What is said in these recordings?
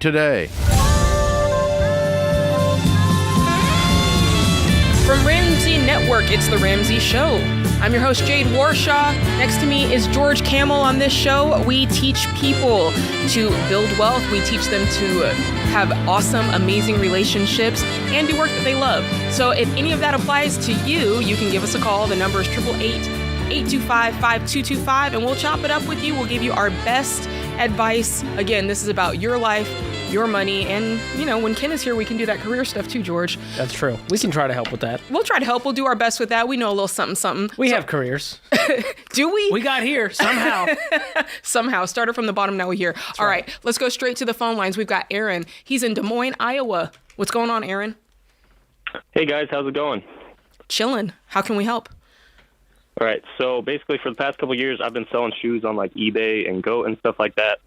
Today. From Ramsey Network, it's The Ramsey Show. I'm your host, Jade Warshaw. Next to me is George Camel. On this show, we teach people to build wealth. We teach them to have awesome, amazing relationships and do work that they love. So if any of that applies to you, you can give us a call. The number is 888-825-5225, and we'll chop it up with you. We'll give you our best advice. Again, this is about your life, your money, and, when Ken is here, we can do that career stuff too, George. That's true. We can try to help with that. We'll try to help. We'll do our best with that. We know a little something. We have careers. Do we? We got here somehow. Somehow. Started from the bottom, now we're here. That's All right, let's go straight to the phone lines. We've got Aaron. He's in Des Moines, Iowa. What's going on, Aaron? Hey, guys. How's it going? Chilling. How can we help? All right. So basically, for the past couple of years, I've been selling shoes on like eBay and Goat and stuff like that.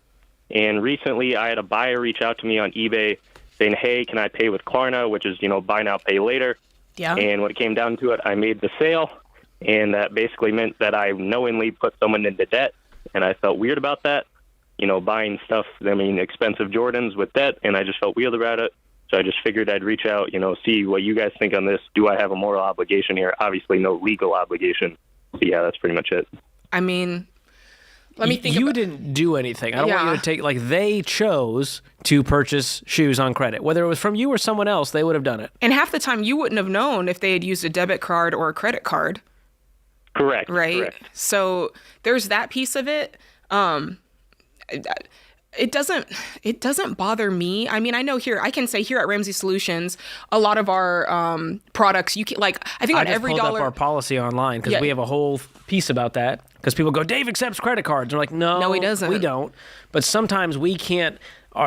And recently, I had a buyer reach out to me on eBay saying, hey, can I pay with Klarna, which is, buy now, pay later. Yeah. And when it came down to it, I made the sale. And that basically meant that I knowingly put someone into debt. And I felt weird about that, buying stuff, expensive Jordans with debt. And I just felt weird about it. So I just figured I'd reach out, see what you guys think on this. Do I have a moral obligation here? Obviously, no legal obligation. So, yeah, that's pretty much it. Let me think. You didn't do anything. I don't want you to take, they chose to purchase shoes on credit. Whether it was from you or someone else, they would have done it. And half the time, you wouldn't have known if they had used a debit card or a credit card. Correct. Right? Correct. So there's that piece of it. It doesn't bother me. I know I can say here at Ramsey Solutions, a lot of our products, you can, I think on every dollar. I just pulled up our policy online because we have a whole piece about that. Because people go, Dave accepts credit cards. They're like, no, he doesn't. We don't. But sometimes we can't.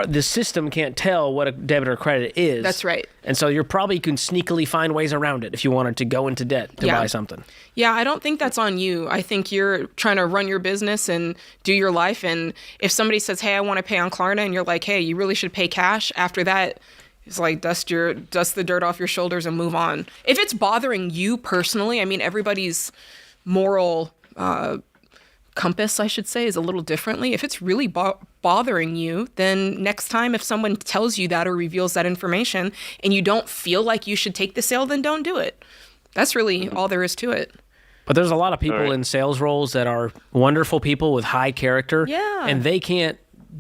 The system can't tell what a debit or credit is. That's right. And so you probably can sneakily find ways around it if you wanted to go into debt to buy something. Yeah, I don't think that's on you. I think you're trying to run your business and do your life. And if somebody says, hey, I want to pay on Klarna, and you're like, hey, you really should pay cash, after that, it's like dust the dirt off your shoulders and move on. If it's bothering you personally, everybody's moral compass, I should say, is a little differently. If it's really bothering you, then next time if someone tells you that or reveals that information and you don't feel like you should take the sale, then don't do it. That's really all there is to it. But there's a lot of people in sales roles that are wonderful people with high character, and they can't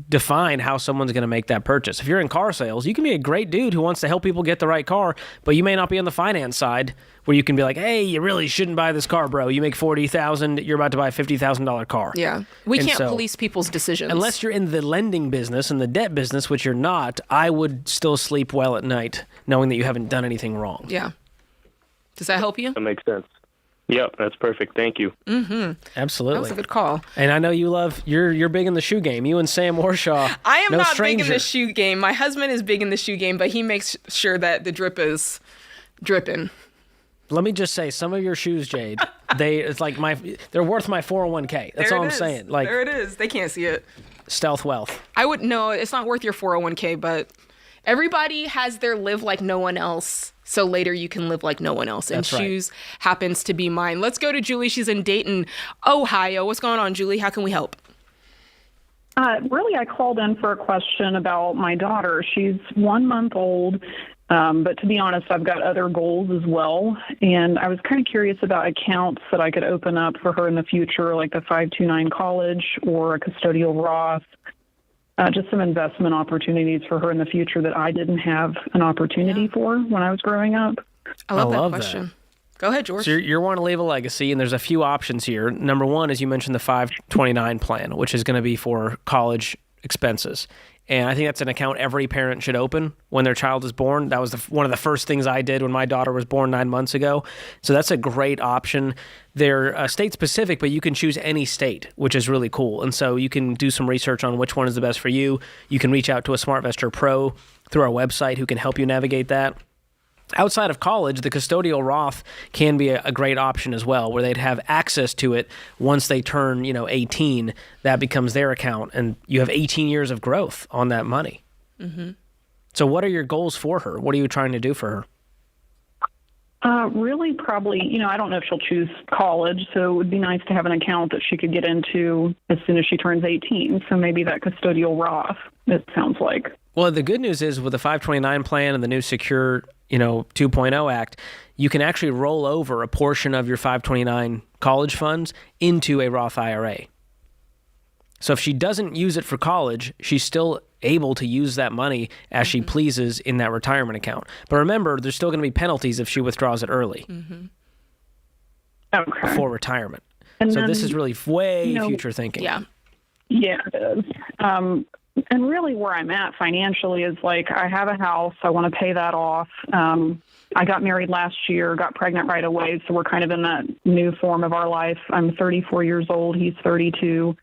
define how someone's going to make that purchase. If you're in car sales, you can be a great dude who wants to help people get the right car, but you may not be on the finance side where you can be like, hey, you really shouldn't buy this car, bro. You make $40,000, you're about to buy a $50,000 car. Yeah. We can't police people's decisions. Unless you're in the lending business and the debt business, which you're not, I would still sleep well at night knowing that you haven't done anything wrong. Yeah. Does that help you? That makes sense. Yep, that's perfect. Thank you. Mm-hmm. Absolutely. That was a good call. And I know you're big in the shoe game. You and Sam Warshaw. I am not big in the shoe game. My husband is big in the shoe game, but he makes sure that the drip is dripping. Let me just say, some of your shoes, Jade, they're worth my 401k. That's all I'm saying. There it is. They can't see it. Stealth wealth. No, it's not worth your 401k, but everybody has their live like no one else. So later you can live like no one else. And That's shoes happens to be mine. Let's go to Julie. She's in Dayton, Ohio. What's going on, Julie? How can we help? Really, I called in for a question about my daughter. She's 1 month old, but to be honest, I've got other goals as well. And I was kind of curious about accounts that I could open up for her in the future, like the 529 college or a custodial Roth. Just some investment opportunities for her in the future that I didn't have an opportunity for when I was growing up. I love that question. Go ahead, George. So you're wanting to leave a legacy, and there's a few options here. Number one, as you mentioned, the 529 plan, which is going to be for college expenses. And I think that's an account every parent should open when their child is born. That was one of the first things I did when my daughter was born 9 months ago. So that's a great option. They're state-specific, but you can choose any state, which is really cool. And so you can do some research on which one is the best for you. You can reach out to a SmartVestor Pro through our website who can help you navigate that. Outside of college, the custodial Roth can be a great option as well, where they'd have access to it once they turn, 18. That becomes their account, and you have 18 years of growth on that money. Mm-hmm. So what are your goals for her? What are you trying to do for her? Really, probably, I don't know if she'll choose college, so it would be nice to have an account that she could get into as soon as she turns 18. So maybe that custodial Roth, it sounds like. Well, the good news is with the 529 plan and the new Secure, 2.0 Act, you can actually roll over a portion of your 529 college funds into a Roth IRA. So if she doesn't use it for college, she's still able to use that money as she pleases in that retirement account. But remember, there's still going to be penalties if she withdraws it early before retirement. And so then, this is really way future thinking. Yeah. Yeah, it is. And really where I'm at financially is like I have a house. I want to pay that off. I got married last year, got pregnant right away. So we're kind of in that new form of our life. I'm 34 years old. He's 32.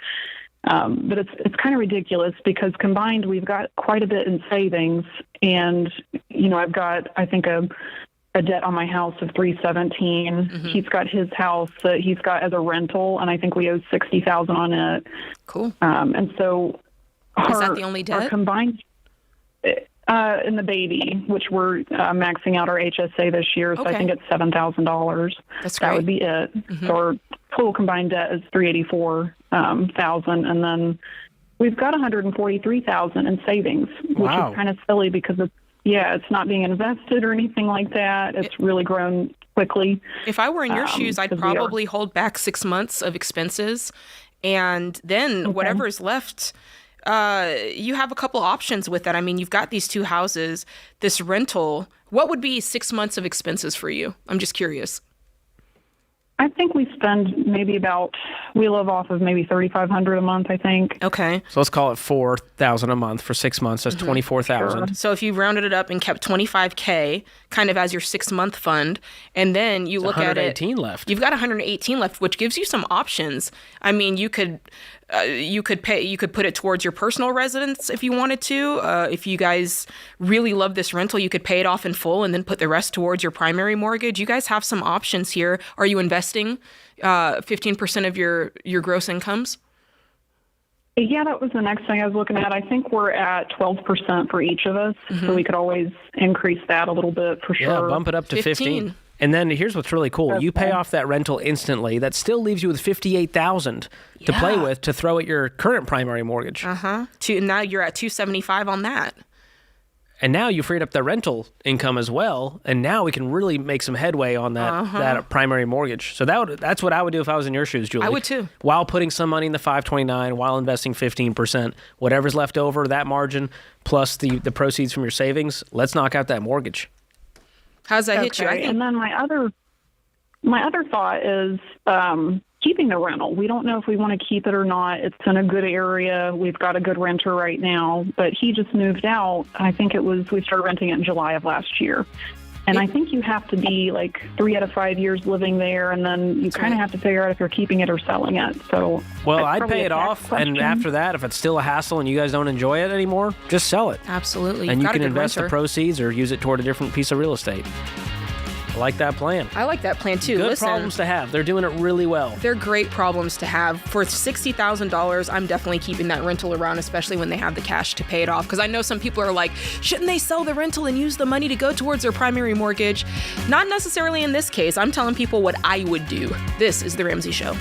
But it's kind of ridiculous because combined, we've got quite a bit in savings. And, I've got, I think, a debt on my house of $317. He's got his house that he's got as a rental, and I think we owe $60,000 on it. Cool. And so is that the only debt? Our combined in the baby, which we're maxing out our HSA this year, so I think it's $7,000. That's great. That would be it. So our total combined debt is $384,000, and then we've got $143,000 in savings, which is kind of silly because it's not being invested or anything like that. It's really grown quickly. If I were in your shoes, I'd probably hold back 6 months of expenses, and then whatever is left. You have a couple options with that. I mean, you've got these two houses, this rental. What would be 6 months of expenses for you? I'm just curious. I think we spend we live off of maybe $3,500 a month, I think. Okay. So let's call it $4,000 a month for 6 months. That's $24,000. Sure. So if you rounded it up and kept $25K kind of as your 6 month fund, and then you look at it, 118 left. You've got 118 left, which gives you some options. I mean, you could put it towards your personal residence if you wanted to. If you guys really love this rental, you could pay it off in full and then put the rest towards your primary mortgage. You guys have some options here. Are you investing 15% of your gross incomes? Yeah, that was the next thing I was looking at. I think we're at 12% for each of us, so we could always increase that a little bit for sure. Yeah, bump it up to 15. And then here's what's really cool. Okay. You pay off that rental instantly. That still leaves you with $58,000 to play with to throw at your current primary mortgage. Now you're at $275 on that. And now you freed up the rental income as well, and now we can really make some headway on that primary mortgage. So that's what I would do if I was in your shoes, Julie. I would too. While putting some money in the 529, while investing 15%, whatever's left over, that margin, plus the proceeds from your savings, let's knock out that mortgage. How's that hit you? And then my other thought is keeping the rental. We don't know if we want to keep it or not. It's in a good area. We've got a good renter right now, but he just moved out. I think we started renting it in July of last year. And I think you have to be like 3 out of 5 years living there, and then you kind of have to figure out if you're keeping it or selling it. So, well, I'd pay it off, and after that, if it's still a hassle and you guys don't enjoy it anymore, just sell it. Absolutely. And you can invest the proceeds or use it toward a different piece of real estate. I like that plan. I like that plan too. Good problems to have. They're doing it really well. They're great problems to have. For $60,000, I'm definitely keeping that rental around, especially when they have the cash to pay it off. Because I know some people are like, shouldn't they sell the rental and use the money to go towards their primary mortgage? Not necessarily in this case. I'm telling people what I would do. This is The Ramsey Show.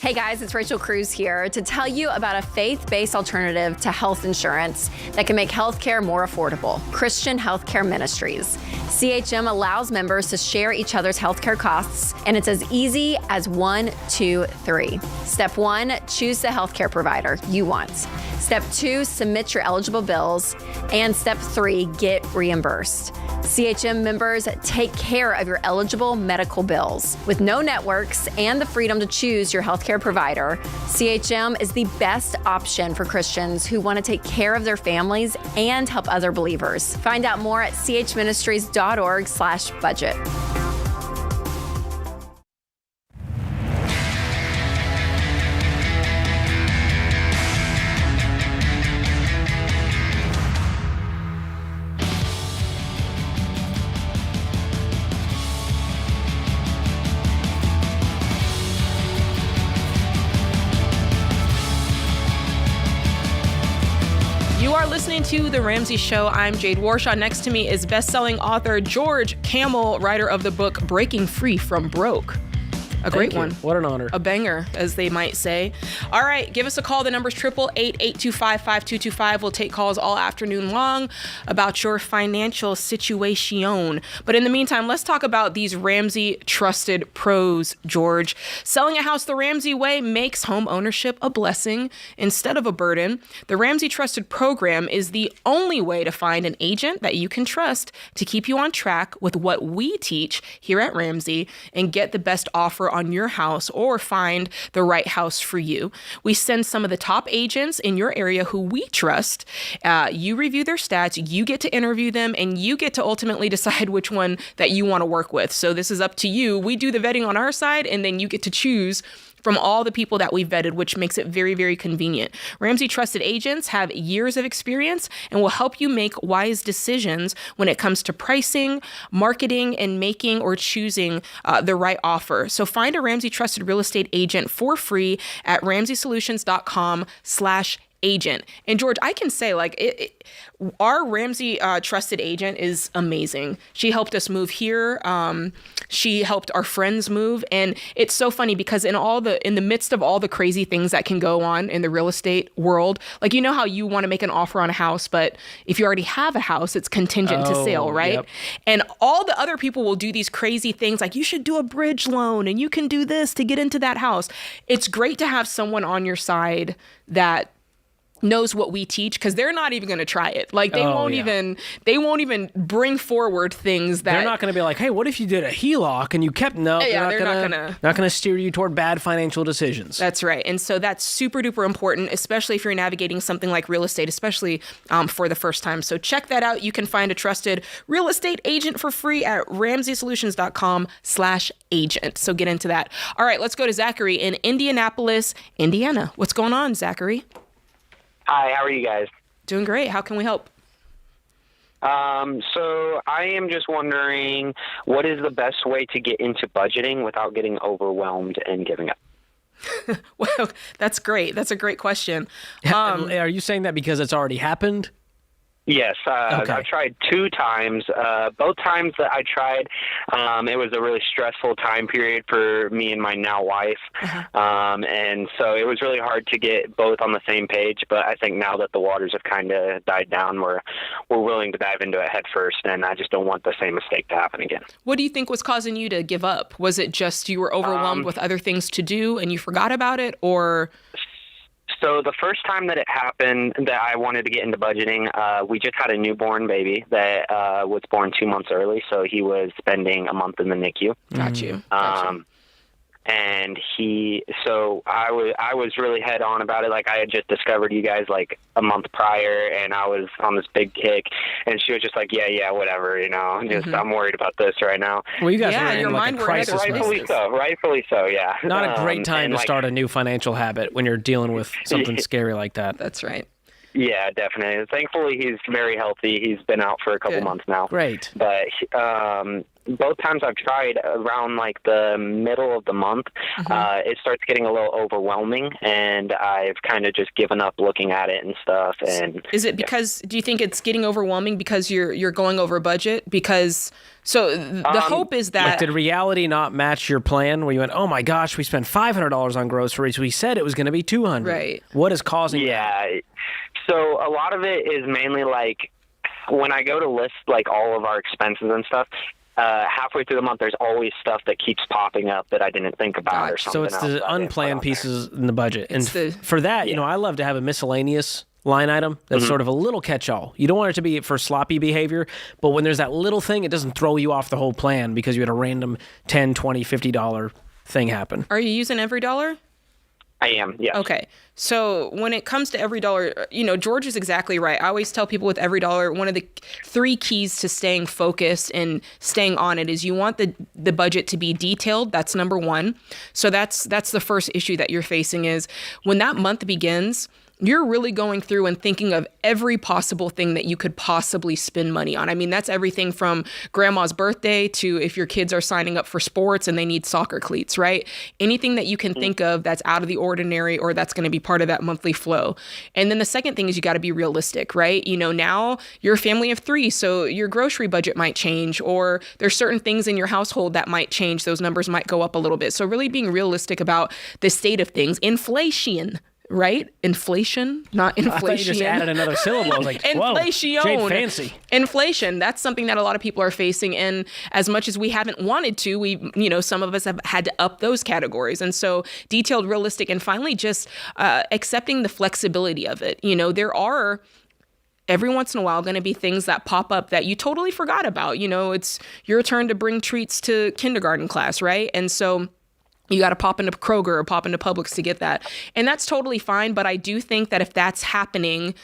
Hey guys, it's Rachel Cruz here to tell you about a faith-based alternative to health insurance that can make healthcare more affordable. Christian Healthcare Ministries. CHM allows members to share each other's healthcare costs, and it's as easy as 1, 2, 3. Step 1, choose the healthcare provider you want. Step 2, submit your eligible bills. And Step 3, get reimbursed. CHM members take care of your eligible medical bills. With no networks and the freedom to choose your healthcare provider, CHM is the best option for Christians who want to take care of their families and help other believers. Find out more at chministries.org/budget. listening to The Ramsey Show. I'm Jade Warshaw. Next to me is best-selling author George Camel, writer of the book Breaking Free from Broke. A great one. What an honor. A banger, as they might say. All right, give us a call. The number's 888-825-5225. We'll take calls all afternoon long about your financial situation. But in the meantime, let's talk about these Ramsey trusted pros, George. Selling a house the Ramsey way makes home ownership a blessing instead of a burden. The Ramsey Trusted Program is the only way to find an agent that you can trust to keep you on track with what we teach here at Ramsey and get the best offer on your house or find the right house for you. We send some of the top agents in your area who we trust. You review their stats, you get to interview them, and you get to ultimately decide which one that you want to work with. So this is up to you. We do the vetting on our side, and then you get to choose from all the people that we've vetted, which makes it very, very convenient. Ramsey Trusted agents have years of experience and will help you make wise decisions when it comes to pricing, marketing, and making or choosing the right offer. So find a Ramsey Trusted real estate agent for free at ramseysolutions.com/agent. And George, I can say, our Ramsey trusted agent is amazing. She helped us move here. She helped our friends move. And it's so funny because in the midst of all the crazy things that can go on in the real estate world, like, you know how you want to make an offer on a house, but if you already have a house, it's contingent to sale, right? Yep. And all the other people will do these crazy things like, you should do a bridge loan and you can do this to get into that house. It's great to have someone on your side that knows what we teach, because they're not even going to try it. Like, they won't even bring forward things that they're not going to be like, hey, what if you did a HELOC and you kept they're not going to steer you toward bad financial decisions. That's right. And so that's super duper important, especially if you're navigating something like real estate, especially for the first time. So check that out. You can find a trusted real estate agent for free at ramseysolutions.com/agent. So get into that. All right, let's go to Zachary in Indianapolis, Indiana. What's going on, Zachary? Hi, how are you guys? Doing great. How can we help? So I am just wondering, what is the best way to get into budgeting without getting overwhelmed and giving up? Well, that's great. That's a great question. Are you saying that because it's already happened? Yes, Okay. I've tried 2 times. Both times that I tried, it was a really stressful time period for me and my now wife. And so it was really hard to get both on the same page. But I think now that the waters have kind of died down, we're willing to dive into it head first. And I just don't want the same mistake to happen again. What do you think was causing you to give up? Was it just you were overwhelmed with other things to do and you forgot about it, or? So the first time that it happened that I wanted to get into budgeting, we just had a newborn baby that was born 2 months early. So he was spending a month in the NICU. Got you. And I was really head on about it. Like, I had just discovered you guys like a month prior, and I was on this big kick, and she was just like, yeah, whatever, I'm worried about this right now. Well, you guys are your in like mind a were crisis headed mode. Rightfully so, yeah. Not a great time to start a new financial habit when you're dealing with something scary like that. That's right. Yeah, definitely. Thankfully, he's very healthy. He's been out for a couple months now. Great. But both times I've tried around like the middle of the month, it starts getting a little overwhelming, and I've kind of just given up looking at it and stuff. And is it because, do you think it's getting overwhelming because you're going over budget? Because the hope is that, like, did reality not match your plan where you went, oh my gosh, we spent $500 on groceries. We said it was going to be $200. Right. What is causing that? Yeah. So a lot of it is mainly like when I go to list like all of our expenses and stuff, halfway through the month, there's always stuff that keeps popping up that I didn't think about or something. So it's the unplanned pieces in the budget. And for that, I love to have a miscellaneous line item that's sort of a little catch-all. You don't want it to be for sloppy behavior, but when there's that little thing, it doesn't throw you off the whole plan because you had a random $10, $20, $50 thing happen. Are you using every dollar? I am, yes. Okay. So when it comes to every dollar, George is exactly right. I always tell people with every dollar, one of the 3 keys to staying focused and staying on it is you want the budget to be detailed. That's number 1. So that's the first issue that you're facing is when that month begins, you're really going through and thinking of every possible thing that you could possibly spend money on. I mean, that's everything from grandma's birthday to if your kids are signing up for sports and they need soccer cleats, right? Anything that you can think of that's out of the ordinary or that's going to be part of that monthly flow. And then the second thing is you got to be realistic, right? You know, now you're a family of 3, so your grocery budget might change, or there's certain things in your household that might change. Those numbers might go up a little bit. So really being realistic about the state of things. Inflation. Right? Inflation, not inflation. I thought you just added another syllable. I was like, whoa, inflation. Jade fancy. Inflation. That's something that a lot of people are facing. And as much as we haven't wanted to, some of us have had to up those categories. And so detailed, realistic, and finally just accepting the flexibility of it. You know, there are every once in a while going to be things that pop up that you totally forgot about. You know, it's your turn to bring treats to kindergarten class, right? And so you got to pop into Kroger or pop into Publix to get that. And that's totally fine. But I do think that if that's happening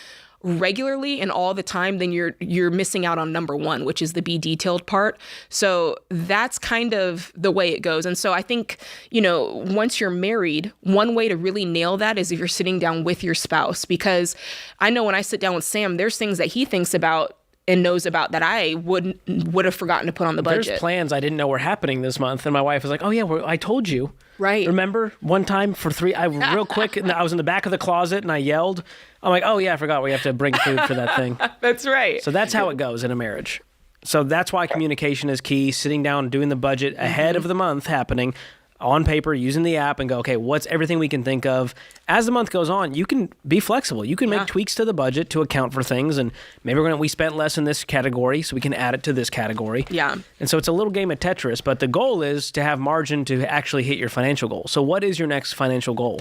regularly and all the time, then you're missing out on number 1, which is the be detailed part. So that's kind of the way it goes. And so I think, you know, once you're married, one way to really nail that is if you're sitting down with your spouse, because I know when I sit down with Sam, there's things that he thinks about and knows about that I would have forgotten to put on the budget. There's plans I didn't know were happening this month, and my wife was like, "Oh yeah, I told you." Right. Remember one time for 3? Real quick, I was in the back of the closet and I yelled. I'm like, "Oh yeah, I forgot we have to bring food for that thing." That's right. So that's how it goes in a marriage. So that's why communication is key. Sitting down, doing the budget ahead of the month happening. On paper, using the app and go, okay, what's everything we can think of? As the month goes on, you can be flexible. You can make tweaks to the budget to account for things. And maybe we spent less in this category, so we can add it to this category. Yeah. And so it's a little game of Tetris, but the goal is to have margin to actually hit your financial goal. So what is your next financial goal?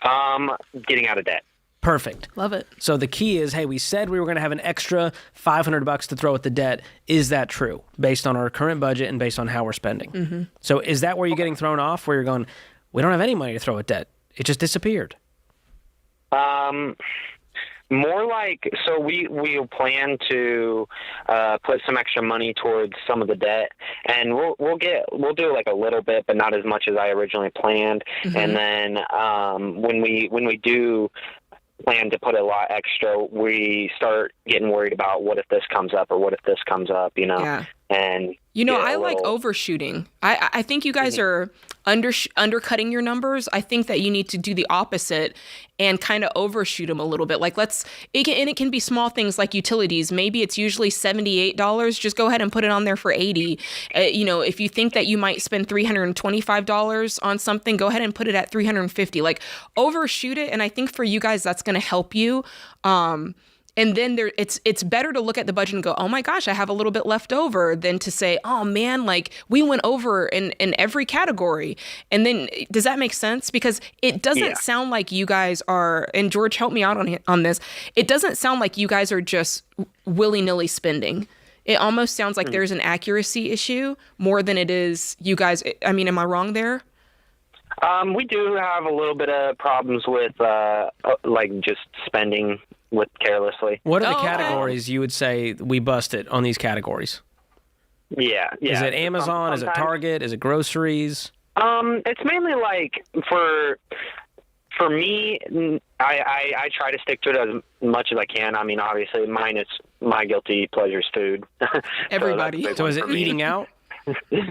Getting out of debt. Perfect. Love it. So the key is, hey, we said we were going to have an extra $500 to throw at the debt. Is that true based on our current budget and based on how we're spending? Mm-hmm. So is that where you're getting thrown off, where you're going, we don't have any money to throw at debt? It just disappeared. More like, so we plan to put some extra money towards some of the debt, and we'll do like a little bit, but not as much as I originally planned. Mm-hmm. And then when we do plan to put a lot extra, we start getting worried about what if this comes up or what if this comes up, you know? Yeah. And I like overshooting. I think you guys are undercutting your numbers. I think that you need to do the opposite and kind of overshoot them a little bit. Like it can be small things like utilities. Maybe it's usually $78. Just go ahead and put it on there for $80. If you think that you might spend $325 on something, go ahead and put it at $350. Like overshoot it. And I think for you guys, that's going to help you. And then it's better to look at the budget and go, oh my gosh, I have a little bit left over, than to say, oh man, like we went over in every category. And then does that make sense? Because it doesn't sound like you guys are, and George, help me out on this. It doesn't sound like you guys are just willy-nilly spending. It almost sounds like there's an accuracy issue more than it is you guys. I mean, am I wrong there? We do have a little bit of problems with like just spending with carelessly. What are the categories you would say we busted on these categories? Yeah. Is it Amazon? Is it Target? Is it groceries? It's mainly like for me, I try to stick to it as much as I can. I mean, obviously, mine is my guilty pleasure is food. Everybody. So is it eating out?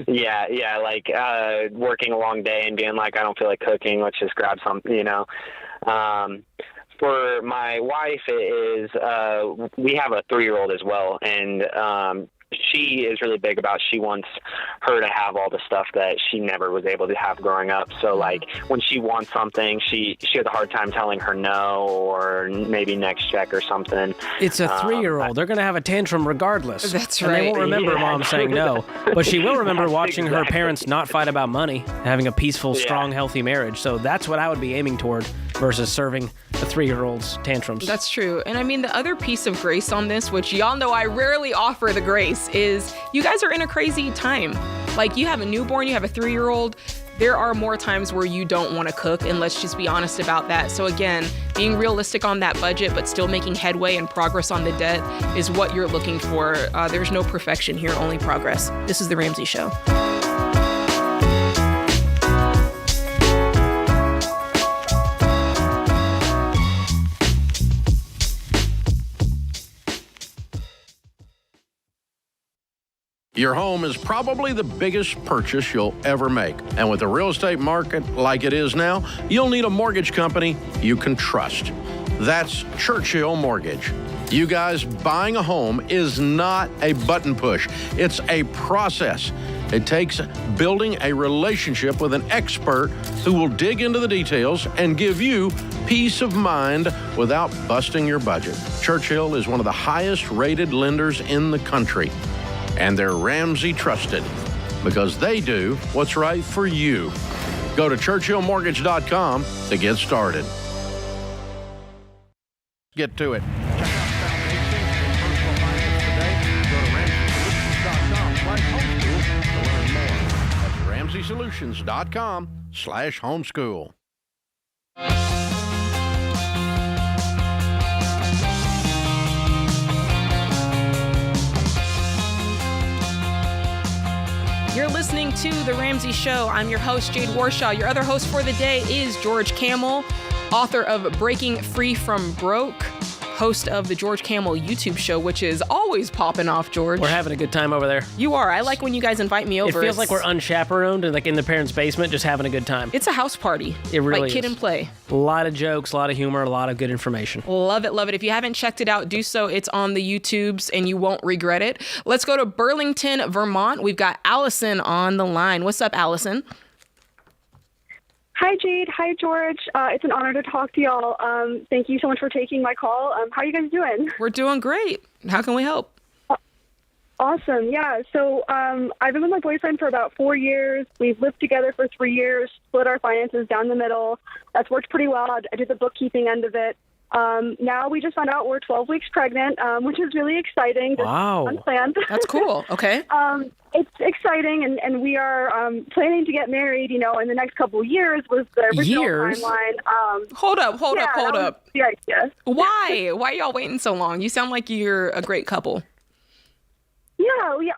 Yeah, like working a long day and being like, I don't feel like cooking, let's just grab something, you know. For my wife, it is we have a 3-year-old as well, and she is really big about, she wants her to have all the stuff that she never was able to have growing up. So like when she wants something, she has a hard time telling her no, or maybe next check or something. It's a 3-year-old. They're going to have a tantrum regardless. That's right. And they won't remember mom saying no, but she will remember watching her parents not fight about money, having a peaceful, strong, healthy marriage. So that's what I would be aiming toward versus serving a 3-year-old's tantrums. That's true. And I mean, the other piece of grace on this, which y'all know I rarely offer the grace, is you guys are in a crazy time. Like, you have a newborn, you have a 3-year-old. There are more times where you don't want to cook, and let's just be honest about that. So again, being realistic on that budget, but still making headway and progress on the debt is what you're looking for. There's no perfection here, only progress. This is The Ramsey Show. Your home is probably the biggest purchase you'll ever make. And with the real estate market like it is now, you'll need a mortgage company you can trust. That's Churchill Mortgage. You guys, buying a home is not a button push. It's a process. It takes building a relationship with an expert who will dig into the details and give you peace of mind without busting your budget. Churchill is one of the highest rated lenders in the country, and they're Ramsey trusted because they do what's right for you. Go to churchillmortgage.com to get started. Get to it. RamseySolutions.com/homeschool. You're listening to The Ramsey Show. I'm your host, Jade Warshaw. Your other host for the day is George Kamel, author of Breaking Free from Broke, host of the George Kamel YouTube show, which is always popping off, George. We're having a good time over there. You are. I like when you guys invite me over. It feels like we're unchaperoned and like in the parents' basement, just having a good time. It's a house party. It really like kid is. and play. A lot of jokes, a lot of humor, a lot of good information. Love it, love it. If you haven't checked it out, do so. It's on the YouTubes and you won't regret it. Let's go to Burlington, Vermont. We've got Allison on the line. What's up, Allison? Hi, Jade. Hi, George. It's an honor to talk to y'all. Thank you so much for taking my call. How are you guys doing? We're doing great. How can we help? Awesome. Yeah. So I've been with my boyfriend for about 4 years. We've lived together for 3 years, split our finances down the middle. That's worked pretty well. I did the bookkeeping end of it. Now we just found out we're 12 weeks pregnant, which is really exciting. Wow. Unplanned. That's cool. Okay. It's exciting, and we are planning to get married, in the next couple of years was the original timeline. Hold up. The idea. Why? Why are y'all waiting so long? You sound like you're a great couple. Yeah, we are.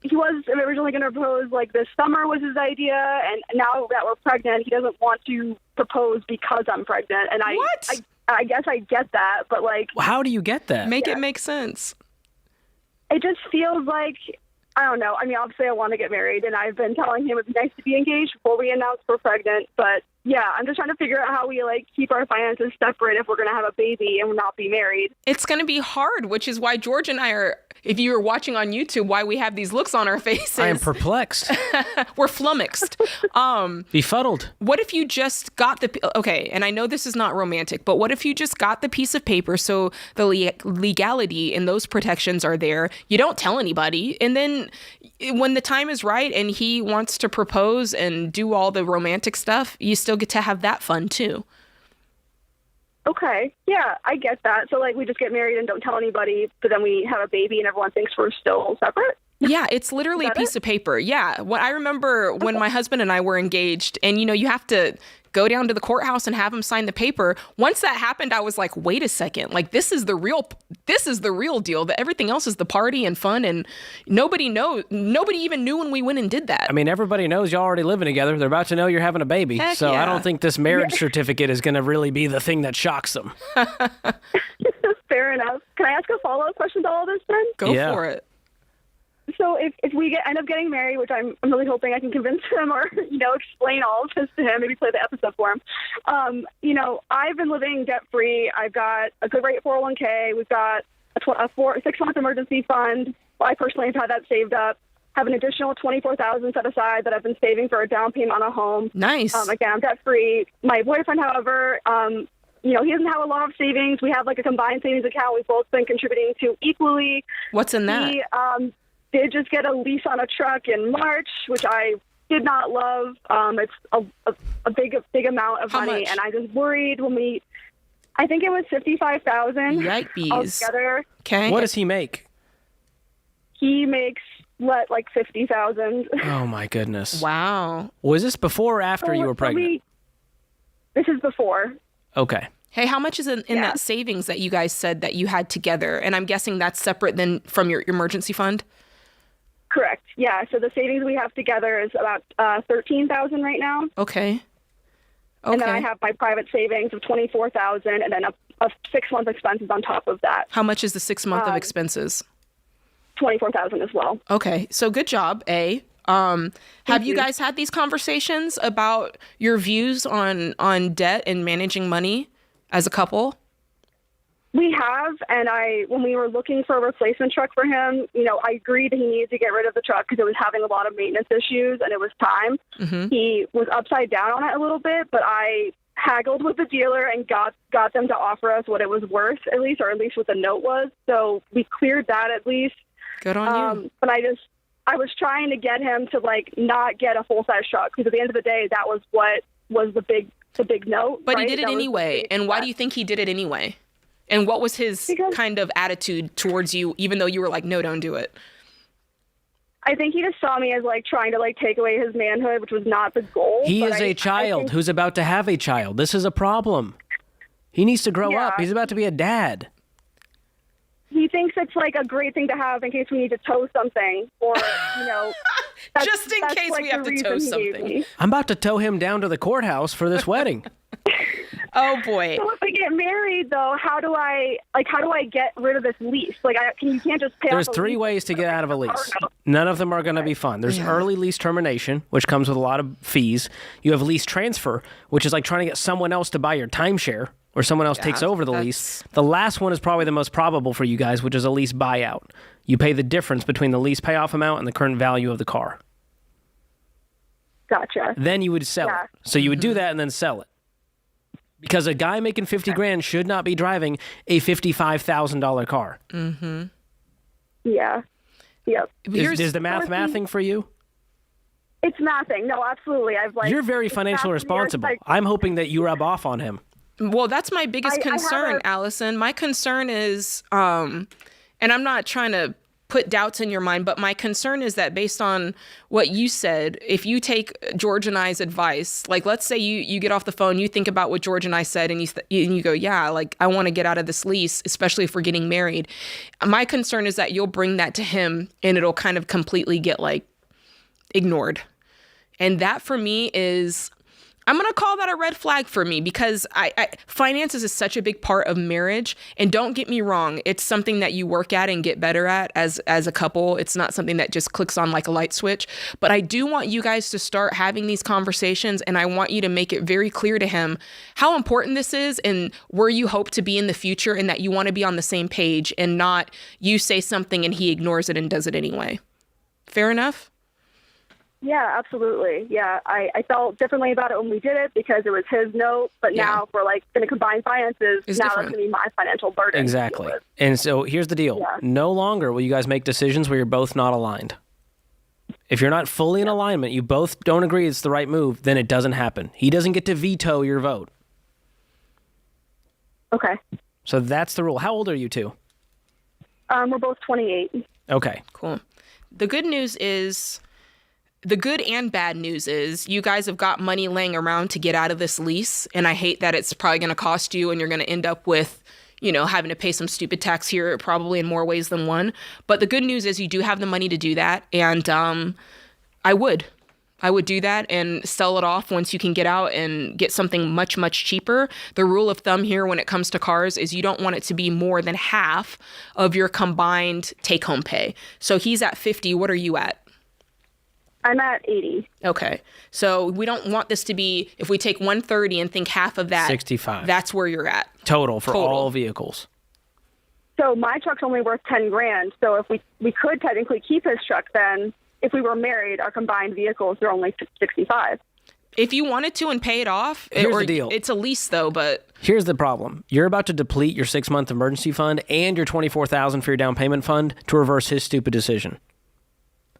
He was originally going to propose like this summer was his idea, and now that we're pregnant, he doesn't want to propose because I'm pregnant. And I guess I get that, but like, How do you get that? Make it make sense. it just feels like, I don't know. I mean, obviously I want to get married, and I've been telling him it would be nice to be engaged before we announce we're pregnant. But yeah, I'm just trying to figure out how we keep our finances separate if we're going to have a baby and not be married. It's going to be hard, which is why George and I are, if you were watching on YouTube, why we have these looks on our faces. I am perplexed. We're flummoxed. Befuddled. What if you just got okay, and I know this is not romantic, but what if you just got the piece of paper so the legality and those protections are there, you don't tell anybody, and then when the time is right and he wants to propose and do all the romantic stuff, you still get to have that fun too. Okay. Yeah, I get that. So we just get married and don't tell anybody, but then we have a baby and everyone thinks we're still separate? Yeah, it's literally a piece of paper. Yeah. I remember when my husband and I were engaged, and you have to go down to the courthouse and have him sign the paper. Once that happened, I was like, wait a second, this is the real deal. That everything else is the party and fun, and nobody even knew when we went and did that. I mean, everybody knows y'all already living together. They're about to know you're having a baby. Heck so yeah. I don't think this marriage certificate is going to really be the thing that shocks them. Fair enough. Can I ask a follow-up question to all this then? Go for it. So if we end up getting married, which I'm really hoping I can convince him or, explain all of this to him, maybe play the episode for him. I've been living debt-free. I've got a good rate 401k. We've got a 6-month emergency fund. Well, I personally have had that saved up. Have an additional $24,000 set aside that I've been saving for a down payment on a home. Nice. Again, I'm debt-free. My boyfriend, however, he doesn't have a lot of savings. We have a combined savings account we've both been contributing to equally. What's in that? He did just get a lease on a truck in March, which I did not love. It's a big amount of money, much? and I was worried when I think it was $55,000 Yikes. altogether. Okay. What does he make? He makes $50,000. Oh my goodness. Wow. Was this before or after you were pregnant? This is before. Okay. Hey, how much is in that savings that you guys said that you had together? And I'm guessing that's separate than from your emergency fund? Correct. Yeah. So the savings we have together is about $13,000 right now. Okay. And then I have my private savings of $24,000, and then a 6-month expenses on top of that. How much is the 6 month of expenses? $24,000 as well. Okay, so good job, A. Have you guys had these conversations about your views on debt and managing money as a couple? We have, and when we were looking for a replacement truck for him, I agreed he needed to get rid of the truck because it was having a lot of maintenance issues and it was time. Mm-hmm. He was upside down on it a little bit, but I haggled with the dealer and got them to offer us what it was worth, at least what the note was. So we cleared that at least. Good on you. But I was trying to get him to not get a full-size truck because at the end of the day, that was what was the big note. But right? he did it anyway. And why do you think he did it anyway? And what was his kind of attitude towards you, even though you were like, no, don't do it? I think he just saw me as trying to take away his manhood, which was not the goal. He is a child who's about to have a child. This is a problem. He needs to grow up. He's about to be a dad. He thinks it's a great thing to have in case we need to tow something or, just in case we have to tow something. I'm about to tow him down to the courthouse for this wedding. Oh boy. So if we get married though, how do I get rid of this lease? You can't just pay There's off three ways to get out of a lease. None of them are going to be fun. There's early lease termination, which comes with a lot of fees. You have lease transfer, which is like trying to get someone else to buy your timeshare or someone else takes over the lease. The last one is probably the most probable for you guys, which is a lease buyout. You pay the difference between the lease payoff amount and the current value of the car. Gotcha. Then you would sell it. So you would do that and then sell it. Because a guy making $50,000 should not be driving a $55,000 car. Mm-hmm. Yeah. Yep. Is the mathing for you? It's mathing. No, absolutely. You're very financially responsible. I'm hoping that you rub off on him. Well, that's my biggest concern, Allison. My concern is, and I'm not trying to put doubts in your mind, but my concern is that based on what you said, if you take George and I's advice, let's say you get off the phone, you think about what George and I said, and you go, yeah, I want to get out of this lease, especially if we're getting married. My concern is that you'll bring that to him and it'll kind of completely get ignored. And that for me is, I'm going to call that a red flag for me because finances is such a big part of marriage. And don't get me wrong, it's something that you work at and get better at as a couple. It's not something that just clicks on like a light switch. But I do want you guys to start having these conversations, and I want you to make it very clear to him how important this is and where you hope to be in the future, and that you want to be on the same page and not you say something and he ignores it and does it anyway. Fair enough? Yeah, absolutely. Yeah, I felt differently about it when we did it because it was his note, but now if we're going to combine finances, it's now different. That's going to be my financial burden. Exactly. And so here's the deal. Yeah. No longer will you guys make decisions where you're both not aligned. If you're not fully in alignment, you both don't agree it's the right move, then it doesn't happen. He doesn't get to veto your vote. Okay. So that's the rule. How old are you two? We're both 28. Okay. Cool. The good and bad news is you guys have got money laying around to get out of this lease. And I hate that it's probably going to cost you and you're going to end up with, having to pay some stupid tax here, probably in more ways than one. But the good news is you do have the money to do that. And I would do that and sell it off once you can get out and get something much, much cheaper. The rule of thumb here when it comes to cars is you don't want it to be more than half of your combined take-home pay. So he's at 50. What are you at? I'm at 80. Okay. So we don't want this to be, if we take 130 and think half of that, 65. That's where you're at. Total for all vehicles. So my truck's only worth $10,000. So if we could technically keep his truck, then if we were married, our combined vehicles are only 65. If you wanted to and pay it off, here's the deal. It's a lease though, but here's the problem. You're about to deplete your 6-month emergency fund and your $24,000 for your down payment fund to reverse his stupid decision.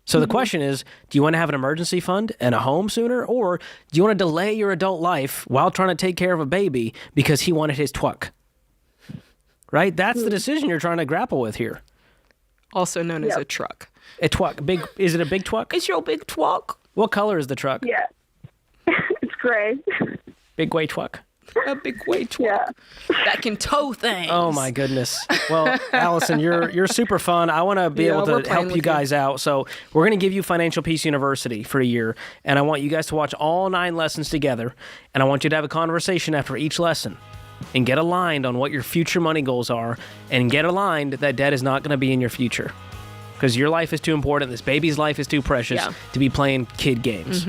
So the question is, do you want to have an emergency fund and a home sooner, or do you want to delay your adult life while trying to take care of a baby because he wanted his twuck? Right? That's the decision you're trying to grapple with here. Also known as a truck. A twuck. Is it a big twuck? It's your big twuck. What color is the truck? Yeah. It's gray. Big gray twuck. A big gray twuck that can tow things. Oh my goodness. Well, Allison, you're super fun. I want to be able to help you guys out. So we're going to give you Financial Peace University for a year, and I want you guys to watch all 9 lessons together, and I want you to have a conversation after each lesson and get aligned on what your future money goals are, and get aligned that debt is not going to be in your future. because your life is too important. This baby's life is too precious to be playing kid games.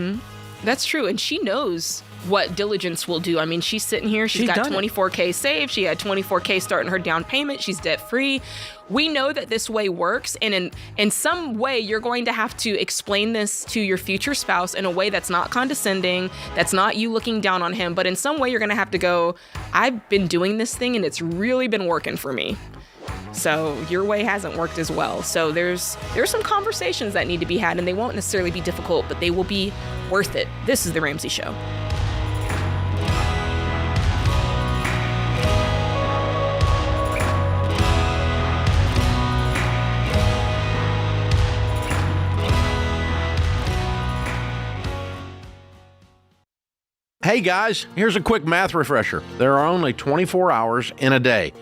That's true. And she knows what diligence will do. I mean, she's sitting here. She's got $24K saved. She had $24K starting her down payment. She's debt free. We know that this way works. And in some way, you're going to have to explain this to your future spouse in a way that's not condescending, that's not you looking down on him. But in some way, you're going to have to go, I've been doing this thing and it's really been working for me. So your way hasn't worked as well. So there's some conversations that need to be had, and they won't necessarily be difficult, but they will be worth it. This is The Ramsey Show. Hey guys, here's a quick math refresher. There are only 24 hours in a day.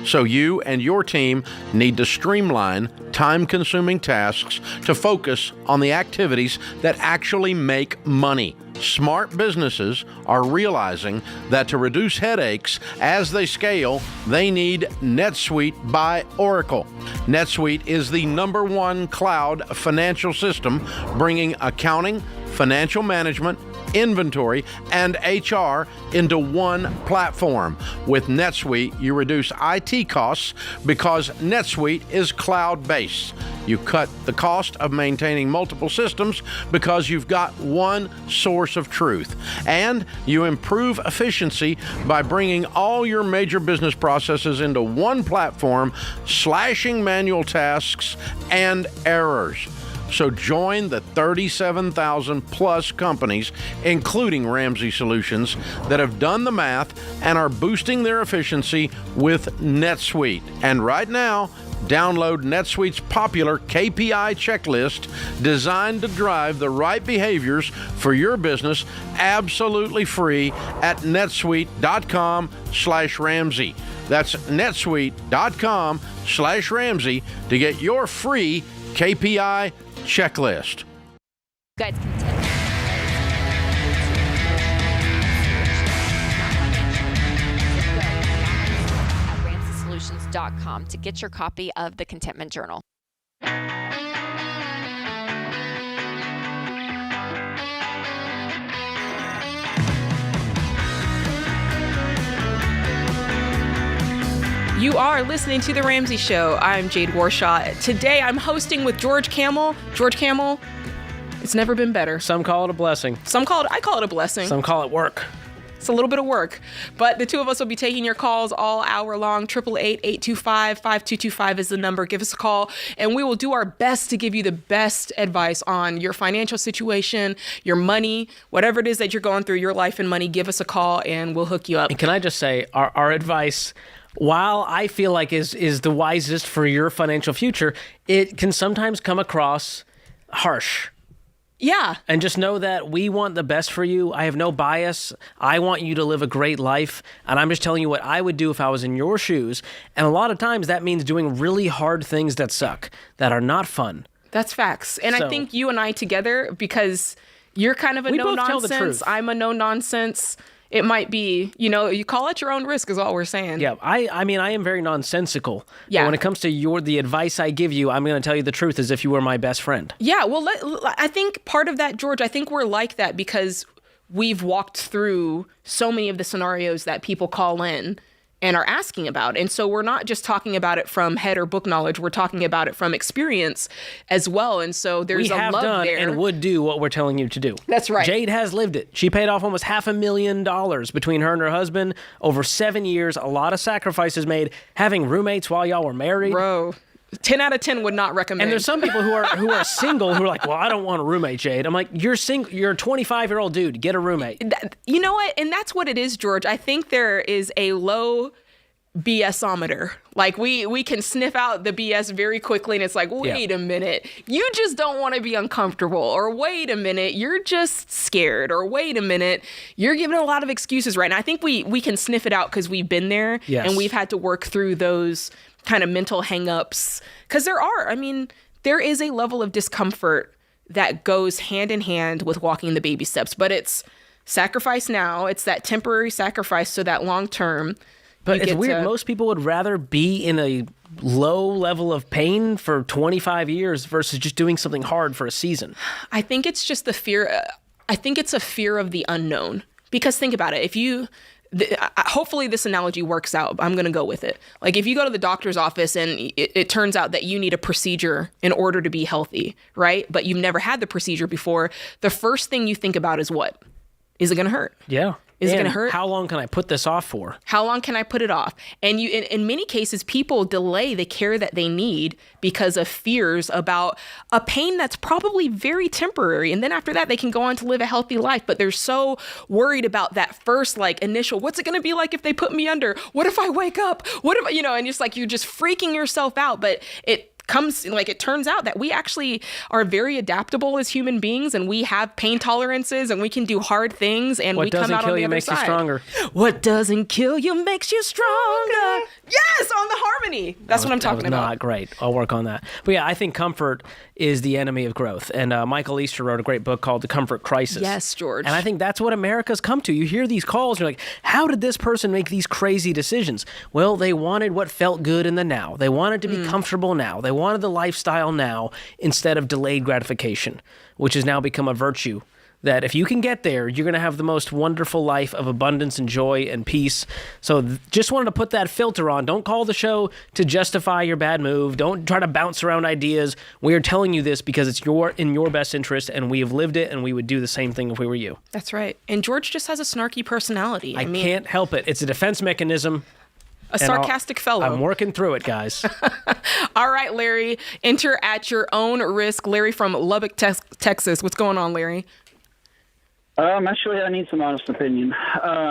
So you and your team need to streamline time-consuming tasks to focus on the activities that actually make money. Smart businesses are realizing that to reduce headaches as they scale, they need NetSuite by Oracle. NetSuite is the #1 cloud financial system, bringing accounting, financial management, inventory, and HR into one platform. With NetSuite, you reduce IT costs because NetSuite is cloud-based. You cut the cost of maintaining multiple systems because you've got one source of truth. And you improve efficiency by bringing all your major business processes into one platform, slashing manual tasks and errors. So join the 37,000 plus companies, including Ramsey Solutions, that have done the math and are boosting their efficiency with NetSuite. And right now, download NetSuite's popular KPI checklist designed to drive the right behaviors for your business absolutely free at netsuite.com/Ramsey. That's netsuite.com/Ramsey to get your free KPI checklist. Guys, at RamseySolutions.com to get your copy of the Contentment Journal. You are listening to The Ramsey Show. I'm Jade Warshaw. Today I'm hosting with George Kamel. George Kamel, it's never been better. Some call it a blessing. I call it a blessing. Some call it work. It's a little bit of work. But the two of us will be taking your calls all hour long. 888-825-5225 is the number. Give us a call, and we will do our best to give you the best advice on your financial situation, your money, whatever it is that you're going through, your life and money. Give us a call, and we'll hook you up. And can I just say, our advice, while I feel like is the wisest for your financial future, it can sometimes come across harsh. Yeah. And just know that we want the best for you. I have no bias. I want you to live a great life. And I'm just telling you what I would do if I was in your shoes. And a lot of times that means doing really hard things that suck, that are not fun. That's facts. And I think you and I together, because you're kind of a no-nonsense, I'm a no-nonsense. It might be, you call at your own risk is all we're saying. Yeah, I mean, I am very nonsensical. Yeah. But when it comes to the advice I give you, I'm going to tell you the truth as if you were my best friend. Yeah, well, I think part of that, George, I think we're like that because we've walked through so many of the scenarios that people call in and are asking about. And so we're not just talking about it from head or book knowledge. We're talking about it from experience as well. And so there's a love there. We have done and would do what we're telling you to do. That's right. Jade has lived it. She paid off almost $500,000 between her and her husband over 7 years. A lot of sacrifices made. Having roommates while y'all were married. Bro. 10 out of 10 would not recommend. And there's some people who are single who are like, well, I don't want a roommate, Jade. I'm like, you're single. You're a 25-year-old dude. Get a roommate. You know what? And that's what it is, George. I think there is a low BS-ometer. Like we can sniff out the BS very quickly, and it's like, wait a minute, you just don't want to be uncomfortable, or wait a minute, you're just scared, or wait a minute, you're giving a lot of excuses right now. I think we can sniff it out because we've been there, and we've had to work through those kind of mental hang-ups. Because there is a level of discomfort that goes hand in hand with walking the baby steps, but it's sacrifice now. It's that temporary sacrifice so that long term. But it's weird. Most people would rather be in a low level of pain for 25 years versus just doing something hard for a season? I think it's just the fear. I think it's a fear of the unknown. Because think about it. Hopefully this analogy works out. I'm going to go with it. Like if you go to the doctor's office and it turns out that you need a procedure in order to be healthy, right? But you've never had the procedure before. The first thing you think about is what? Is it going to hurt? Yeah. Is it going to hurt? How long can I put this off for? How long can I put it off? And in many cases, people delay the care that they need because of fears about a pain that's probably very temporary. And then after that, they can go on to live a healthy life. But they're so worried about that first, initial, what's it going to be like if they put me under? What if I wake up? What if, and just you're just freaking yourself out. But it turns out that we actually are very adaptable as human beings, and we have pain tolerances, and we can do hard things, and we come out on the other side. What doesn't kill you makes you stronger. What doesn't kill you makes you stronger. Yes, on the harmony. That's what I'm talking about. Not great. I'll work on that. But yeah, I think comfort is the enemy of growth. And Michael Easter wrote a great book called The Comfort Crisis. Yes, George. And I think that's what America's come to. You hear these calls, you're like, how did this person make these crazy decisions? Well, they wanted what felt good in the now. They wanted to be comfortable now. They wanted the lifestyle now instead of delayed gratification, which has now become a virtue. That if you can get there, you're going to have the most wonderful life of abundance and joy and peace. So just wanted to put that filter on. Don't call the show to justify your bad move. Don't try to bounce around ideas. We are telling you this because it's in your best interest, and we have lived it, and we would do the same thing if we were you. That's right. And George just has a snarky personality. I can't help it. It's a defense mechanism. A sarcastic fellow. I'm working through it, guys. All right, Larry. Enter at your own risk. Larry from Lubbock, Texas. What's going on, Larry? Actually, I need some honest opinion.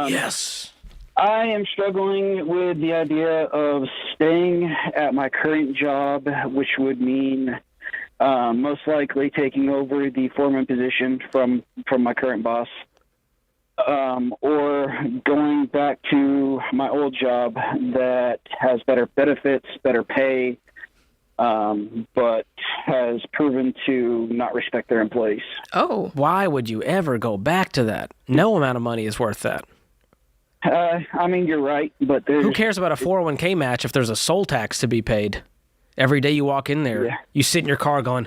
Yes. I am struggling with the idea of staying at my current job, which would mean most likely taking over the foreman position from my current boss, or going back to my old job that has better benefits, better pay, but has proven to not respect their employees. Oh. Why would you ever go back to that? No amount of money is worth that. You're right, but who cares about a 401k match if there's a soul tax to be paid? Every day you walk in there, you sit in your car going,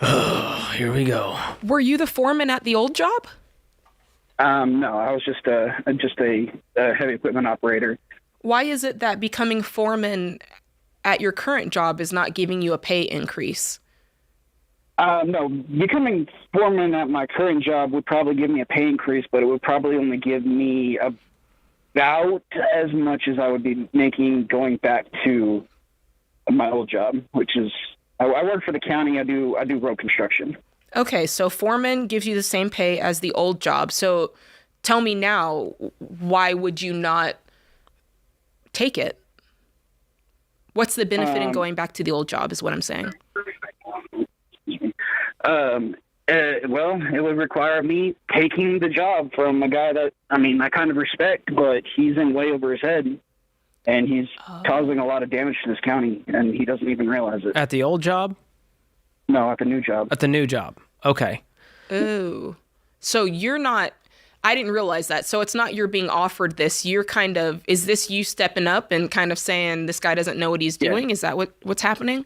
oh, here we go. Were you the foreman at the old job? No, I was just a heavy equipment operator. Why is it that becoming foreman at your current job is not giving you a pay increase? No, becoming foreman at my current job would probably give me a pay increase, but it would probably only give me about as much as I would be making going back to my old job, which is I work for the county. I do road construction. Okay, so foreman gives you the same pay as the old job. So tell me now, why would you not take it? What's the benefit in going back to the old job is what I'm saying. Well, it would require me taking the job from a guy that, I kind of respect, but he's in way over his head, and he's causing a lot of damage to this county, and he doesn't even realize it. At the old job? No, at the new job. At the new job. Okay. Oh. So you're not... I didn't realize that. So it's not you're being offered this. You're kind of... Is this you stepping up and kind of saying this guy doesn't know what he's doing? Yeah. Is that what's happening?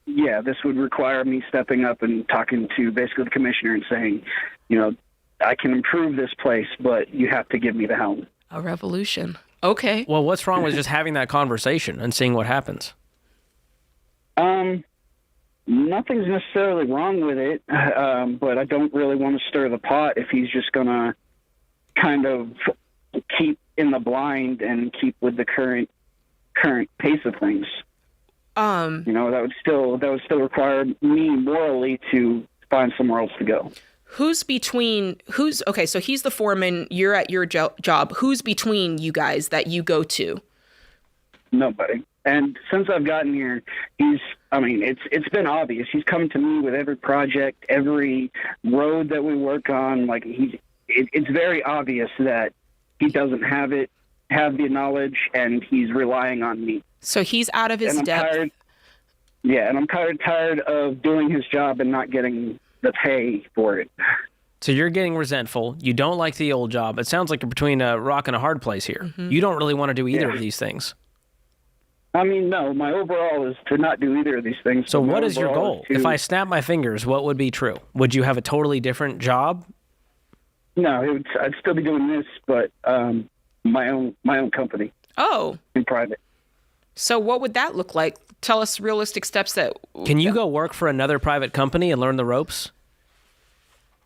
Yeah, this would require me stepping up and talking to basically the commissioner and saying, I can improve this place, but you have to give me the helm. A revolution. Okay. Well, what's wrong with just having that conversation and seeing what happens? Nothing's necessarily wrong with it, but I don't really want to stir the pot if he's just going to kind of keep in the blind and keep with the current pace of things. That would still require me morally to find somewhere else to go. Okay, so he's the foreman, you're at your job. Who's between you guys that you go to? Nobody. And since I've gotten here, it's been obvious. He's come to me with every project, every road that we work on. It's very obvious that he doesn't have the knowledge, and he's relying on me. So he's out of his depth. And I'm tired of doing his job and not getting the pay for it. So you're getting resentful. You don't like the old job. It sounds like you're between a rock and a hard place here. Mm-hmm. You don't really want to do either of these things. I mean, no, my overall is to not do either of these things. So My what is your overall goal? to- If I snap my fingers, what would be true? Would you have a totally different job? No, I'd still be doing this, but my own company Oh, in private. so what would that look like? Tell us realistic steps that... Can you go work for another private company and learn the ropes?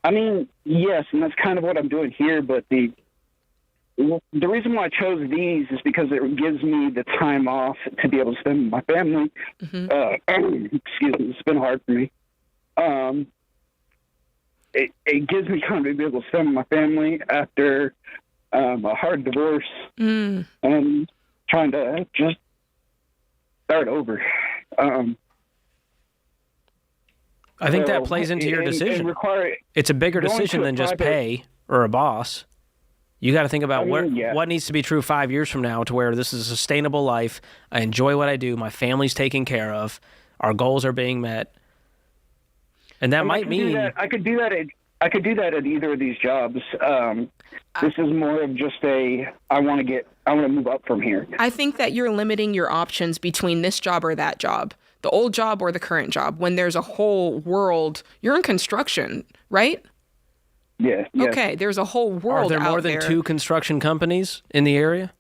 I mean, yes, and that's kind of what I'm doing here, but the reason why I chose these is because it gives me the time off to be able to spend with my family. Excuse me, it's been hard for me. It gives me time to be able to spend with my family after a hard divorce and trying to just start over. I think that plays into your decision. It's a bigger decision than just pay or a boss. You got to think about what needs to be true 5 years from now to where this is a sustainable life. I enjoy what I do. My family's taken care of. Our goals are being met. And that might mean I could do that at either of these jobs. This is more of just I want to move up from here. I think that you're limiting your options between this job or that job, the old job or the current job, when there's a whole world. You're in construction, right? Yeah. Yes. Okay, there's a whole world Are there more than 2 construction companies in the area?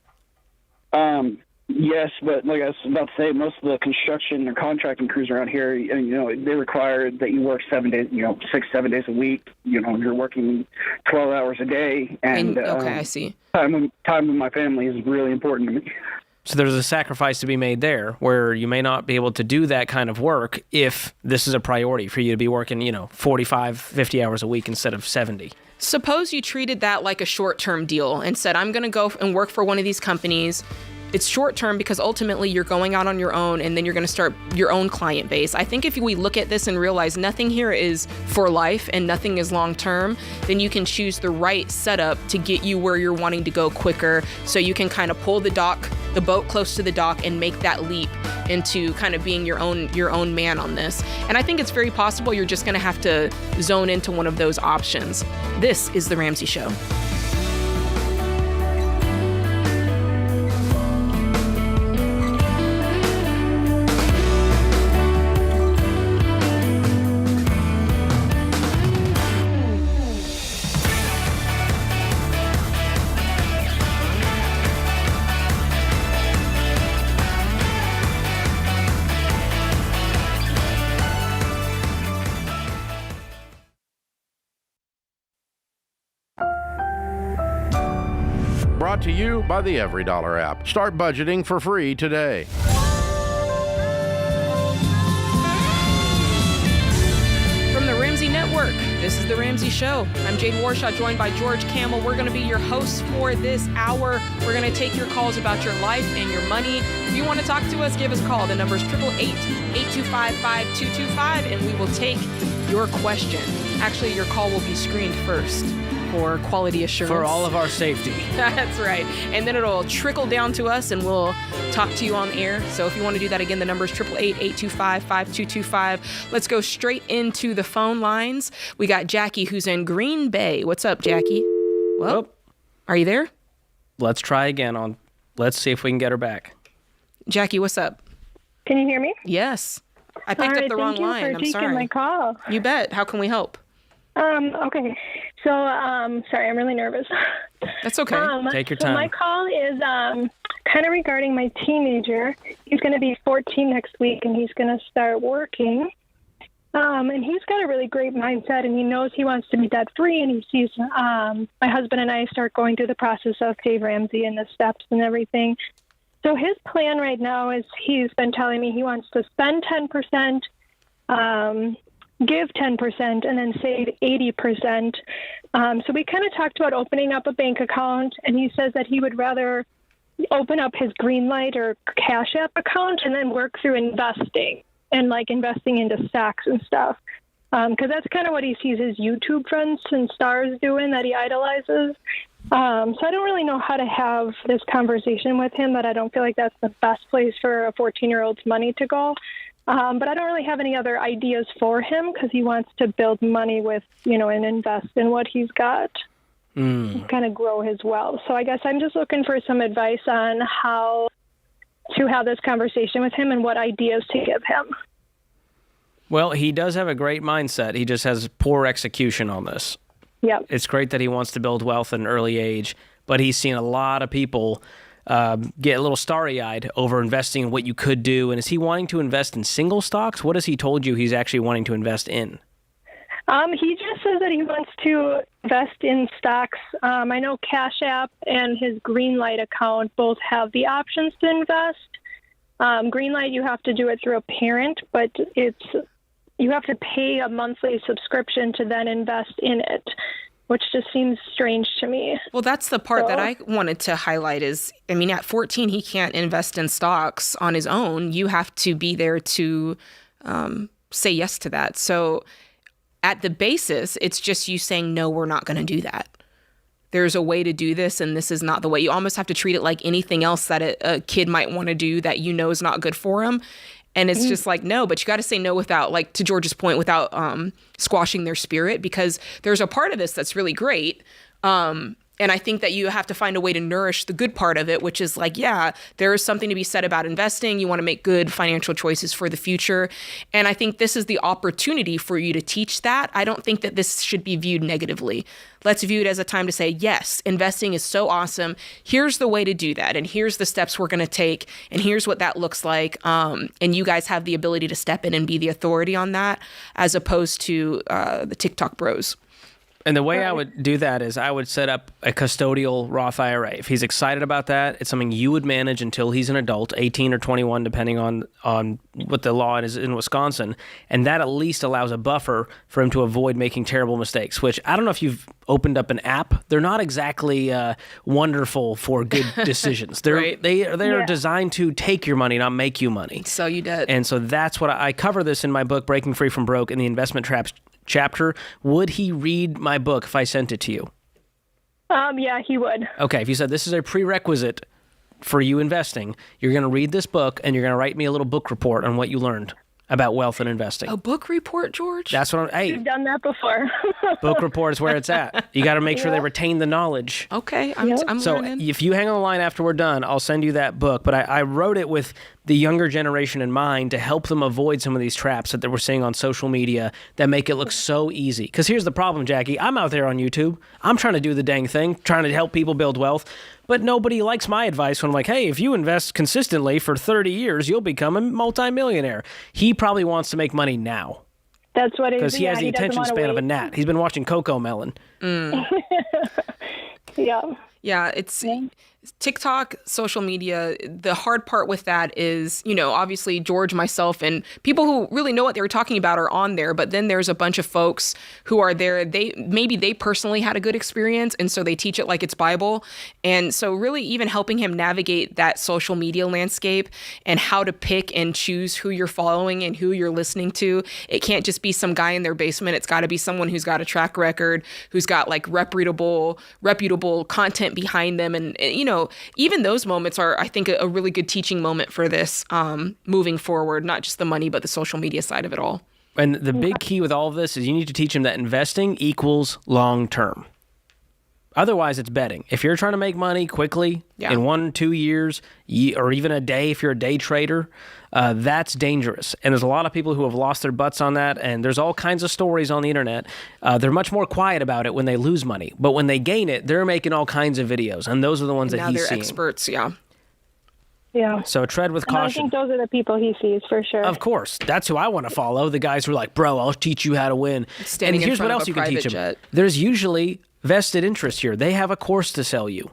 Yes, but like I was about to say, most of the construction or contracting crews around here, they require that you work 7 days, 6-7 days a week. You're working 12 hours a day, and okay, I see. Time with my family is really important to me. So there's a sacrifice to be made there where you may not be able to do that kind of work if this is a priority for you to be working, 45, 50 hours a week instead of 70. Suppose you treated that like a short-term deal and said, I'm going to go and work for one of these companies. It's short-term because ultimately you're going out on your own and then you're going to start your own client base. I think if we look at this and realize nothing here is for life and nothing is long-term, then you can choose the right setup to get you where you're wanting to go quicker, so you can kind of pull the boat close to the dock and make that leap into kind of being your own man on this. And I think it's very possible you're just going to have to zone into one of those options. This is The Ramsey Show. Brought to you by the EveryDollar app. Start budgeting for free today. From the Ramsey Network, this is The Ramsey Show. I'm Jade Warshaw, joined by George Campbell. We're going to be your hosts for this hour. We're going to take your calls about your life and your money. If you want to talk to us, give us a call. The number is 888-825-5225, and we will take your question. Actually, your call will be screened first for quality assurance. For all of our safety. That's right. And then it'll trickle down to us and we'll talk to you on air. So if you want to do that again, the number is 888-825-5225. Let's go straight into the phone lines. We got Jackie, who's in Green Bay. What's up, Jackie? Well, are you there? Let's try again. Let's see if we can get her back. Jackie, what's up? Can you hear me? Yes. I picked up the wrong line. Thank you for taking my call. You bet. How can we help? Okay. So, sorry, I'm really nervous. That's okay. Take your so time. my call is kind of regarding my teenager. He's going to be 14 next week, and he's going to start working. And he's got a really great mindset, and he knows he wants to be debt-free, and he sees my husband and I start going through the process of Dave Ramsey and the steps and everything. So his plan right now is he's been telling me he wants to spend 10%, give 10%, and then save 80%. So we kind of talked about opening up a bank account, and he says that he would rather open up his Greenlight or Cash App account and then work through investing and like investing into stocks and stuff. Because that's kind of what he sees his YouTube friends and stars doing that he idolizes. So I don't really know how to have this conversation with him, but I don't feel like that's the best place for a 14-year-old's money to go. But I don't really have any other ideas for him because he wants to build money with, and invest in what he's got, kind of grow his wealth. So I guess I'm just looking for some advice on how to have this conversation with him and what ideas to give him. Well, he does have a great mindset. He just has poor execution on this. Yep. It's great that he wants to build wealth at an early age, but he's seen a lot of people get a little starry-eyed over investing in what you could do. And is he wanting to invest in single stocks? What has he told you he's actually wanting to invest in? He just says that he wants to invest in stocks. I know Cash App and his Greenlight account both have the options to invest. Greenlight, you have to do it through a parent, but you have to pay a monthly subscription to then invest in it, which just seems strange to me. Well, that's the part that I wanted to highlight is, I mean, at 14, he can't invest in stocks on his own. You have to be there to say yes to that. So at the basis, it's just you saying, no, we're not going to do that. There's a way to do this, and this is not the way. You almost have to treat it like anything else that a kid might want to do that you know is not good for him. And it's just like, no, but you got to say no without, like to George's point, without squashing their spirit, because there's a part of this that's really great. And I think that you have to find a way to nourish the good part of it, which is like, yeah, there is something to be said about investing. You want to make good financial choices for the future. And I think this is the opportunity for you to teach that. I don't think that this should be viewed negatively. Let's view it as a time to say, yes, investing is so awesome. Here's the way to do that. And here's the steps we're going to take. And here's what that looks like. And you guys have the ability to step in and be the authority on that, as opposed to the TikTok bros. And the way I would do that is I would set up a custodial Roth IRA. If he's excited about that, it's something you would manage until he's an adult, 18 or 21, depending on what the law is in Wisconsin. And that at least allows a buffer for him to avoid making terrible mistakes, which I don't know if you've opened up an app. They're not exactly wonderful for good decisions. They are designed to take your money, not make you money. So you did. And so that's what I cover this in my book, Breaking Free from Broke, in the Investment Traps chapter. Would he read my book if I sent it to you? Yeah, he would. Okay, if you said this is a prerequisite for you investing, you're going to read this book and you're going to write me a little book report on what you learned about wealth and investing. A book report, George? That's what I'm... Hey, You've done that before. book report is where it's at. You got to make sure they retain the knowledge. Okay, I'm so learning. If you hang on the line after we're done, I'll send you that book. But I wrote it with the younger generation in mind to help them avoid some of these traps that we're seeing on social media that make it look so easy. Because here's the problem, Jackie. I'm out there on YouTube. I'm trying to do the dang thing, trying to help people build wealth. But nobody likes my advice when I'm like, hey, if you invest consistently for 30 years, you'll become a multimillionaire. He probably wants to make money now. That's what it is. Because he has the attention span of a gnat. He's been watching Coco Melon. Yeah. Yeah, it's TikTok, social media. The hard part with that is, obviously George, myself, and people who really know what they were talking about are on there. But then there's a bunch of folks who are there. Maybe they personally had a good experience, and so they teach it like it's Bible. And so really even helping him navigate that social media landscape and how to pick and choose who you're following and who you're listening to. It can't just be some guy in their basement. It's got to be someone who's got a track record, who's got like reputable content behind them. And even those moments are, I think, a really good teaching moment for this moving forward, not just the money, but the social media side of it all. And the big key with all of this is you need to teach them that investing equals long term. Otherwise, it's betting. If you're trying to make money quickly in 1-2 years, or even a day if you're a day trader, that's dangerous. And there's a lot of people who have lost their butts on that, and there's all kinds of stories on the internet. They're much more quiet about it when they lose money. But when they gain it, they're making all kinds of videos, and those are the ones that he's seeing. Now they're experts, yeah. Yeah. So tread with caution. I think those are the people he sees for sure. Of course. That's who I want to follow. The guys who are like, bro, I'll teach you how to win. Standing and here's in front what of else a you can teach private them. jet. There's usually vested interest here. They have a course to sell you.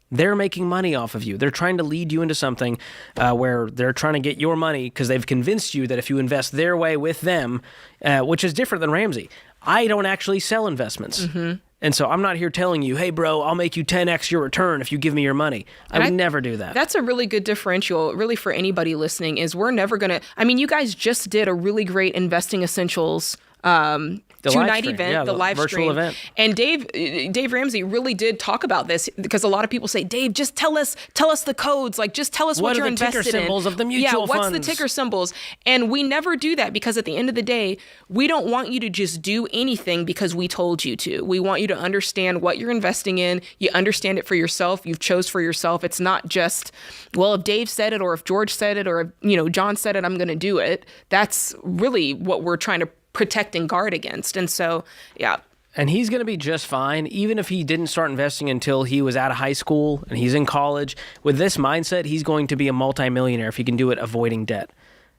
They're making money off of you. They're trying to lead you into something where they're trying to get your money because they've convinced you that if you invest their way with them, which is different than Ramsey. I don't actually sell investments. Mm-hmm. And so I'm not here telling you, hey, bro, I'll make you 10x your return if you give me your money. I would never do that. That's a really good differential, really, for anybody listening, is we're never going to... I mean, you guys just did a really great Investing Essentials two-night event, the live virtual stream. event. And Dave Ramsey really did talk about this because a lot of people say, Dave, just tell us the codes. Like, just tell us what you're invested in. What are the ticker symbols of the mutual funds? Yeah, what's the ticker symbols? And we never do that because at the end of the day, we don't want you to just do anything because we told you to. We want you to understand what you're investing in. You understand it for yourself. You've chose for yourself. It's not just, well, if Dave said it or if George said it or if, John said it, I'm going to do it. That's really what we're trying to protect and guard against. And so, yeah. And he's going to be just fine, even if he didn't start investing until he was out of high school and he's in college. With this mindset, he's going to be a multimillionaire if he can do it avoiding debt.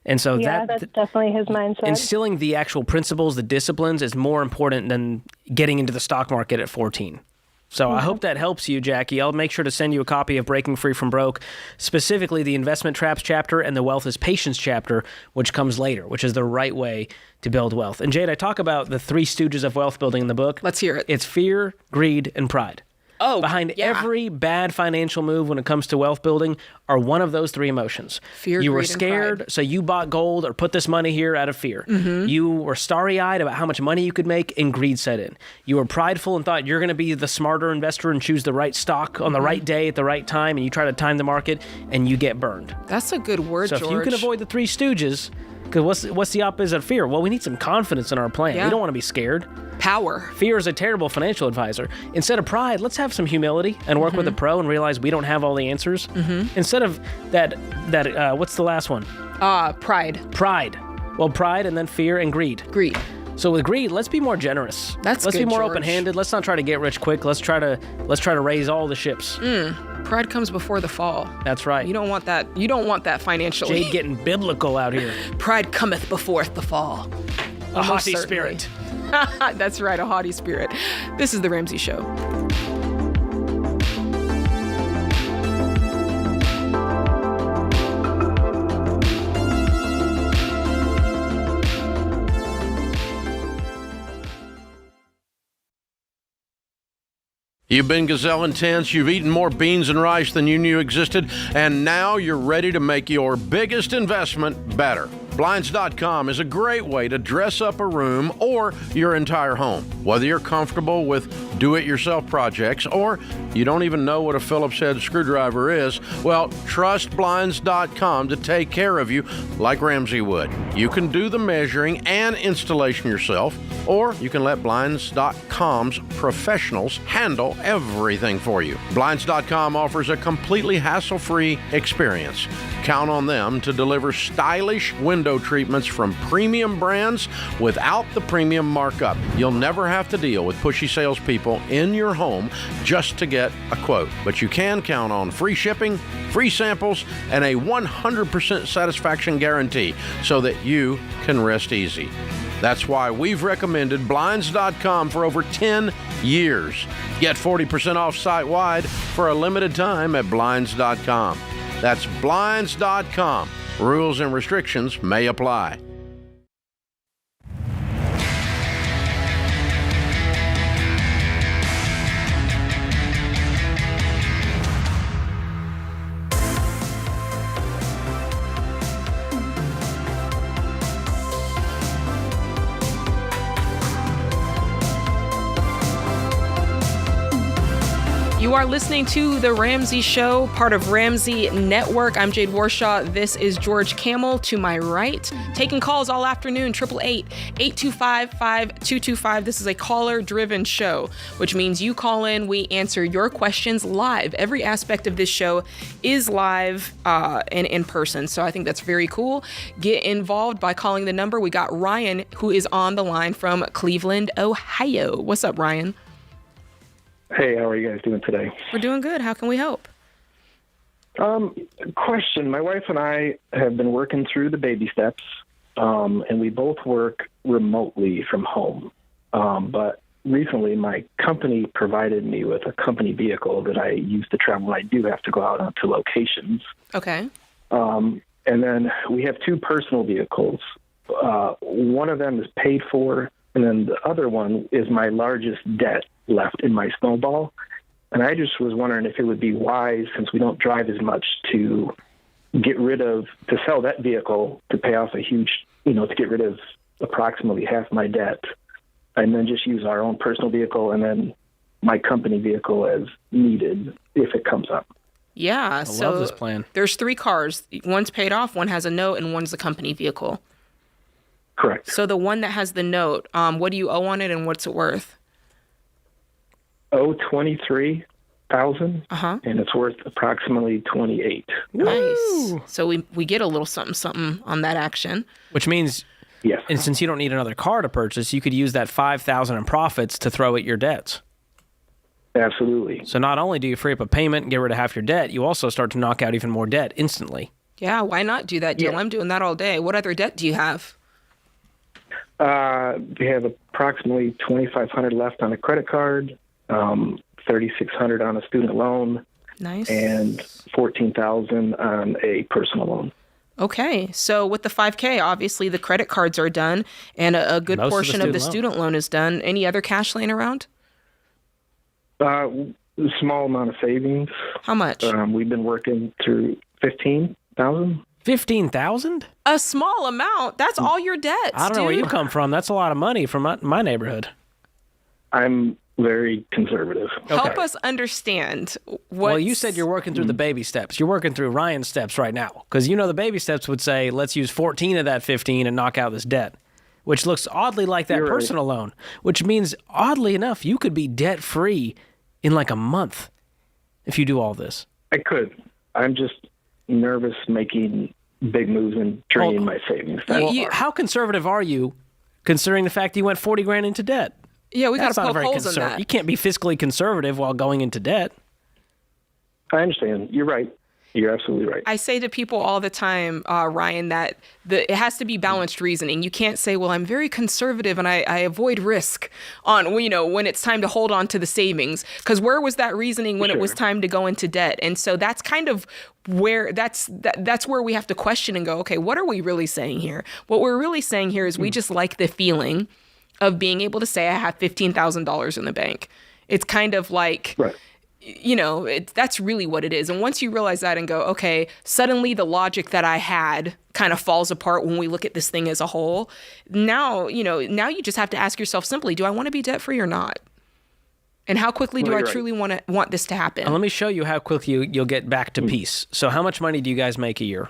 And so that's definitely his mindset. Instilling the actual principles, the disciplines, is more important than getting into the stock market at 14. So I hope that helps you, Jackie. I'll make sure to send you a copy of Breaking Free from Broke, specifically the Investment Traps chapter and the Wealth is Patience chapter, which comes later, which is the right way to build wealth. And Jade, I talk about the three stooges of wealth building in the book. Let's hear it. It's fear, greed, and pride. Oh, Behind every bad financial move when it comes to wealth building are one of those three emotions. Fear, you were greed, and scared, pride. so you bought gold or put this money here out of fear. Mm-hmm. You were starry-eyed about how much money you could make, and greed set in. You were prideful and thought you're going to be the smarter investor and choose the right stock on the right day at the right time, and you try to time the market, and you get burned. That's a good word, So George. if you can avoid the three stooges, because what's the opposite of fear? Well, we need some confidence in our plan. Yeah. We don't want to be scared. Power. Fear is a terrible financial advisor. Instead of pride, let's have some humility and work with a pro and realize we don't have all the answers. Instead of that, what's the last one? Pride. Pride. Well, pride and then fear and greed. Greed. So with greed, let's be more generous. Let's be good, more George. open-handed. Let's not try to get rich quick. Let's try to raise all the ships. Pride comes before the fall. That's right. You don't want that. You don't want that financially. Jade getting biblical out here. Pride cometh before the fall. A Most haughty certainly. spirit. That's right, a haughty spirit. This is The Ramsey Show. You've been gazelle intense, you've eaten more beans and rice than you knew existed, and now you're ready to make your biggest investment better. Blinds.com is a great way to dress up a room or your entire home. Whether you're comfortable with do-it-yourself projects or you don't even know what a Phillips head screwdriver is, well, trust Blinds.com to take care of you like Ramsey would. You can do the measuring and installation yourself, or you can let Blinds.com's professionals handle everything for you. Blinds.com offers a completely hassle-free experience. Count on them to deliver stylish window treatments from premium brands without the premium markup. You'll never have to deal with pushy salespeople in your home just to get a quote. But you can count on free shipping, free samples, and a 100% satisfaction guarantee so that you can rest easy. That's why we've recommended Blinds.com for over 10 years. Get 40% off site-wide for a limited time at Blinds.com. That's Blinds.com. Rules and restrictions may apply. You are listening to The Ramsey Show, part of Ramsey Network. I'm Jade Warshaw. This is George Camel to my right. Taking calls all afternoon, 888-825-5225. This is a caller-driven show, which means you call in, we answer your questions live. Every aspect of this show is live and in person, so I think that's very cool. Get involved by calling the number. We got Ryan, who is on the line from Cleveland, Ohio. What's up, Ryan? Hey, how are you guys doing today? We're doing good. How can we help? Question. My wife and I have been working through the baby steps, and we both work remotely from home. But recently, my company provided me with a company vehicle that I use to travel when I do have to go out onto locations. Okay. And then we have two personal vehicles. One of them is paid for, and then the other one is my largest debt left in my snowball. And I just was wondering if it would be wise, since we don't drive as much, to sell that vehicle to pay off to get rid of approximately half my debt, and then just use our own personal vehicle and then my company vehicle as needed if it comes up. Yeah, I love this plan. There's 3 cars. One's paid off, one has a note, and one's the company vehicle. Correct. So the one that has the note, what do you owe on it and what's it worth? $23,000, and it's worth approximately $28,000. Nice. So we get a little something on that action. Which means, yes. And since you don't need another car to purchase, you could use that $5,000 in profits to throw at your debts. Absolutely. So not only do you free up a payment and get rid of half your debt, you also start to knock out even more debt instantly. Yeah, why not do that, Jill? Yeah. I'm doing that all day. What other debt do you have? We have approximately $2,500 left on a credit card, $3,600 on a student loan, Nice. and $14,000 on a personal loan. Okay, so with the 5K, obviously the credit cards are done, and a good Most of the portion of the student student loan is done. Any other cash laying around? A small amount of savings. How much? We've been working through $15,000. $15,000? A small amount. That's all your debts. I don't know where you come from. That's a lot of money from my neighborhood. I'm very conservative. Help us understand what. Well, you said you're working through the baby steps. You're working through Ryan's steps right now. Because the baby steps would say, let's use 14 of that 15 and knock out this debt, which looks oddly like that You're right. personal loan, which means, oddly enough, you could be debt-free in like a month if you do all this. I could. I'm just nervous making big moves and draining my savings. How conservative are you, considering the fact that you went $40,000 into debt? Yeah, we got That's to not poke very holes in that. You can't be fiscally conservative while going into debt. I understand. You're right. You're absolutely right. I say to people all the time, Ryan, that it has to be balanced reasoning. You can't say, well, I'm very conservative and I avoid risk on, when it's time to hold on to the savings. Because where was that reasoning when it was time to go into debt? And so that's kind of where that's where we have to question and go, okay, what are we really saying here? What we're really saying here is we just like the feeling of being able to say I have $15,000 in the bank. It's kind of like... Right. That's really what it is. And once you realize that and go, okay, suddenly the logic that I had kind of falls apart when we look at this thing as a whole. Now you just have to ask yourself simply, do I want to be debt free or not? And how quickly do I truly want this to happen? And let me show you how quickly you'll get back to peace. So how much money do you guys make a year?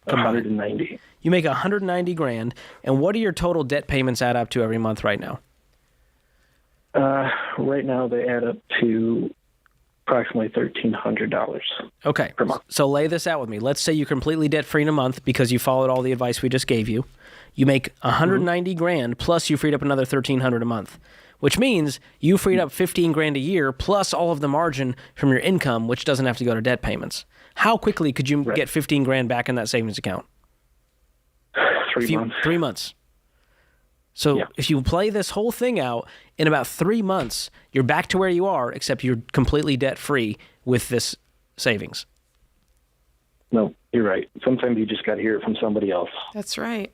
$190,000. You make $190,000. And what are your total debt payments add up to every month right now? Right now, they add up to approximately $1,300. Okay. Per month. So lay this out with me. Let's say you're completely debt-free in a month because you followed all the advice we just gave you. You make $190,000 plus you freed up another $1,300 a month, which means you freed up $15,000 a year plus all of the margin from your income, which doesn't have to go to debt payments. How quickly could you get $15,000 back in that savings account? 3 months. 3 months. So if you play this whole thing out, in about 3 months, you're back to where you are, except you're completely debt-free with this savings. No, you're right. Sometimes you just got to hear it from somebody else. That's right.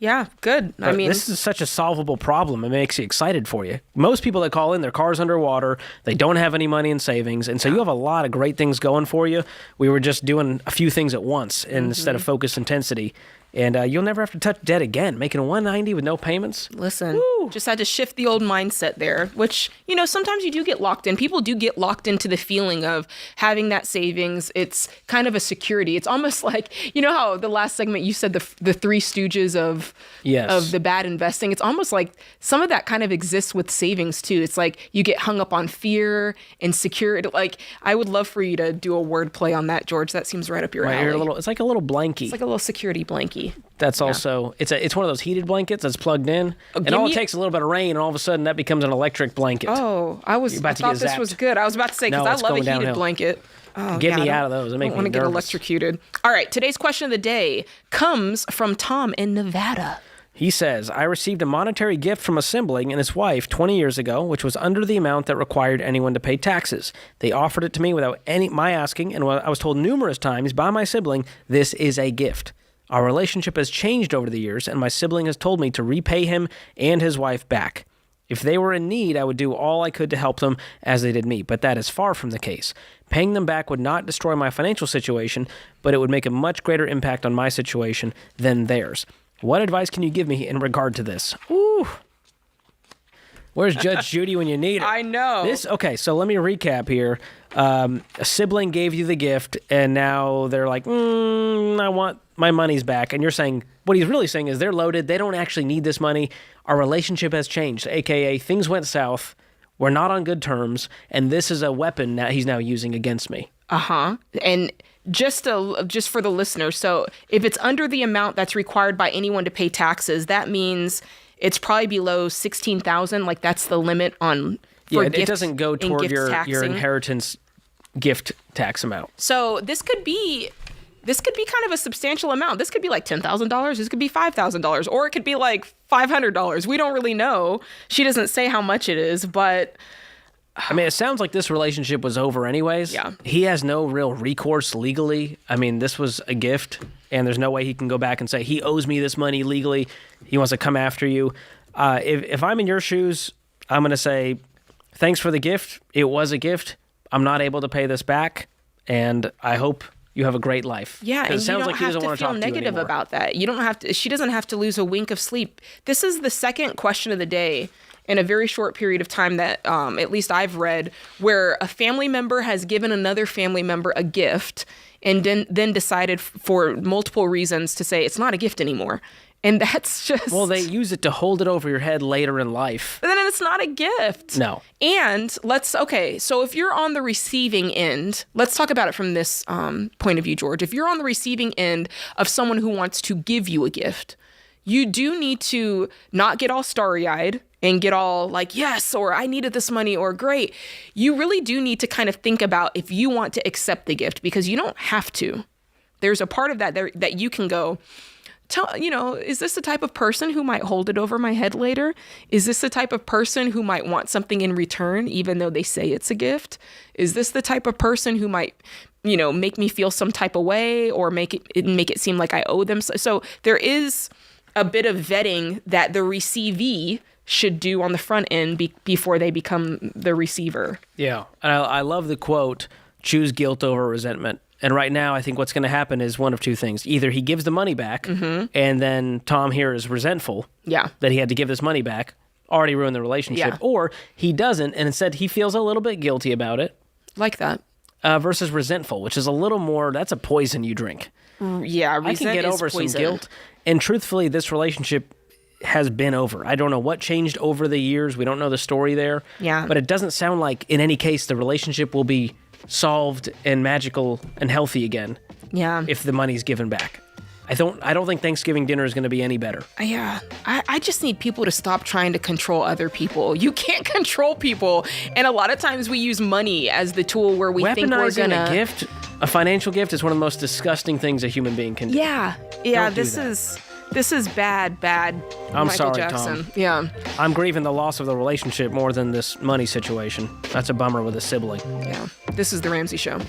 Yeah, good. But this is such a solvable problem. It makes you excited for you. Most people that call in, their car's underwater. They don't have any money in savings. And so you have a lot of great things going for you. We were just doing a few things at once instead of focused intensity. And you'll never have to touch debt again. Making a $190 with no payments. Listen, just had to shift the old mindset there, which, sometimes you do get locked in. People do get locked into the feeling of having that savings. It's kind of a security. It's almost like, how the last segment you said the three stooges of the bad investing. It's almost like some of that kind of exists with savings too. It's like you get hung up on fear and security. Like, I would love for you to do a word play on that, George. That seems right up your alley. It's like a little blankie. It's like a little security blankie. That's also it's one of those heated blankets that's plugged in, and all it takes is a little bit of rain, and all of a sudden that becomes an electric blanket. Oh, I thought this was good. I was about to say because I love a heated blanket. Oh, Get me out of those. I don't want to get electrocuted. All right, today's question of the day comes from Tom in Nevada. He says, I received a monetary gift from a sibling and his wife 20 years ago, which was under the amount that required anyone to pay taxes. They offered it to me without my asking, and I was told numerous times by my sibling, this is a gift. Our relationship has changed over the years, and my sibling has told me to repay him and his wife back. If they were in need, I would do all I could to help them as they did me, but that is far from the case. Paying them back would not destroy my financial situation, but it would make a much greater impact on my situation than theirs. What advice can you give me in regard to this? Ooh. Where's Judge Judy when you need her? I know. Okay, so let me recap here. A sibling gave you the gift, and now they're like, I want my money's back. And you're saying, what he's really saying is they're loaded. They don't actually need this money. Our relationship has changed, a.k.a. things went south. We're not on good terms, and this is a weapon that he's now using against me. Uh-huh. And just for the listeners, so if it's under the amount that's required by anyone to pay taxes, that means it's probably below $16,000. Like that's the limit on it doesn't go toward your inheritance gift tax amount. So this could be kind of a substantial amount. This could be like $10,000. This could be $5,000, or it could be like $500. We don't really know. She doesn't say how much it is, but I mean, it sounds like this relationship was over anyways. Yeah. He has no real recourse legally. I mean, this was a gift, and there's no way he can go back and say, he owes me this money legally. He wants to come after you. If I'm in your shoes, I'm going to say, thanks for the gift. It was a gift. I'm not able to pay this back, and I hope you have a great life. Yeah, and it sounds like he doesn't want to talk to you anymore. You don't have to feel negative about that. You don't have to. She doesn't have to lose a wink of sleep. This is the second question of the day in a very short period of time that at least I've read, where a family member has given another family member a gift and then decided for multiple reasons to say it's not a gift anymore. And that's just... Well, they use it to hold it over your head later in life. But then it's not a gift. No. And so if you're on the receiving end, let's talk about it from this point of view, George. If you're on the receiving end of someone who wants to give you a gift, you do need to not get all starry-eyed and get all like, yes, or I needed this money, or great. You really do need to kind of think about if you want to accept the gift, because you don't have to. There's a part of that that you can go... is this the type of person who might hold it over my head later? Is this the type of person who might want something in return, even though they say it's a gift? Is this the type of person who might, make me feel some type of way, or make it seem like I owe them? So there is a bit of vetting that the receivee should do on the front end before they become the receiver. Yeah. And I love the quote, choose guilt over resentment. And right now, I think what's going to happen is one of two things. Either he gives the money back, and then Tom here is resentful that he had to give this money back, already ruined the relationship, or he doesn't, and instead he feels a little bit guilty about it. Like that. Versus resentful, which is a little more, that's a poison you drink. Yeah, I can get over some guilt. And truthfully, this relationship has been over. I don't know what changed over the years. We don't know the story there. Yeah. But it doesn't sound like, in any case, the relationship will be solved and magical and healthy again. Yeah. If the money's given back. I don't think Thanksgiving dinner is going to be any better. Yeah. I just need people to stop trying to control other people. You can't control people. And a lot of times we use money as the tool where we think we're going to... Weaponizing a gift, a financial gift, is one of the most disgusting things a human being can do. Yeah. Yeah, this is bad, I'm Michael sorry, Jackson. Tom. Yeah. I'm grieving the loss of the relationship more than this money situation. That's a bummer with a sibling. Yeah. This is The Ramsey Show.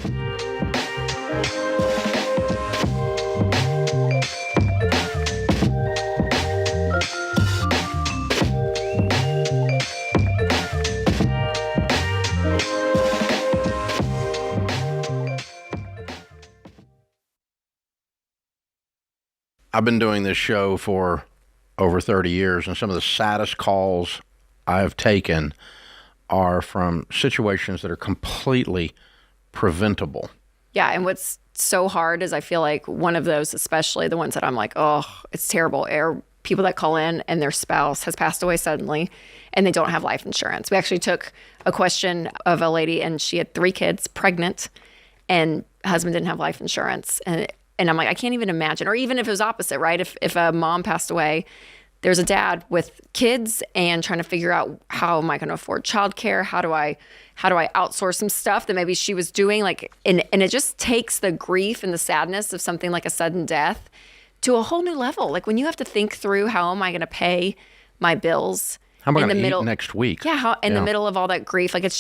I've been doing this show for over 30 years, and some of the saddest calls I've taken are from situations that are completely preventable. Yeah, and what's so hard is I feel like one of those, especially the ones that I'm like, oh, it's terrible, are people that call in and their spouse has passed away suddenly and they don't have life insurance. We actually took a question of a lady, and she had 3 kids, pregnant, and husband didn't have life insurance. And I'm like, I can't even imagine. Or even if it was opposite, right? If a mom passed away, there's a dad with kids and trying to figure out, how am I going to afford childcare? How do I outsource some stuff that maybe she was doing? And it just takes the grief and the sadness of something like a sudden death to a whole new level. Like when you have to think through, how am I going to pay my bills? How am I going to eat next week? Yeah, in the middle of all that grief. Like it's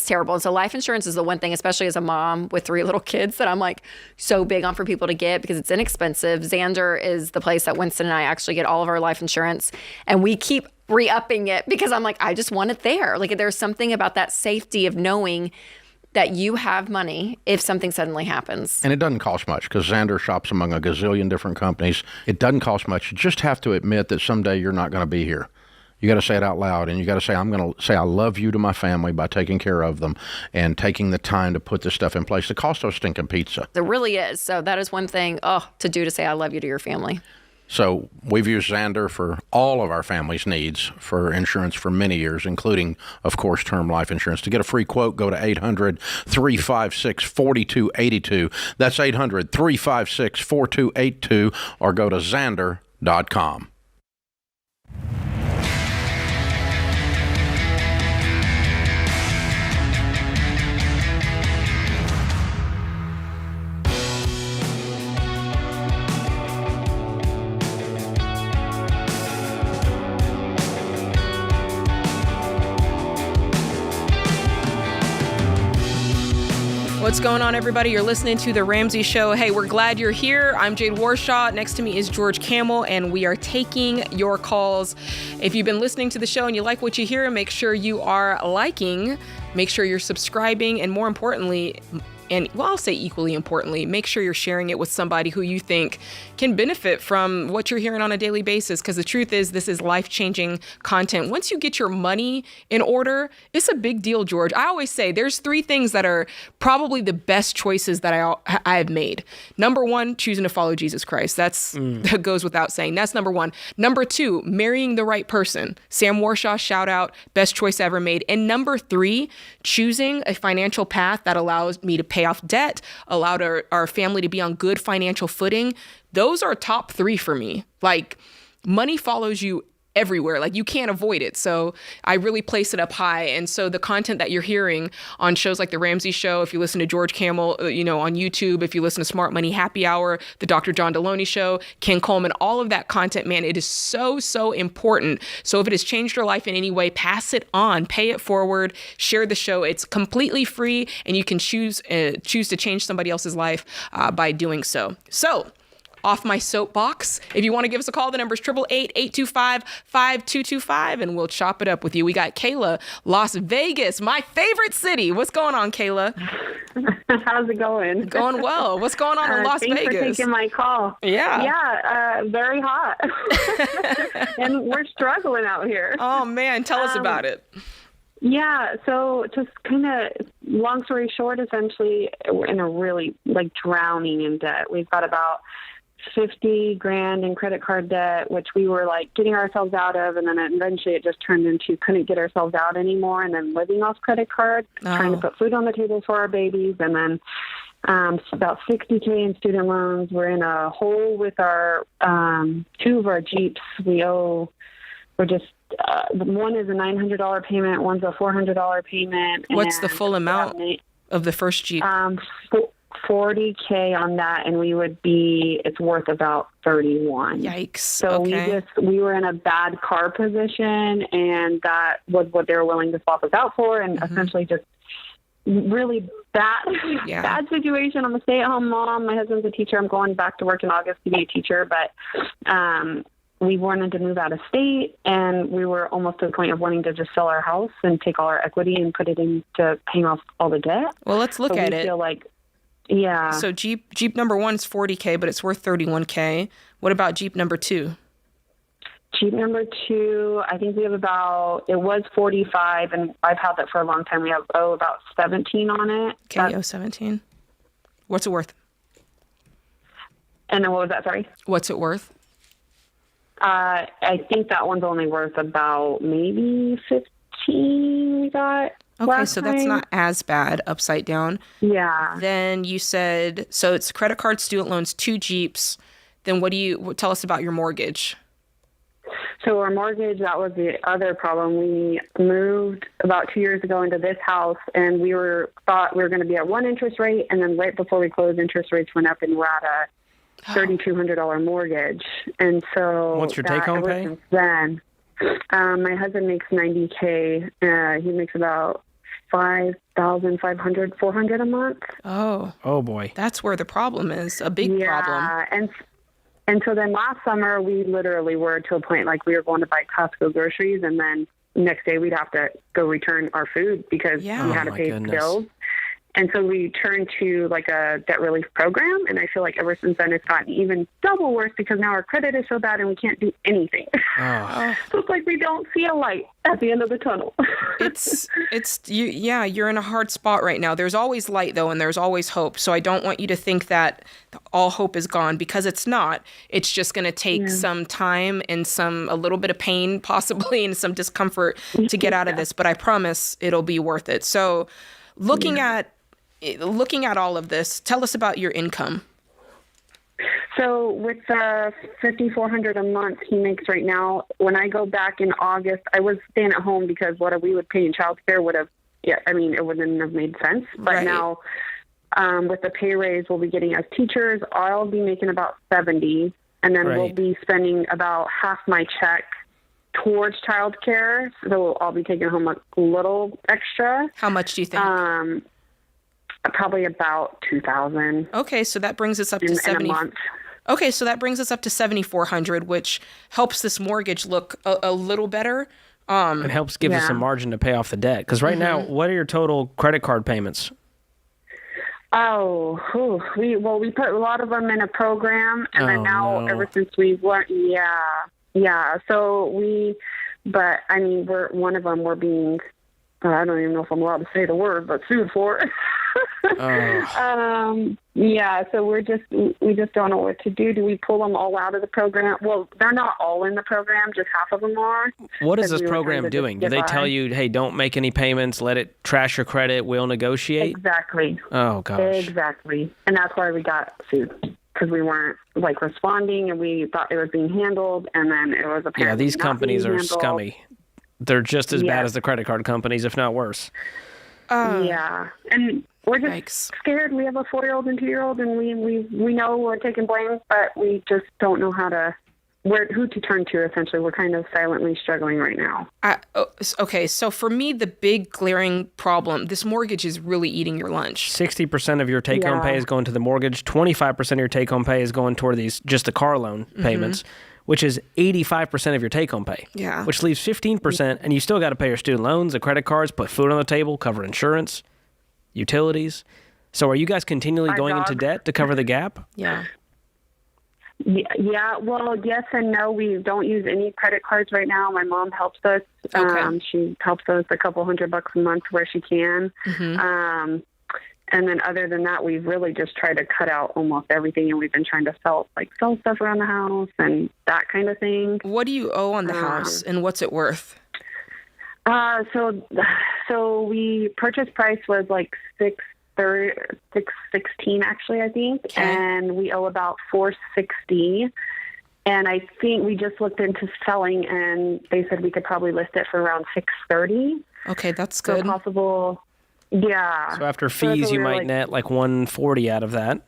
terrible. And so life insurance is the one thing, especially as a mom with 3 little kids, that I'm like so big on for people to get, because it's inexpensive. Xander is the place that Winston and I actually get all of our life insurance, and we keep re-upping it because I'm like, I just want it there. Like there's something about that safety of knowing that you have money if something suddenly happens. And it doesn't cost much because Xander shops among a gazillion different companies. It doesn't cost much. You just have to admit that someday you're not going to be here. You got to say it out loud, and you got to say, I'm going to say I love you to my family by taking care of them and taking the time to put this stuff in place. The cost of a stinking pizza. It really is. So that is one thing to do, to say I love you to your family. So we've used Xander for all of our family's needs for insurance for many years, including, of course, term life insurance. To get a free quote, go to 800-356-4282. That's 800-356-4282, or go to Xander.com. What's going on, everybody? You're listening to The Ramsey Show. Hey, we're glad you're here. I'm Jade Warshaw. Next to me is George Camel, and we are taking your calls. If you've been listening to the show and you like what you hear, make sure you are liking, make sure you're subscribing, and more importantly, I'll say equally importantly, make sure you're sharing it with somebody who you think can benefit from what you're hearing on a daily basis. Because the truth is, this is life-changing content. Once you get your money in order, it's a big deal, George. I always say there's 3 things that are probably the best choices that I have made. Number 1, choosing to follow Jesus Christ. That goes without saying. That's number 1. Number 2, marrying the right person. Sam Warshaw, shout out, best choice I ever made. And number 3, choosing a financial path that allows me to pay off debt, allowed our family to be on good financial footing. Those are top 3 for me. Like, money follows you everywhere. Like, you can't avoid it. So I really place it up high. And so the content that you're hearing on shows like The Ramsey Show, if you listen to George Camel, on YouTube, if you listen to Smart Money Happy Hour, the Dr. John Deloney Show, Ken Coleman, all of that content, man, it is so, so important. So if it has changed your life in any way, pass it on, pay it forward, share the show. It's completely free, and you can choose to change somebody else's life by doing so. So, off my soapbox. If you want to give us a call, the number is 888-825-5225, and we'll chop it up with you. We got Kayla, Las Vegas, my favorite city. What's going on, Kayla? How's it going? Going well. What's going on in Las Vegas? Thanks for taking my call. Yeah. Yeah, very hot. And we're struggling out here. Oh, man. Tell us about it. Yeah, so just kind of long story short, essentially, we're in a really, drowning in debt. We've got about $50,000 in credit card debt, which we were getting ourselves out of, and then eventually it just turned into couldn't get ourselves out anymore, and then living off credit card, trying to put food on the table for our babies, and then about $60,000 in student loans. We're in a hole with our 2 of our Jeeps. We're just one is a $900 payment, one's a $400 payment. What's the full amount of the first Jeep? $40,000 on that, and it's worth about $31,000. Yikes. So okay. we were in a bad car position, and that was what they were willing to swap us out for, and essentially just really bad situation. I'm a stay-at-home mom. My husband's a teacher. I'm going back to work in August to be a teacher, but we wanted to move out of state, and we were almost to the point of wanting to just sell our house and take all our equity and put it into paying off all the debt. Well, let's look at it. Feel like, yeah. So Jeep number 1 is $40,000, but it's worth $31,000. What about Jeep number 2? Jeep number 2, I think we have it was $45,000, and I've had that for a long time. We have about $17,000 on it. Okay, $17,000. What's it worth? And then what was that? Sorry. What's it worth? I think that one's only worth about maybe $15,000 we got. Okay, so that's not as bad upside down. Yeah. Then you said, so it's credit card, student loans, 2 Jeeps. Then tell us about your mortgage. So our mortgage, that was the other problem. We moved about 2 years ago into this house, and thought we were going to be at one interest rate, and then right before we closed, interest rates went up, and we're at a $3,200 mortgage. And so what's your take-home pay? Since then, my husband makes $90,000. He makes about $5,500, $400 a month. Oh boy, that's where the problem is. A big problem. Yeah, and so then last summer we literally were to a point we were going to buy Costco groceries, and then next day we'd have to go return our food because we had to pay bills. And so we turned to like a debt relief program. And I feel like ever since then, it's gotten even double worse because now our credit is so bad and we can't do anything. Oh. So it's like we don't see a light at the end of the tunnel. You're in a hard spot right now. There's always light though, and there's always hope. So I don't want you to think that all hope is gone, because it's not. It's just going to take some time and a little bit of pain possibly and some discomfort to get out of this. But I promise it'll be worth it. So looking at all of this, tell us about your income. So with the $5,400 a month he makes right now, when I go back in August, I was staying at home because what we would pay in child care it wouldn't have made sense. But now with the pay raise we'll be getting as teachers, I'll be making about $70, and then we'll be spending about half my check towards child care. So I'll be taking home a little extra. How much do you think? Probably about $2,000. Okay, so that brings us up to 70 in a month. Okay, so that brings us up to $7,400, which helps this mortgage look a little better. It helps give us some margin to pay off the debt. Because right now, what are your total credit card payments? We put a lot of them in a program, and then now ever since we've learned, So but I mean, one of them we're being, I don't even know if I'm allowed to say the word, but sued for it. So we just don't know what to do. Do we pull them all out of the program? Well, they're not all in the program, just half of them are. What is this program doing? Do they tell you, hey, don't make any payments, let it trash your credit, we'll negotiate? Exactly. Oh, gosh. Exactly. And that's why we got sued, because we weren't responding, and we thought it was being handled, and then it was apparently these companies are scummy. They're just as bad as the credit card companies, if not worse. And we're just scared. We have a 4-year-old and 2-year-old, and we know we're taking blame, but we just don't know who to turn to. Essentially, we're kind of silently struggling right now. Okay, so for me, the big glaring problem, this mortgage is really eating your lunch. 60% of your take-home pay is going to the mortgage. 25% of your take-home pay is going toward just the car loan payments, which is 85% of your take-home pay. Yeah. Which leaves 15%, and you still got to pay your student loans, the credit cards, put food on the table, cover insurance, utilities. So are you guys continually going into debt to cover the gap? Yeah. Yeah, well, yes and no. We don't use any credit cards right now. My mom helps us. Okay. She helps us a couple $100 a month where she can. And then other than that, we've really just tried to cut out almost everything, and we've been trying to sell stuff around the house and that kind of thing. What do you owe on the house, and what's it worth? So we purchase price was like $616 actually, I think, and we owe about $460. And I think we just looked into selling, and they said we could probably list it for around $630. Okay, that's good. So possible. Yeah. So after fees, you might net like $140 out of that.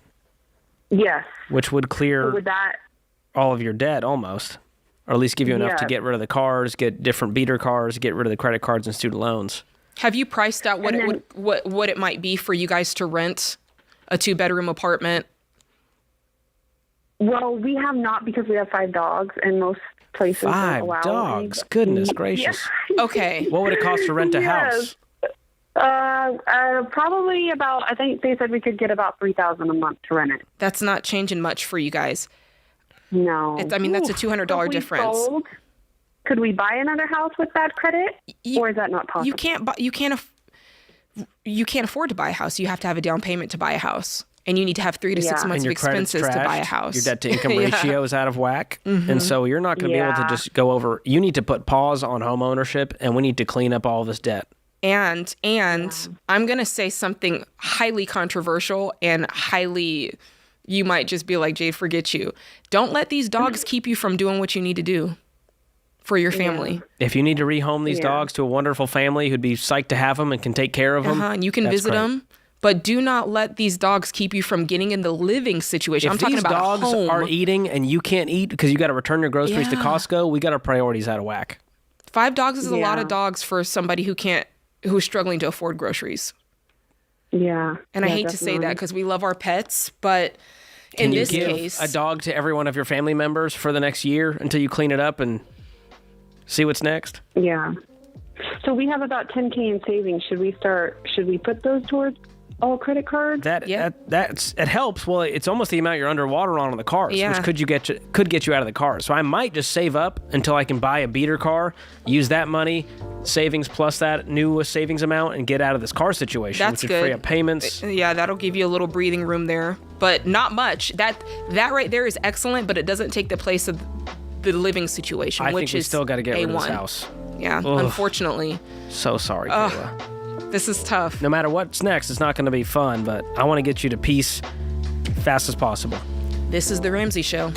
Yes. Which would clear with that, all of your debt almost, or at least give you enough to get rid of the cars, get different beater cars, get rid of the credit cards and student loans. Have you priced out what it might be for you guys to rent a 2-bedroom apartment? Well, we have not, because we have 5 dogs, and most places don't allow 5 dogs. Goodness gracious. Yeah. Okay. What would it cost to rent a house? Probably about, I think they said we could get about $3,000 a month to rent it. That's not changing much for you guys. No. That's a $200 difference. Could we buy another house with bad credit? Or is that not possible? You can't afford to buy a house. You have to have a down payment to buy a house. And you need to have 3 to 6 months of expenses to buy a house. Your debt to income ratio is out of whack. And so you're not going to be able to just go over. You need to put pause on home ownership, and we need to clean up all this debt. And I'm going to say something highly controversial and you might just be like, Jade, forget you. Don't let these dogs keep you from doing what you need to do for your family. If you need to rehome these dogs to a wonderful family who'd be psyched to have them and can take care of them. And you can visit them. But do not let these dogs keep you from getting in the living situation. I'm talking about these dogs are eating and you can't eat because you got to return your groceries to Costco, we got our priorities out of whack. 5 dogs is a lot of dogs for somebody who's struggling to afford groceries. Yeah. And I hate to say that because we love our pets, but in this case... Can you give a dog to every one of your family members for the next year until you clean it up and see what's next? Yeah. So we have about $10,000 in savings. Should we put those towards all credit cards? It helps. Well, it's almost the amount you're underwater on the cars, which could get you out of the car. So I might just save up until I can buy a beater car, use that money, savings plus that new savings amount, and get out of this car situation. That's which good. Would free up payments. Yeah, that'll give you a little breathing room there, but not much. That right there is excellent, but it doesn't take the place of the living situation, I which think we is still got to get rid of this A1. house. Yeah, Ugh. unfortunately. So sorry, Kayla. This is tough. No matter what's next, it's not going to be fun, but I want to get you to peace fast as possible. This is The Ramsey Show.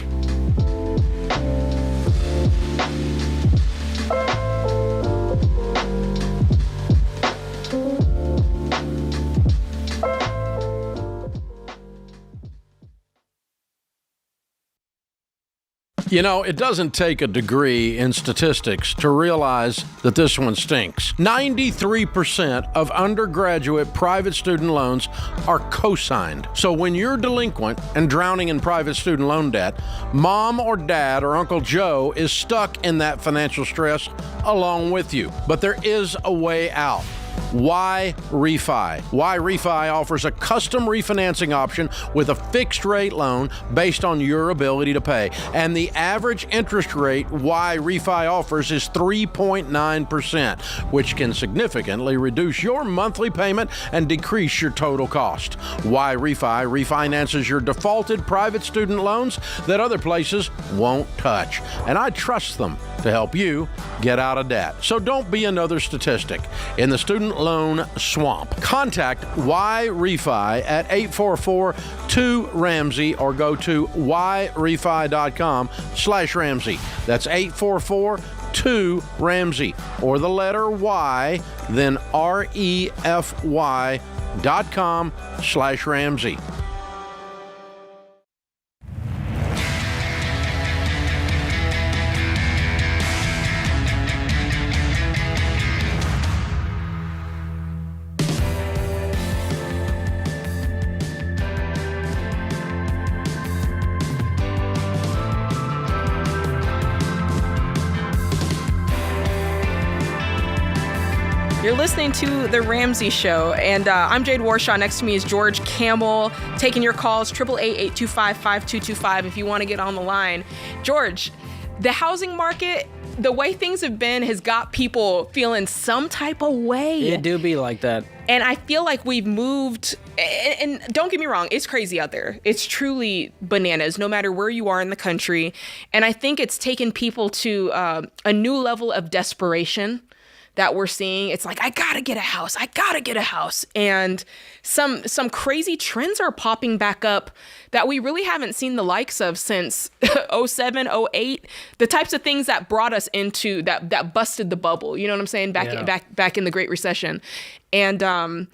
You know, it doesn't take a degree in statistics to realize that this one stinks. 93% of undergraduate private student loans are co-signed. So when you're delinquent and drowning in private student loan debt, mom or dad or Uncle Joe is stuck in that financial stress along with you. But there is a way out. Why Refi? Why Refi offers a custom refinancing option with a fixed rate loan based on your ability to pay. And the average interest rate Why Refi offers is 3.9%, which can significantly reduce your monthly payment and decrease your total cost. Why Refi refinances your defaulted private student loans that other places won't touch. And I trust them to help you get out of debt. So don't be another statistic in the student loan swamp. Contact Why Refi at 844-2-RAMSEY or go to whyrefi.com/Ramsey. That's 844-2-RAMSEY or the letter Y, then REFY.com/Ramsey. You're listening to The Ramsey Show, and I'm Jade Warshaw. Next to me is George Campbell, taking your calls, 888-825-5225 if you want to get on the line. George, the housing market, the way things have been has got people feeling some type of way. It do be like that. And I feel like we've moved, and don't get me wrong, it's crazy out there. It's truly bananas, no matter where you are in the country. And I think it's taken people to a new level of desperation that we're seeing. It's like, I gotta get a house. And some crazy trends are popping back up that we really haven't seen the likes of since 07, 08, the types of things that brought us into that busted the bubble. You know what I'm saying? Back in the Great Recession. And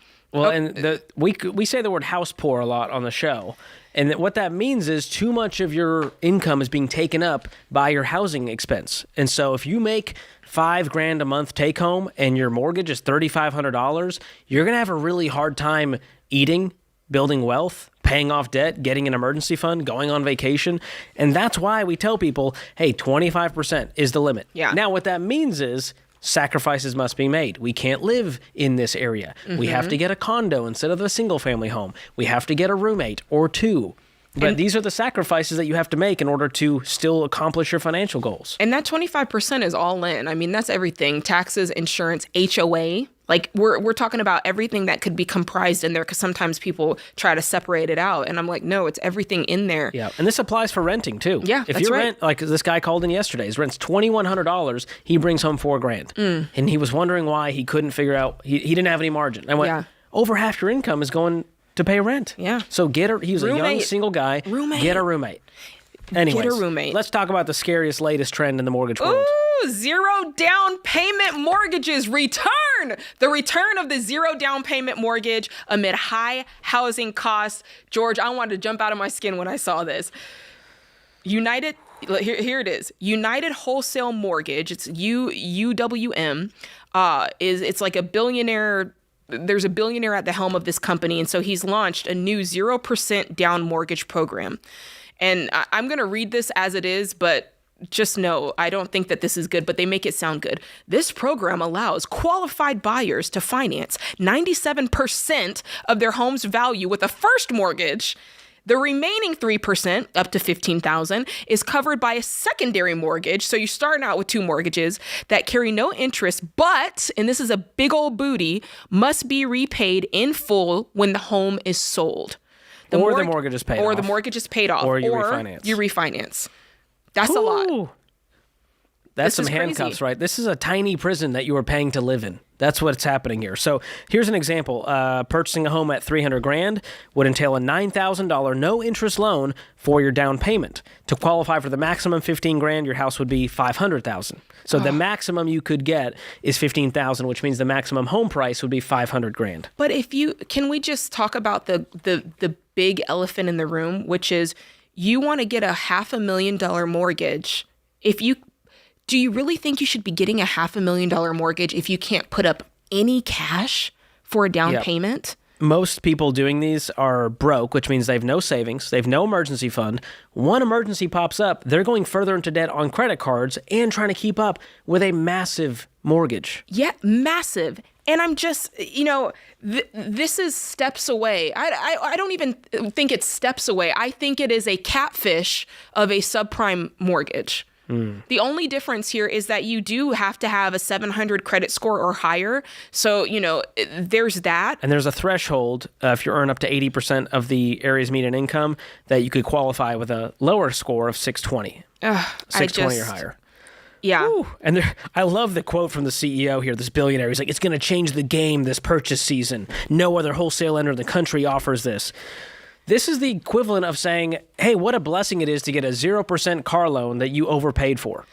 we say the word house poor a lot on the show. And what that means is too much of your income is being taken up by your housing expense. And so if you make $5,000 a month take home and your mortgage is $3,500, you're going to have a really hard time eating, building wealth, paying off debt, getting an emergency fund, going on vacation. And that's why we tell people, hey, 25% is the limit. Yeah. Now, what that means is sacrifices must be made. We can't live in this area. Mm-hmm. We have to get a condo instead of a single family home. We have to get a roommate or two. But these are the sacrifices that you have to make in order to still accomplish your financial goals. And that 25% is all in. I mean, that's everything. Taxes, insurance, HOA. Like, we're talking about everything that could be comprised in there, because sometimes people try to separate it out. And I'm like, no, it's everything in there. Yeah. And this applies for renting, too. Yeah, if that's you right. rent, like this guy called in yesterday, his rent's $2,100. He brings home $4,000. And he was wondering why he couldn't figure out, he didn't have any margin. I went, over half your income is going to pay rent. Yeah. So he was a young single guy. Get a roommate. Anyways, get a roommate. Let's talk about the scariest latest trend in the mortgage world. Ooh, zero down payment mortgages return. The return of the zero down payment mortgage amid high housing costs. George, I wanted to jump out of my skin when I saw this. Here it is. United Wholesale Mortgage, it's UWM, it's like a billionaire. There's a billionaire at the helm of this company, and so he's launched a new 0% down mortgage program. And I'm going to read this as it is, but just know, I don't think that this is good, but they make it sound good. This program allows qualified buyers to finance 97% of their home's value with a first mortgage. The remaining 3%, up to $15,000, is covered by a secondary mortgage. So you're starting out with 2 mortgages that carry no interest, but, and this is a big old booty, must be repaid in full when the home is sold. The mortgage is paid off. Or the mortgage is paid off. Or you refinance. You refinance. That's a lot. That's some handcuffs, right? This is a tiny prison that you are paying to live in. That's what's happening here. So here's an example. Purchasing a home at $300,000 would entail a $9,000 no-interest loan for your down payment. To qualify for the maximum $15,000, your house would be $500,000. So the maximum you could get is $15,000, which means the maximum home price would be $500,000. But can we just talk about the big elephant in the room, which is you want to get a $500,000 mortgage. Do you really think you should be getting a $500,000 mortgage if you can't put up any cash for a down payment? Most people doing these are broke, which means they have no savings, they have no emergency fund. One emergency pops up, they're going further into debt on credit cards and trying to keep up with a massive mortgage. Yeah, massive. And I'm just, this is steps away. I don't even think it's steps away. I think it is a catfish of a subprime mortgage. The only difference here is that you do have to have a 700 credit score or higher. So, there's that. And there's a threshold, if you earn up to 80% of the area's median income, that you could qualify with a lower score of 620. 620 or higher. Yeah. Woo. And I love the quote from the CEO here, this billionaire. He's like, it's going to change the game this purchase season. No other wholesale lender in the country offers this. This is the equivalent of saying, hey, what a blessing it is to get a 0% car loan that you overpaid for.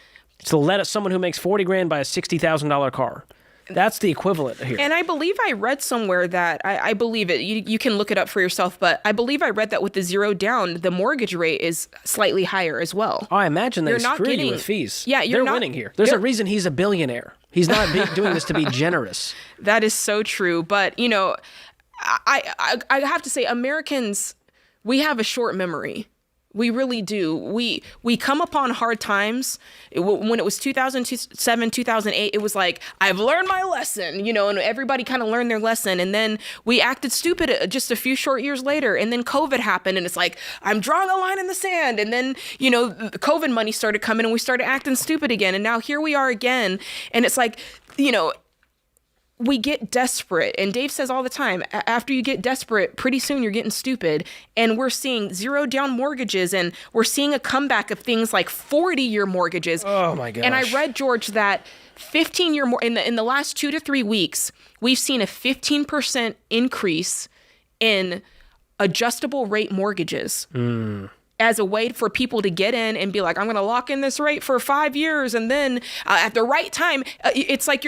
So let someone who makes $40,000 buy a $60,000 car. That's the equivalent here. And I believe I read somewhere that, I believe it, you can look it up for yourself, but I believe I read that with the 0 down, the mortgage rate is slightly higher as well. Oh, I imagine they screw you with fees. Yeah, they're winning here. There's a reason he's a billionaire. He's not doing this to be generous. That is so true. But, I have to say, Americans, we have a short memory. We really do. We come upon hard times. When it was 2007, 2008, it was like, I've learned my lesson, and everybody kind of learned their lesson. And then we acted stupid just a few short years later. And then COVID happened. And it's like, I'm drawing a line in the sand. And then, the COVID money started coming and we started acting stupid again. And now here we are again. And it's like, we get desperate. And Dave says all the time, after you get desperate, pretty soon you're getting stupid. And we're seeing 0 down mortgages, and we're seeing a comeback of things like 40-year mortgages. Oh my gosh. And I read, George, that 15-year in the last 2 to 3 weeks, we've seen a 15% increase in adjustable rate mortgages. As a way for people to get in and be like, I'm going to lock in this rate for 5 years. And then at the right time, it's like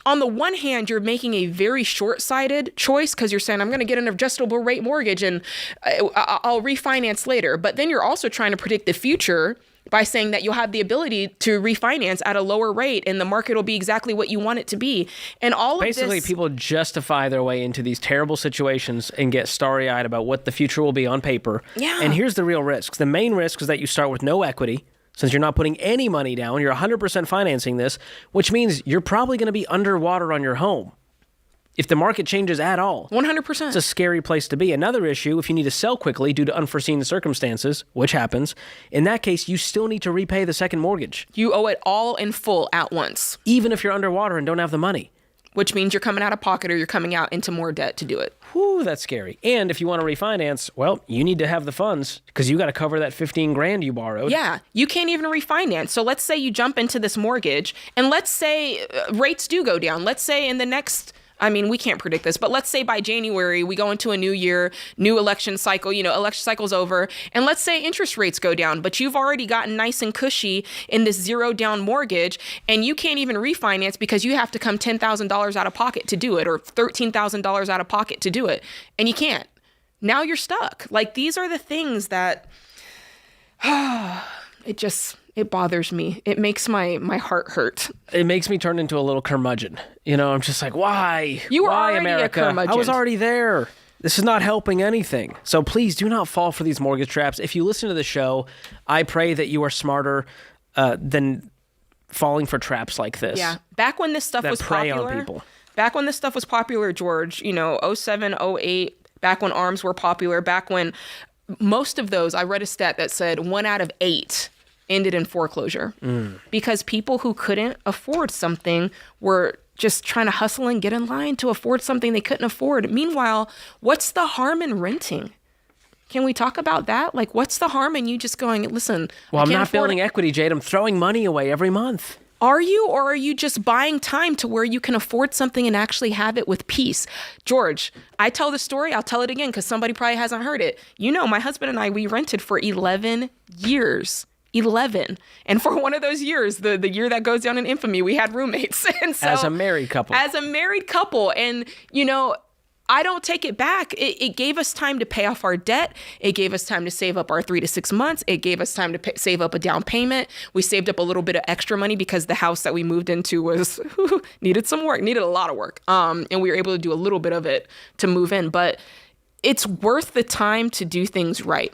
on the one hand, you're making a very short-sighted choice because you're saying, I'm going to get an adjustable rate mortgage and I'll refinance later. But then you're also trying to predict the future by saying that you'll have the ability to refinance at a lower rate and the market will be exactly what you want it to be. And basically, people justify their way into these terrible situations and get starry-eyed about what the future will be on paper. Yeah. And here's the real risks. The main risk is that you start with no equity. Since you're not putting any money down, you're 100% financing this, which means you're probably going to be underwater on your home if the market changes at all. 100%. It's a scary place to be. Another issue, if you need to sell quickly due to unforeseen circumstances, which happens, in that case, you still need to repay the second mortgage. You owe it all in full at once. Even if you're underwater and don't have the money. Which means you're coming out of pocket or you're coming out into more debt to do it. Whew, that's scary. And if you want to refinance, well, you need to have the funds because you got to cover that $15,000 you borrowed. Yeah, you can't even refinance. So let's say you jump into this mortgage and let's say rates do go down. Let's say in the next, we can't predict this, but let's say by January, we go into a new year, new election cycle, election cycle's over. And let's say interest rates go down, but you've already gotten nice and cushy in this 0 down mortgage and you can't even refinance because you have to come $10,000 out of pocket to do it or $13,000 out of pocket to do it. And you can't. Now you're stuck. Like, these are the things that it bothers me. It makes my heart hurt. It makes me turn into a little curmudgeon. I'm just like, why? You were why, already America? a curmudgeon. I was already there. This is not helping anything. So please do not fall for these mortgage traps. If you listen to the show, I pray that you are smarter. than falling for traps like this. Yeah. Back when this stuff that was prey popular. on people. Back when this stuff was popular, George, 07, 08, back when ARMs were popular, back when most of those, I read a stat that said 1 out of 8 ended in foreclosure because people who couldn't afford something were just trying to hustle and get in line to afford something they couldn't afford. Meanwhile, what's the harm in renting? Can we talk about that? Like, what's the harm in you just going, listen, well, I'm not building equity, Jade. I'm throwing money away every month. Are you, or are you just buying time to where you can afford something and actually have it with peace? George, I tell the story, I'll tell it again because somebody probably hasn't heard it. My husband and I, we rented for 11 years. 11. And for one of those years, the year that goes down in infamy, we had roommates. And so, as a married couple. And, I don't take it back. It gave us time to pay off our debt. It gave us time to save up our 3 to 6 months. It gave us time to save up a down payment. We saved up a little bit of extra money because the house that we moved into needed some work, needed a lot of work. And we were able to do a little bit of it to move in. But it's worth the time to do things right.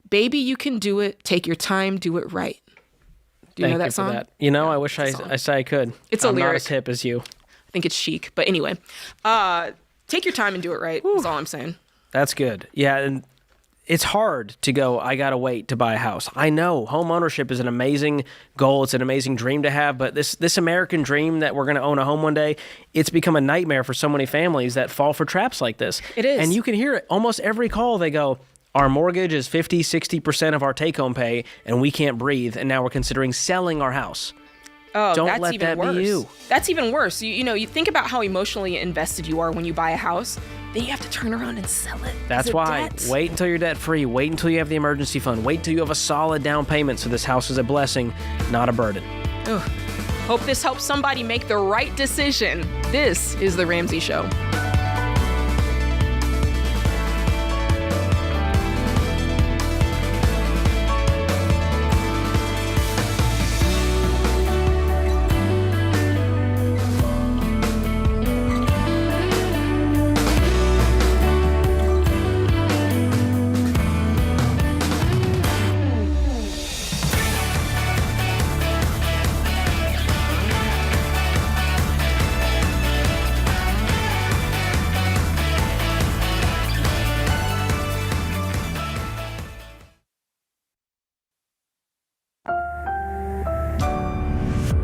Baby, you can do it. Take your time. Do it right. Do you know that song? That. I wish I said I could. It's a lyric. I'm not as hip as you. I think it's chic. But anyway, take your time and do it right. That's all I'm saying. That's good. Yeah, and it's hard to go, I got to wait to buy a house. I know home ownership is an amazing goal. It's an amazing dream to have. But this American dream that we're going to own a home one day, it's become a nightmare for so many families that fall for traps like this. It is. And you can hear it almost every call. They go, our mortgage is 50, 60% of our take-home pay, and we can't breathe, and now we're considering selling our house. Oh, Don't that's let even that worse. be you. That's even worse. You think about how emotionally invested you are when you buy a house. Then you have to turn around and sell it. That's why. Debt. Wait until you're debt-free. Wait until you have the emergency fund. Wait until you have a solid down payment so this house is a blessing, not a burden. Ugh. Hope this helps somebody make the right decision. This is The Ramsey Show.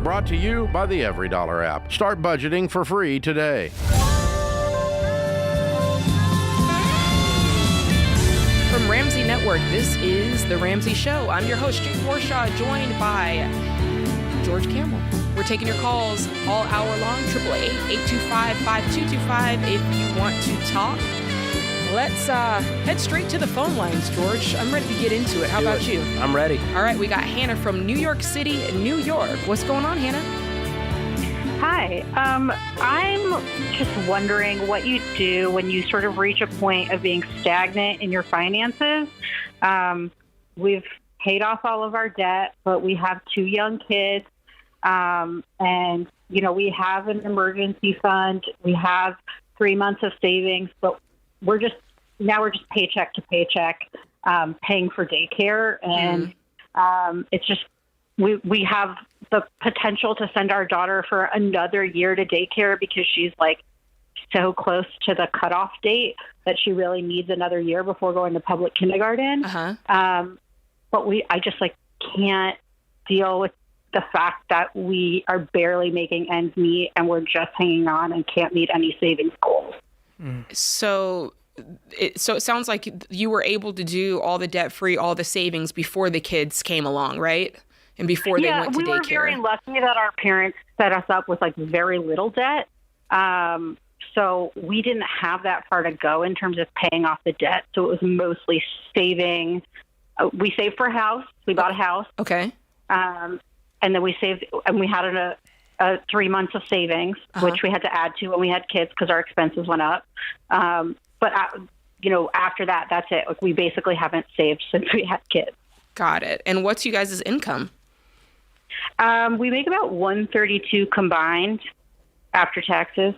Brought to you by the EveryDollar app. Start budgeting for free today. From Ramsey Network, this is The Ramsey Show. I'm your host, Jake Warshaw, joined by George Campbell. We're taking your calls all hour long, 888-825-5225 if you want to talk. Let's head straight to the phone lines, George. I'm ready to get into it. How about you? I'm ready. All right, we got Hannah from New York City, New York. What's going on, Hannah? Hi. I'm just wondering what you do when you sort of reach a point of being stagnant in your finances. We've paid off all of our debt, but we have 2 young kids. And, we have an emergency fund. We have 3 months of savings, but we're just paycheck to paycheck, paying for daycare. And it's just, we have the potential to send our daughter for another year to daycare because she's like so close to the cutoff date that she really needs another year before going to public kindergarten. But I just can't deal with the fact that we are barely making ends meet and we're just hanging on and can't meet any savings goals. So it sounds like you were able to do all the debt-free, all the savings before the kids came along, right? And before they went to daycare. Yeah, we were very lucky that our parents set us up with very little debt. So we didn't have that far to go in terms of paying off the debt. So it was mostly saving. We saved for a house. We bought a house. Okay. And then we saved, and we had a 3 months of savings, which we had to add to when we had kids because our expenses went up. But after that, that's it. We basically haven't saved since we had kids. Got it. And what's you guys' income? We make about $132 combined after taxes.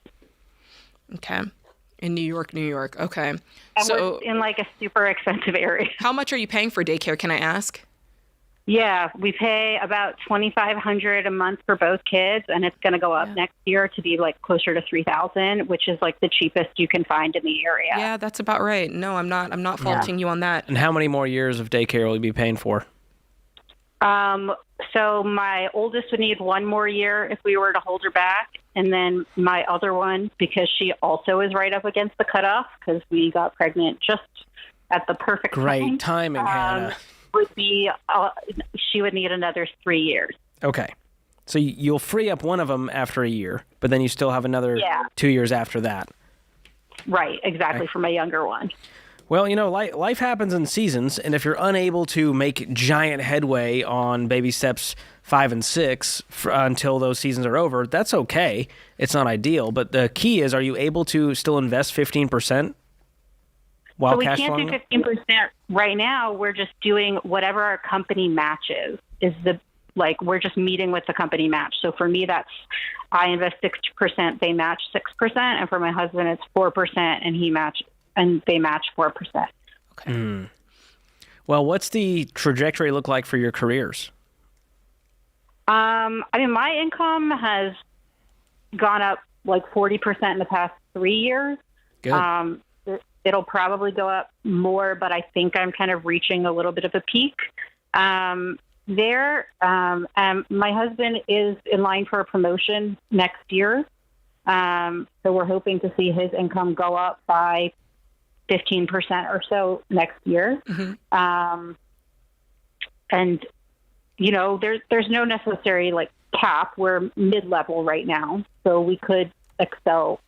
Okay. In New York. Okay. And we're in a super expensive area. How much are you paying for daycare, can I ask? Yeah, we pay about $2,500 a month for both kids, and it's going to go up next year to be like closer to $3,000, which is like the cheapest you can find in the area. Yeah, that's about right. No, I'm not faulting you on that. And how many more years of daycare will you be paying for? So my oldest would need one more year if we were to hold her back, and then my other one, because she also is right up against the cutoff because we got pregnant just at the perfect Great timing, Hannah. Would be she would need another 3 years. Okay. So you'll free up one of them after a year, but then you still have another 2 years after that. Right, exactly, for my younger one. Well, life happens in seasons, and if you're unable to make giant headway on baby steps 5 and 6 until those seasons are over, that's okay. It's not ideal, but the key is, are you able to still invest 15%? So we can't do 15% right now. We're just doing whatever our company matches. We're just meeting with the company match. So for me, I invest 6%, they match 6%, and for my husband, it's 4%, and they match 4%. Okay. Well, what's the trajectory look like for your careers? My income has gone up like 40% in the past 3 years. Good. It'll probably go up more, but I think I'm kind of reaching a little bit of a peak my husband is in line for a promotion next year. So we're hoping to see his income go up by 15% or so next year. Mm-hmm. And, there's no necessary cap. We're mid-level right now, so we could excel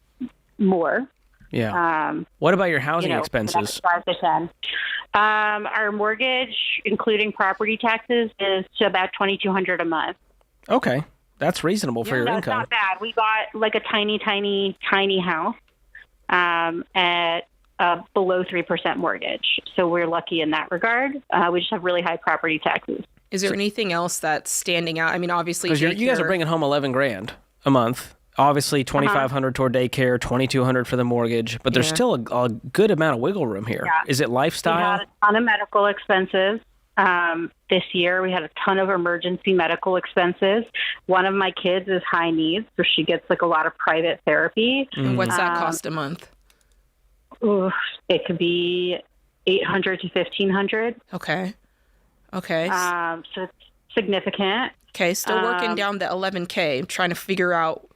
more. Yeah. What about your housing expenses? 5 to 10. Our mortgage, including property taxes, is to about $2,200 a month. Okay, that's reasonable for your income. That's not bad. We got a tiny, tiny, tiny house at below 3% mortgage, so we're lucky in that regard. We just have really high property taxes. Is there anything else that's standing out? I mean, obviously, because you guys are bringing home $11,000 a month. Obviously, $2,500 toward daycare, $2,200 for the mortgage, but there's still a good amount of wiggle room here. Yeah. Is it lifestyle? We had a ton of medical expenses this year. We had a ton of emergency medical expenses. One of my kids is high needs, so she gets a lot of private therapy. And what's that cost a month? It could be $800 to $1,500. Okay. So it's significant. Okay, still working down the $11K, trying to figure out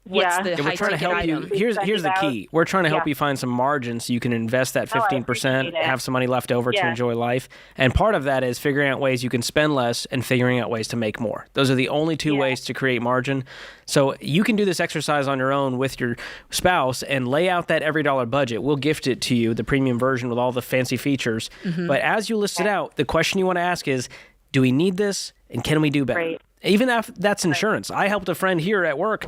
what's the high ticket item. Here's the key. We're trying to help you find some margin so you can invest that 15%, have some money left over to enjoy life. And part of that is figuring out ways you can spend less and figuring out ways to make more. Those are the only two ways to create margin. So you can do this exercise on your own with your spouse and lay out that every dollar budget. We'll gift it to you, the premium version with all the fancy features. Mm-hmm. But as you list it out, the question you want to ask is, do we need this and can we do better? Right. Even if that's insurance. I helped a friend here at work.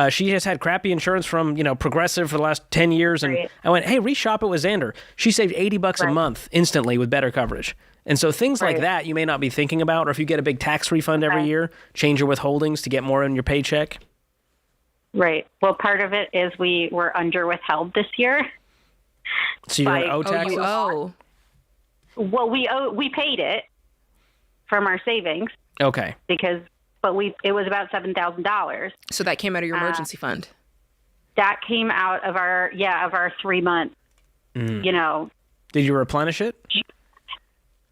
She has had crappy insurance from, Progressive for the last 10 years. And I went, hey, reshop it with Xander. She saved $80 a month instantly with better coverage. And so things like that you may not be thinking about. Or if you get a big tax refund every year, change your withholdings to get more in your paycheck. Right. Well, part of it is we were under withheld this year. So you're going to owe taxes? You owe. Well, we paid it from our savings. Okay. But it was about $7,000. So that came out of your emergency fund. That came out of our 3 months. Did you replenish it?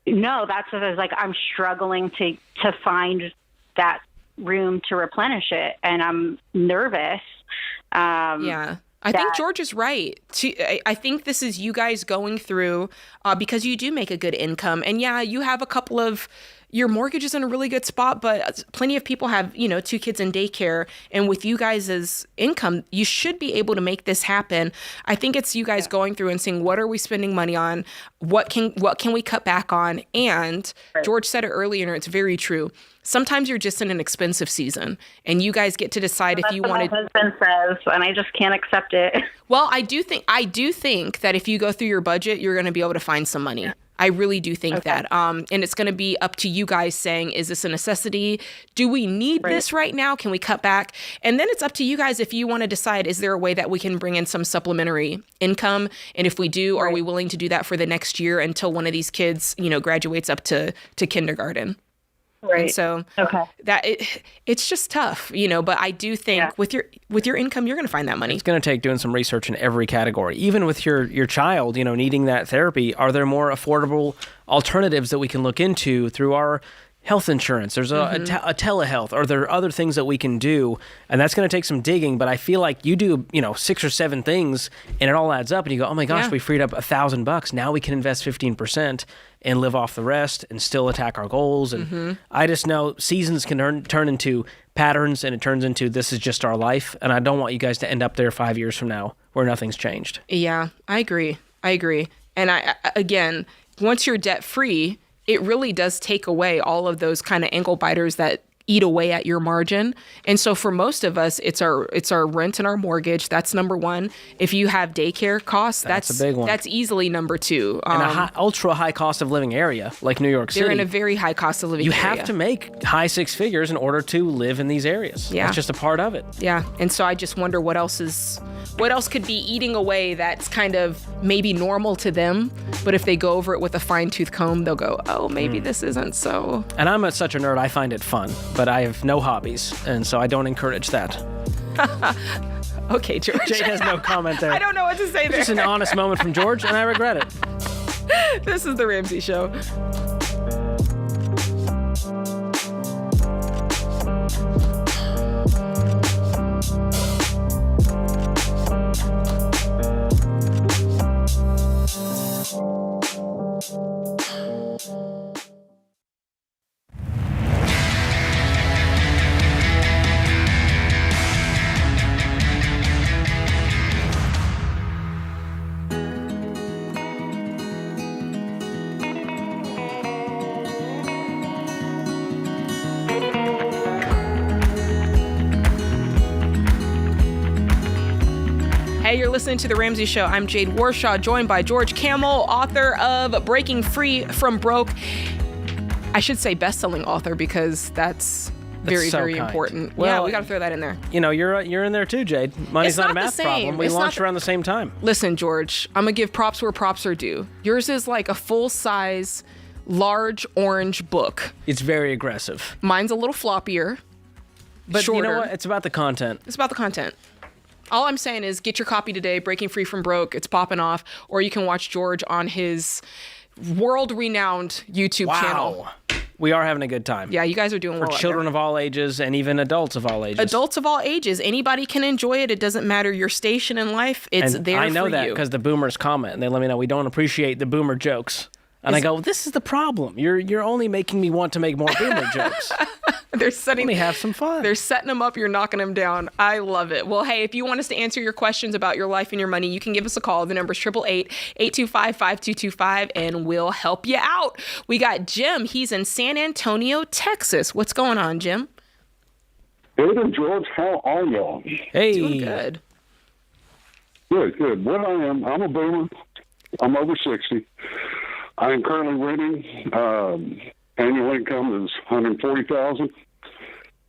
No, that's what I was like. I'm struggling to find that room to replenish it, and I'm nervous. I think George is right. I think this is you guys going through because you do make a good income, and you have a couple of. Your mortgage is in a really good spot, but plenty of people have, 2 kids in daycare. And with you guys' income, you should be able to make this happen. I think it's you guys going through and saying, what are we spending money on? What can we cut back on? And George said it earlier, and it's very true. Sometimes you're just in an expensive season, and you guys get to decide if you want to. My husband says, and I just can't accept it. Well, I do think that if you go through your budget, you're going to be able to find some money. Yeah. I really do think that. And it's going to be up to you guys saying, is this a necessity? Do we need this right now? Can we cut back? And then it's up to you guys if you want to decide, is there a way that we can bring in some supplementary income? And if we do, are we willing to do that for the next year until one of these kids, graduates up to kindergarten? And so it's just tough, but I do think with your income, you're going to find that money. It's going to take doing some research in every category. Even with your child, needing that therapy, are there more affordable alternatives that we can look into through our health insurance? There's a telehealth. Are there other things that we can do? And that's going to take some digging, but I feel like you do, 6 or 7 things and it all adds up and you go, oh my gosh, we freed up $1,000. Now we can invest 15% and live off the rest and still attack our goals. And I just know seasons can turn into patterns, and it turns into this is just our life. And I don't want you guys to end up there 5 years from now where nothing's changed. Yeah, I agree. And again, once you're debt free, it really does take away all of those kind of ankle biters that eat away at your margin. And so for most of us, it's our rent and our mortgage. That's number one. If you have daycare costs, that's a big one. That's easily number two. In a ultra high cost of living area like New York City. They're in a very high cost of living area. You have to make high 6 figures in order to live in these areas. Yeah. That's just a part of it. Yeah. And so I just wonder what else could be eating away that's kind of maybe normal to them, but if they go over it with a fine-tooth comb, they'll go, oh, maybe this isn't so. And I'm such a nerd, I find it fun, but I have no hobbies, and so I don't encourage that. Okay, George. Jade has no comment there. I don't know what to say there. Just an honest moment from George, and I regret it. This is The Ramsey Show. Hey, you're listening to The Ramsey Show. I'm Jade Warshaw, joined by George Kamel, author of Breaking Free from Broke. I should say best-selling author because that's very, so very kind. important. Well, yeah, we got to throw that in there. You're in there too, Jade. Money's It's not a not the math same. problem. We It's launched not around the same time. Listen, George, I'm going to give props where props are due. Yours is like a full-size, large orange book. It's very aggressive. Mine's a little floppier, But shorter. you know what? It's about the content. It's about the content. All I'm saying is get your copy today, Breaking Free from Broke. It's popping off. Or you can watch George on his world-renowned YouTube channel. We are having a good time. Yeah, you guys are doing well. For children of all ages and even adults of all ages. Adults of all ages. Anybody can enjoy it. It doesn't matter your station in life. It's and there for you. I know that because the boomers comment and they let me know we don't appreciate the boomer jokes. And I go, this is the problem. You're only making me want to make more boomer jokes. Let me have some fun. They're setting them up. You're knocking them down. I love it. Well, hey, if you want us to answer your questions about your life and your money, you can give us a call. The number is 888-825-5225, and we'll help you out. We got Jim. He's in San Antonio, Texas. What's going on, Jim? Hey, George. How are y'all? Hey. Doing good. Good. What I'm a boomer. I'm over 60. I am currently renting. Annual income is $140,000.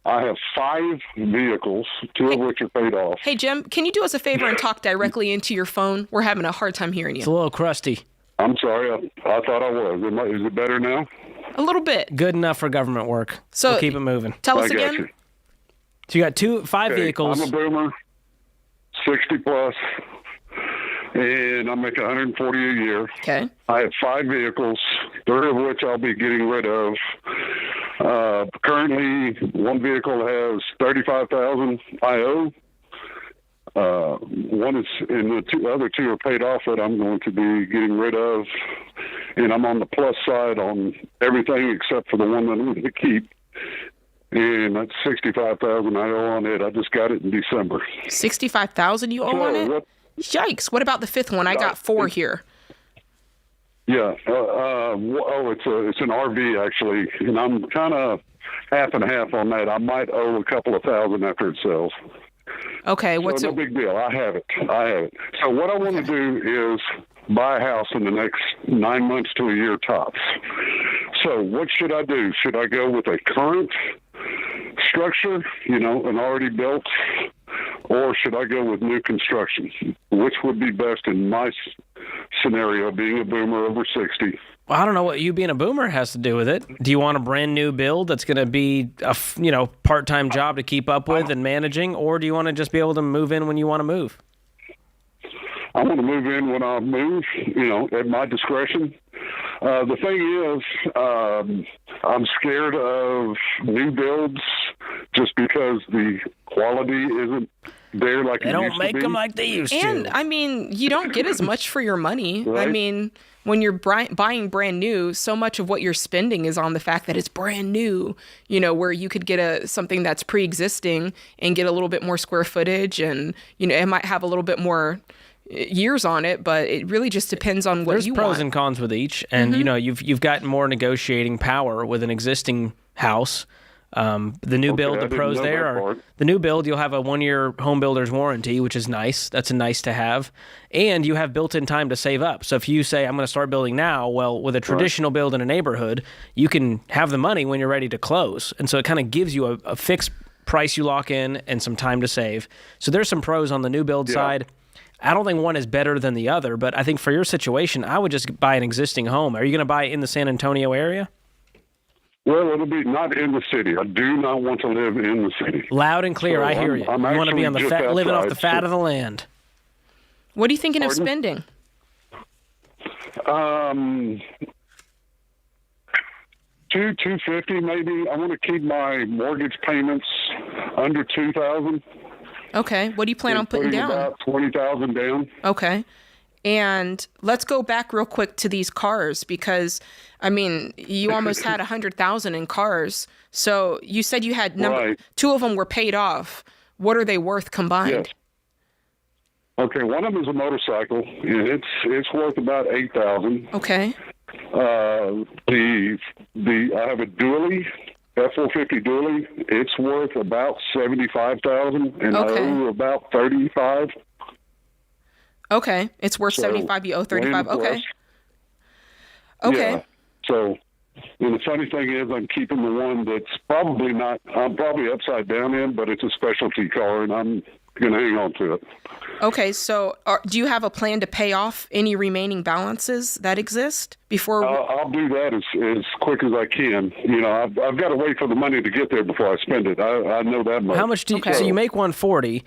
I have 5 vehicles, 2 of which are paid off. Hey, Jim, can you do us a favor and talk directly into your phone? We're having a hard time hearing you. It's a little crusty. I'm sorry. I thought I was. Is it better now? A little bit. Good enough for government work. So we'll keep it moving. Tell us I got again. you. So you got 5 vehicles. I'm a boomer, 60 plus, and I make $140 a year. Okay. I have 5 vehicles, 3 of which I'll be getting rid of. Currently, 1 vehicle has $35,000 I owe. One is, and the other 2 are paid off that I'm going to be getting rid of. And I'm on the plus side on everything except for the one that I'm going to keep. And that's $65,000 I owe on it. I just got it in December. $65,000 you owe on it? Yikes! What about the 5th one? I got 4 here. Yeah. It's an RV actually, and I'm kind of half and half on that. I might owe a couple of thousand after it sells. Okay. No big deal. I have it. So what I want to do is buy a house in the next 9 months to a year tops. So what should I do? Should I go with a current structure, an already built, or should I go with new construction? Which would be best in my scenario, being a boomer over 60. Well, I don't know what you being a boomer has to do with it. Do you want a brand new build that's going to be a part-time job to keep up with and managing, or do you want to just be able to move in when you want to move? I want to move in when I move, at my discretion. The thing is, I'm scared of new builds just because the quality isn't there like they don't make them like they used to. And, I mean, you don't get as much for your money. Right. I mean, when you're buying brand new, so much of what you're spending is on the fact that it's brand new, where you could get something that's pre-existing and get a little bit more square footage and, it might have a little bit more years on it, but it really just depends on what you want. There's pros and cons with each, and you've got more negotiating power with an existing house. The new build, the pros there are the new build. You'll have a 1-year home builder's warranty, which is nice. That's a nice to have, and you have built-in time to save up. So if you say I'm going to start building now, well, with a traditional build in a neighborhood, you can have the money when you're ready to close, and so it kind of gives you a fixed price you lock in and some time to save. So there's some pros on the new build side. I don't think one is better than the other, but I think for your situation, I would just buy an existing home. Are you going to buy it in the San Antonio area? Well, it'll be not in the city. I do not want to live in the city. Loud and clear, So I hear you. I'm You want to be on the actually living off just the fat of the land. What are you thinking of Pardon? spending? $250 maybe. I want to keep my mortgage payments under $2,000. Okay. What do you plan on putting down? About $20,000 down. Okay. And let's go back real quick to these cars because, I mean, you almost had 100,000 in cars. So you said you had Right. 2 of them were paid off. What are they worth combined? Yes. Okay, one of them is a motorcycle, and it's worth about $8,000. Okay. I have a dually, F-450 dually. It's worth about $75,000, and I owe about $35,000. Okay. It's worth 75. You owe 35. Okay. Okay. Yeah. So, and the funny thing is, I'm keeping the one that's probably not. I'm probably upside down in, but it's a specialty car, and I'm going to hang on to it. Okay. So, do you have a plan to pay off any remaining balances that exist before? I'll do that as quick as I can. I've got to wait for the money to get there before I spend it. I know that much. How much do you, so you make 140.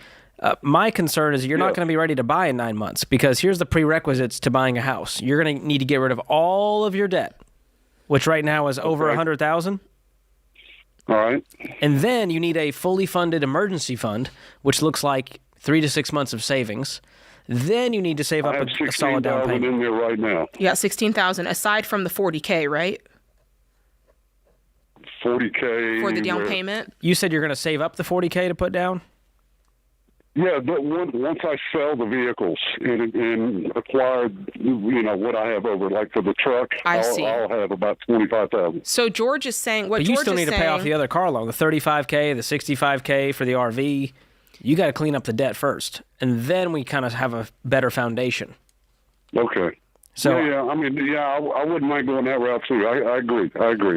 My concern is you're not going to be ready to buy in 9 months because here's the prerequisites to buying a house. You're going to need to get rid of all of your debt, which right now is over $100,000. All right. And then you need a fully funded emergency fund, which looks like 3 to 6 months of savings. Then you need to save up a solid down payment. In there right now. Yeah, 16,000 aside from the 40K, right? 40K for the down payment. You said you're going to save up the 40K to put down? Yeah, but once I sell the vehicles and acquire, what I have over, like for the truck, I'll have about $25,000. So George is saying what but George you still need to pay off the other car loan, the $35K, the $65K for the RV. You got to clean up the debt first, and then we kind of have a better foundation. Okay. So I wouldn't mind going that route too. I agree.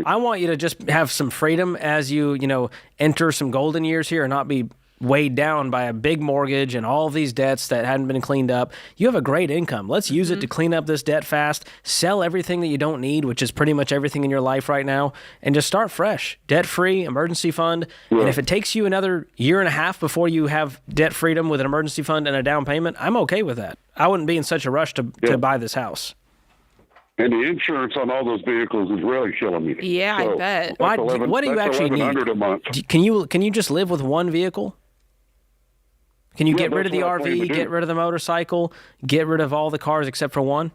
I want you to just have some freedom as you enter some golden years here and not be weighed down by a big mortgage and all of these debts that hadn't been cleaned up. You have a great income. Let's use it to clean up this debt fast, sell everything that you don't need, which is pretty much everything in your life right now, and just start fresh. Debt-free, emergency fund. Yeah. And if it takes you another year and a half before you have debt freedom with an emergency fund and a down payment, I'm okay with that. I wouldn't be in such a rush to buy this house. And the insurance on all those vehicles is really killing me. Yeah, so I bet. What do you actually need? $1,100 a month. Can you just live with one vehicle? Can you get rid of the RV, get rid of the motorcycle, get rid of all the cars except for one?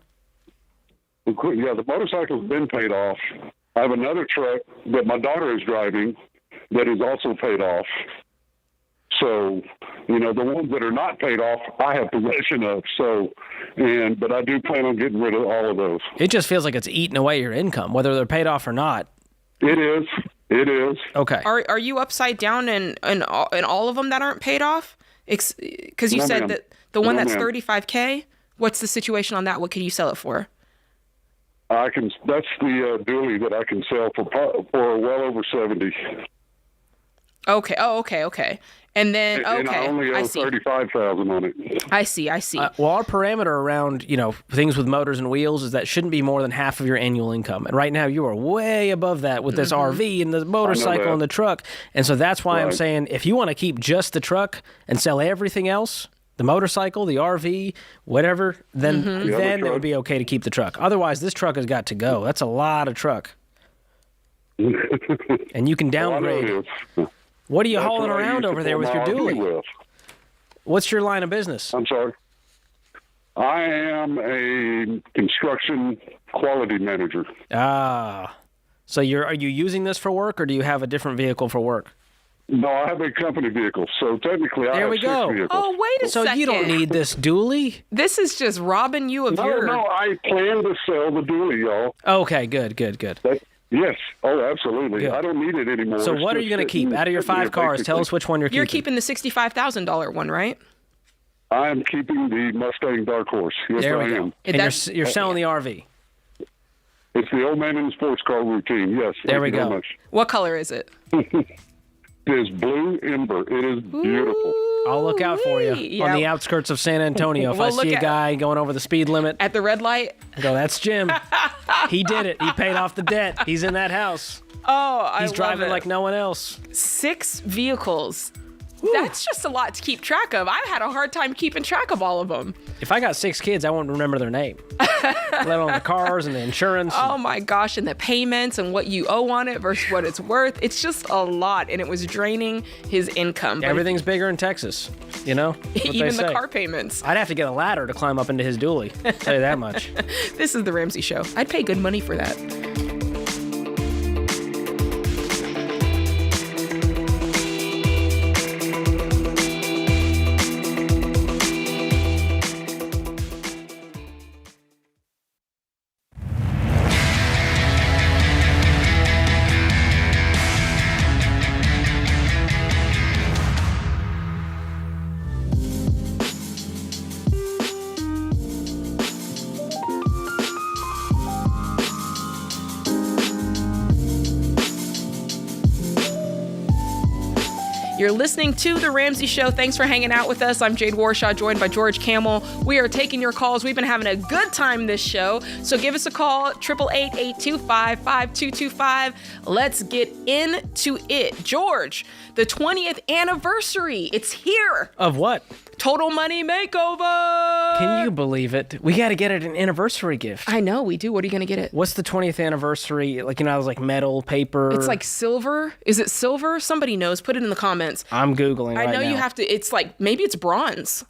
Yeah, the motorcycle's been paid off. I have another truck that my daughter is driving that is also paid off. So, the ones that are not paid off, I have possession of. But I do plan on getting rid of all of those. It just feels like it's eating away your income, whether they're paid off or not. It is. Okay. Are you upside down in all of them that aren't paid off? Because you said that the one that's $35K. What's the situation on that? What can you sell it for? That's the dually that I can sell for well over $70. Okay. Oh, okay. And then And I only owe $35,000 on it. I see. Well, our parameter around things with motors and wheels is that shouldn't be more than half of your annual income. And right now, you are way above that with this RV and the motorcycle and the truck. And so that's why I'm saying if you want to keep just the truck and sell everything else, the motorcycle, the RV, whatever, then it would be okay to keep the truck. Otherwise, this truck has got to go. That's a lot of truck. And you can downgrade. What are you hauling around over there with your dually? What's your line of business? I'm sorry. I am a construction quality manager. Ah. So are you using this for work, or do you have a different vehicle for work? No, I have a company vehicle, so technically I have 6 vehicles. Oh, wait a second. So you don't need this dually? This is just robbing you of your... No, I plan to sell the dually, y'all. Okay, good. Yes. Oh, absolutely. Good. I don't need it anymore. So what are you going to keep out of your 5 cars? Tell us which one you're keeping. You're keeping the $65,000 one, right? I'm keeping the Mustang Dark Horse. Yes, there we I go. am. And you're selling the RV. It's the old man in the sports car routine. Yes. There we go. Very much. What color is it? It is blue ember. It is beautiful. I'll look out for you on the outskirts of San Antonio. If I see a guy going over the speed limit at the red light, I go, that's Jim. He did it. He paid off the debt. He's in that house. Oh, He's driving like no one else. 6 vehicles. That's just a lot to keep track of. I've had a hard time keeping track of all of them. If I got 6 kids, I won't remember their name. Let alone the cars and the insurance. Oh my gosh, and the payments and what you owe on it versus what it's worth. It's just a lot, and it was draining his income. But everything's bigger in Texas, even the car payments. I'd have to get a ladder to climb up into his dually. I'll tell you that much. This is the Ramsey Show. I'd pay good money for that. You're listening to The Ramsey Show. Thanks for hanging out with us. I'm Jade Warshaw, joined by George Camel. We are taking your calls. We've been having a good time this show, so give us a call, 888-825-5225. Let's get into it. George, the 20th anniversary. It's here. Of what? Total Money Makeover. Can you believe it? We got to get it an anniversary gift. I know, we do. What are you going to get it? What's the 20th anniversary? I was like metal, paper. It's like silver. Is it silver? Somebody knows. Put it in the comments. I'm Googling right now. I know you have to. It's like, maybe it's bronze.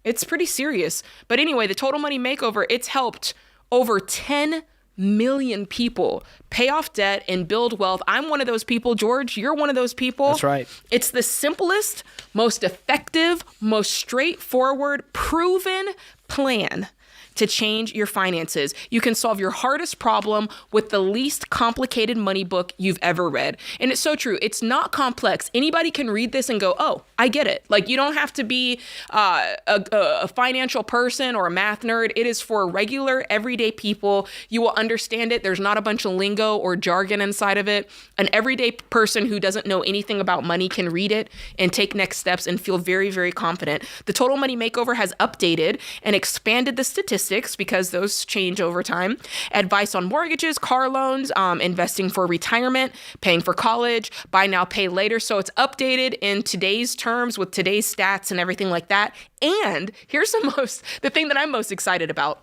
It's pretty serious. But anyway, the Total Money Makeover, it's helped over 10 million people pay off debt and build wealth. I'm one of those people. George, you're one of those people. That's right. It's the simplest, most effective, most straightforward, proven plan to change your finances. You can solve your hardest problem with the least complicated money book you've ever read. And it's so true. It's not complex. Anybody can read this and go, oh, I get it. Like, you don't have to be a financial person or a math nerd. It is for regular, everyday people. You will understand it. There's not a bunch of lingo or jargon inside of it. An everyday person who doesn't know anything about money can read it and take next steps and feel very, very confident. The Total Money Makeover has updated and expanded the statistics because those change over time. Advice on mortgages, car loans, investing for retirement, paying for college, buy now, pay later. So it's updated in today's terms with today's stats and everything like that. And here's the thing that I'm most excited about.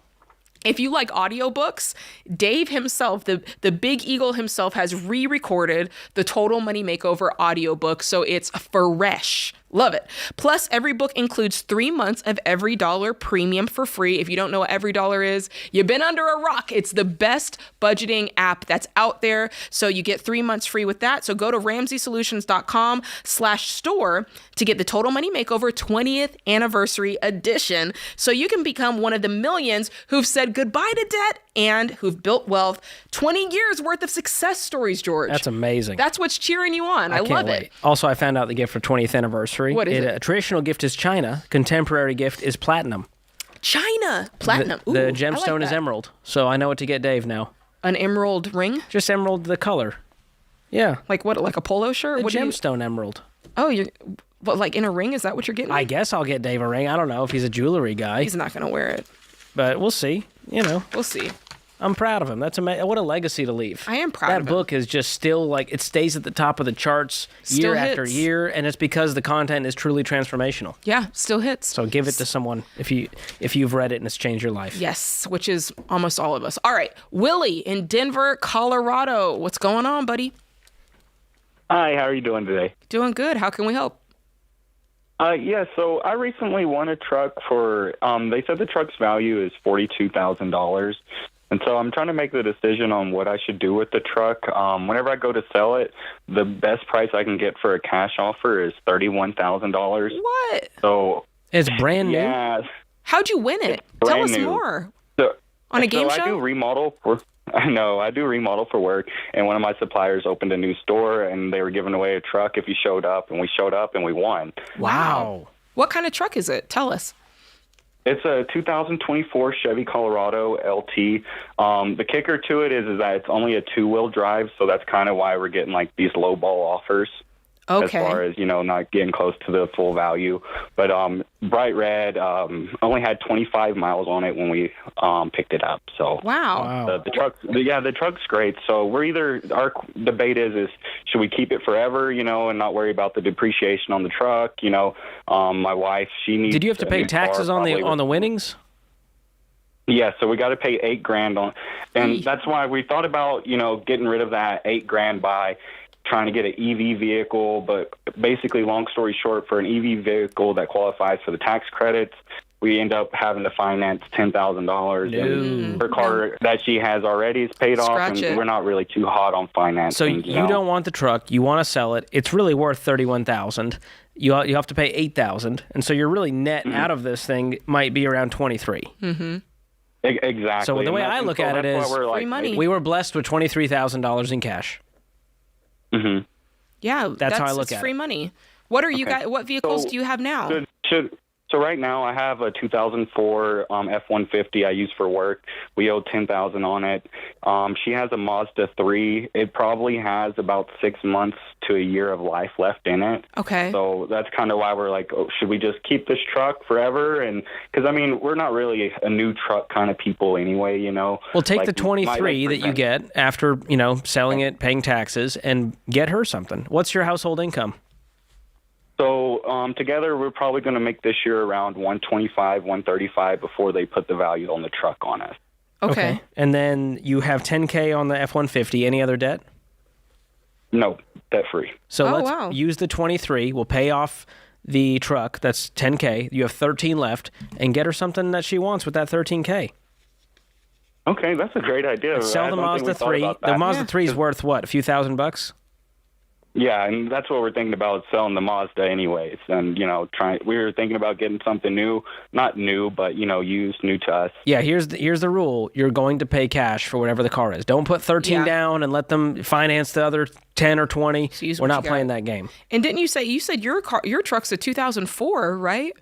If you like audiobooks, Dave himself, the Big Eagle himself, has re-recorded the Total Money Makeover audiobook, so it's fresh. Love it. Plus, every book includes 3 months of Every Dollar premium for free. If you don't know what Every Dollar is, you've been under a rock. It's the best budgeting app that's out there. So you get 3 months free with that. So go to RamseySolutions.com/store to get the Total Money Makeover 20th anniversary edition. So you can become one of the millions who've said goodbye to debt and who've built wealth. 20 years worth of success stories, George. That's amazing. That's what's cheering you on. I love it. Also, I found out the gift for 20th anniversary. What is it? A traditional gift is China. Contemporary gift is platinum. China. Platinum. The gemstone is emerald. So I know what to get Dave now. An emerald ring? Just emerald, the color. Yeah. Like what? Like a polo shirt? A What gemstone emerald. Oh, but like in a ring? Is that what you're getting? I guess I'll get Dave a ring. I don't know if he's a jewelry guy. He's not going to wear it. But we'll see. We'll see. I'm proud of him. That's what a legacy to leave. I am proud of him. That book is just still like it stays at the top of the charts Still year after hits. year, and it's because the content is truly transformational. Yeah, still hits. So give it to someone if you've read it and it's changed your life. Yes, which is almost all of us. All right, Willie in Denver, Colorado. What's going on, buddy? Hi, how are you doing today? Doing good. How can we help? Yeah, so I recently won a truck for, they said the truck's value is $42,000. And so I'm trying to make the decision on what I should do with the truck. Whenever I go to sell it, the best price I can get for a cash offer is $31,000. What? So it's brand new? Yeah. How'd you win it? Tell us more. On a game show? I do remodel for work, and one of my suppliers opened a new store, and they were giving away a truck if you showed up, and we showed up, and we won. Wow. What kind of truck is it? Tell us. It's a 2024 Chevy Colorado LT. The kicker to it is that it's only a two-wheel drive, so that's kind of why we're getting like these low-ball offers. Okay. As far as, not getting close to the full value. But bright red only had 25 miles on it when we picked it up. So wow. The truck's great. So we're our debate is should we keep it forever, and not worry about the depreciation on the truck. My wife, she needs. Did you have to pay taxes on the winnings? Yeah, so we got to pay $8,000 on, and that's why we thought about getting rid of that $8,000 by trying to get an EV vehicle, but basically, long story short, for an EV vehicle that qualifies for the tax credits, we end up having to finance $10,000. And her car that she has already is paid off, and we're not really too hot on financing. So you don't want the truck, you want to sell it. It's really worth $31,000. You have to pay $8,000, and so you're really net out of this thing might be around $23,000. Mm-hmm. Exactly. So the way I look at it is, free money. We were blessed with $23,000 in cash. Mm-hmm. Yeah, that's how I look at free it. money. What are you guys? What vehicles do you have now? So right now I have a 2004 F-150 I use for work. We owe $10,000 on it. She has a Mazda 3. It probably has about 6 months to a year of life left in it. Okay. So that's kind of why we're like, should we just keep this truck forever? And because we're not really a new truck kind of people anyway, Well, take the 23 that you get after selling it, paying taxes, and get her something. What's your household income? So together, we're probably going to make this year around $125,000, $135,000 before they put the value on the truck on us. Okay. And then you have $10,000 on the F-150. Any other debt? No, debt free. So let's use the 23. We'll pay off the truck. That's $10,000. You have $13,000 left, and get her something that she wants with that $13,000. Okay, that's a great idea. And sell the Mazda 3. The Mazda 3 is worth what? A few $1,000? Yeah, and that's what we're thinking about, selling the Mazda anyways. And, we were thinking about getting something new, not new, but, used, new to us. Yeah, here's the rule. You're going to pay cash for whatever the car is. Don't put 13 down and let them finance the other 10 or 20. We're not playing that game. And didn't you said your truck's a 2004, right?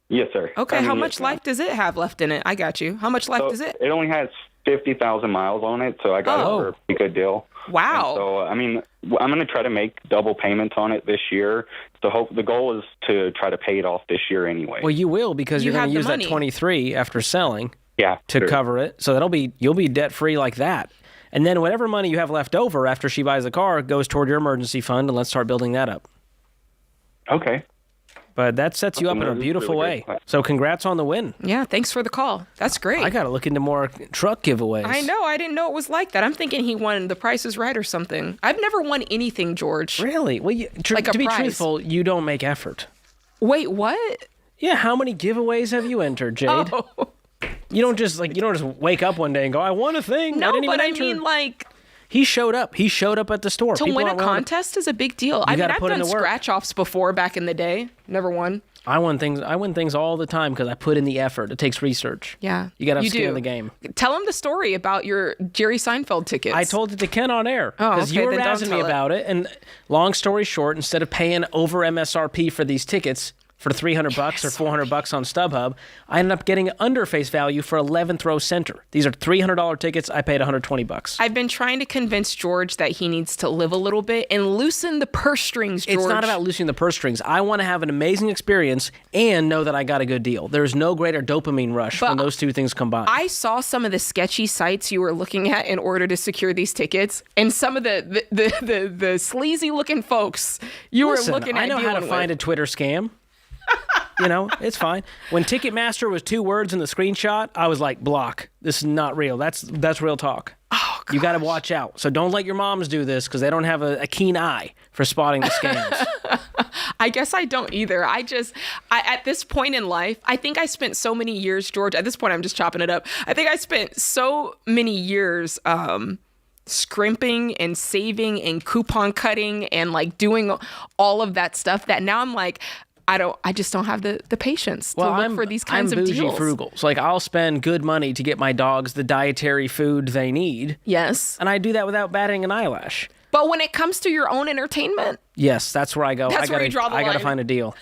Yes, sir. Okay, how much life does it have left in it? I got you. How much life does it? It only has 50,000 miles on it, so I got it for a pretty good deal. Wow. And so, I'm going to try to make double payments on it this year. So the goal is to try to pay it off this year anyway. Well, you will, because you're going to use that 23 after selling to cover it. So you'll be debt free like that. And then whatever money you have left over after she buys the car goes toward your emergency fund, and let's start building that up. Okay. But that sets you up in a beautiful way. So congrats on the win. Yeah, thanks for the call. That's great. I got to look into more truck giveaways. I know. I didn't know it was like that. I'm thinking he won The Price is Right or something. I've never won anything, George. Really? Well, to be truthful, you don't make effort. Wait, what? Yeah, how many giveaways have you entered, Jade? Oh. You don't just wake up one day and go, I won a thing. No, but I mean, like... He showed up. He showed up at the store. To win a contest is a big deal. I've done scratch-offs before back in the day. Never won. I win things all the time because I put in the effort. It takes research. Yeah. You got to have skin in the game. Tell him the story about your Jerry Seinfeld tickets. I told it to Ken on air because you were razzing me about it. And long story short, instead of paying over MSRP for these tickets, for $300 or $400 on StubHub. I ended up getting under face value for 11th row center. These are $300 tickets. I paid $120. I've been trying to convince George that he needs to live a little bit and loosen the purse strings, George. It's not about loosening the purse strings. I want to have an amazing experience and know that I got a good deal. There's no greater dopamine rush when those two things combine. I saw some of the sketchy sites you were looking at in order to secure these tickets, and some of the sleazy looking folks you were looking at. I know how to find a Twitter scam. It's fine. When Ticketmaster was 2 words in the screenshot, I was like, block. This is not real. That's real talk. Oh, gosh. You got to watch out. So don't let your moms do this because they don't have a keen eye for spotting the scams. I guess I don't either. At this point in life, I think I spent so many years, George, at this point I'm just chopping it up. I think I spent so many years scrimping and saving and coupon cutting and like doing all of that stuff that now I'm like, I just don't have the patience to look for these kinds of deals. I'm bougie frugal. So like I'll spend good money to get my dogs the dietary food they need. Yes. And I do that without batting an eyelash. But when it comes to your own entertainment, yes, that's where I go. That's where you draw the line. I gotta find a deal.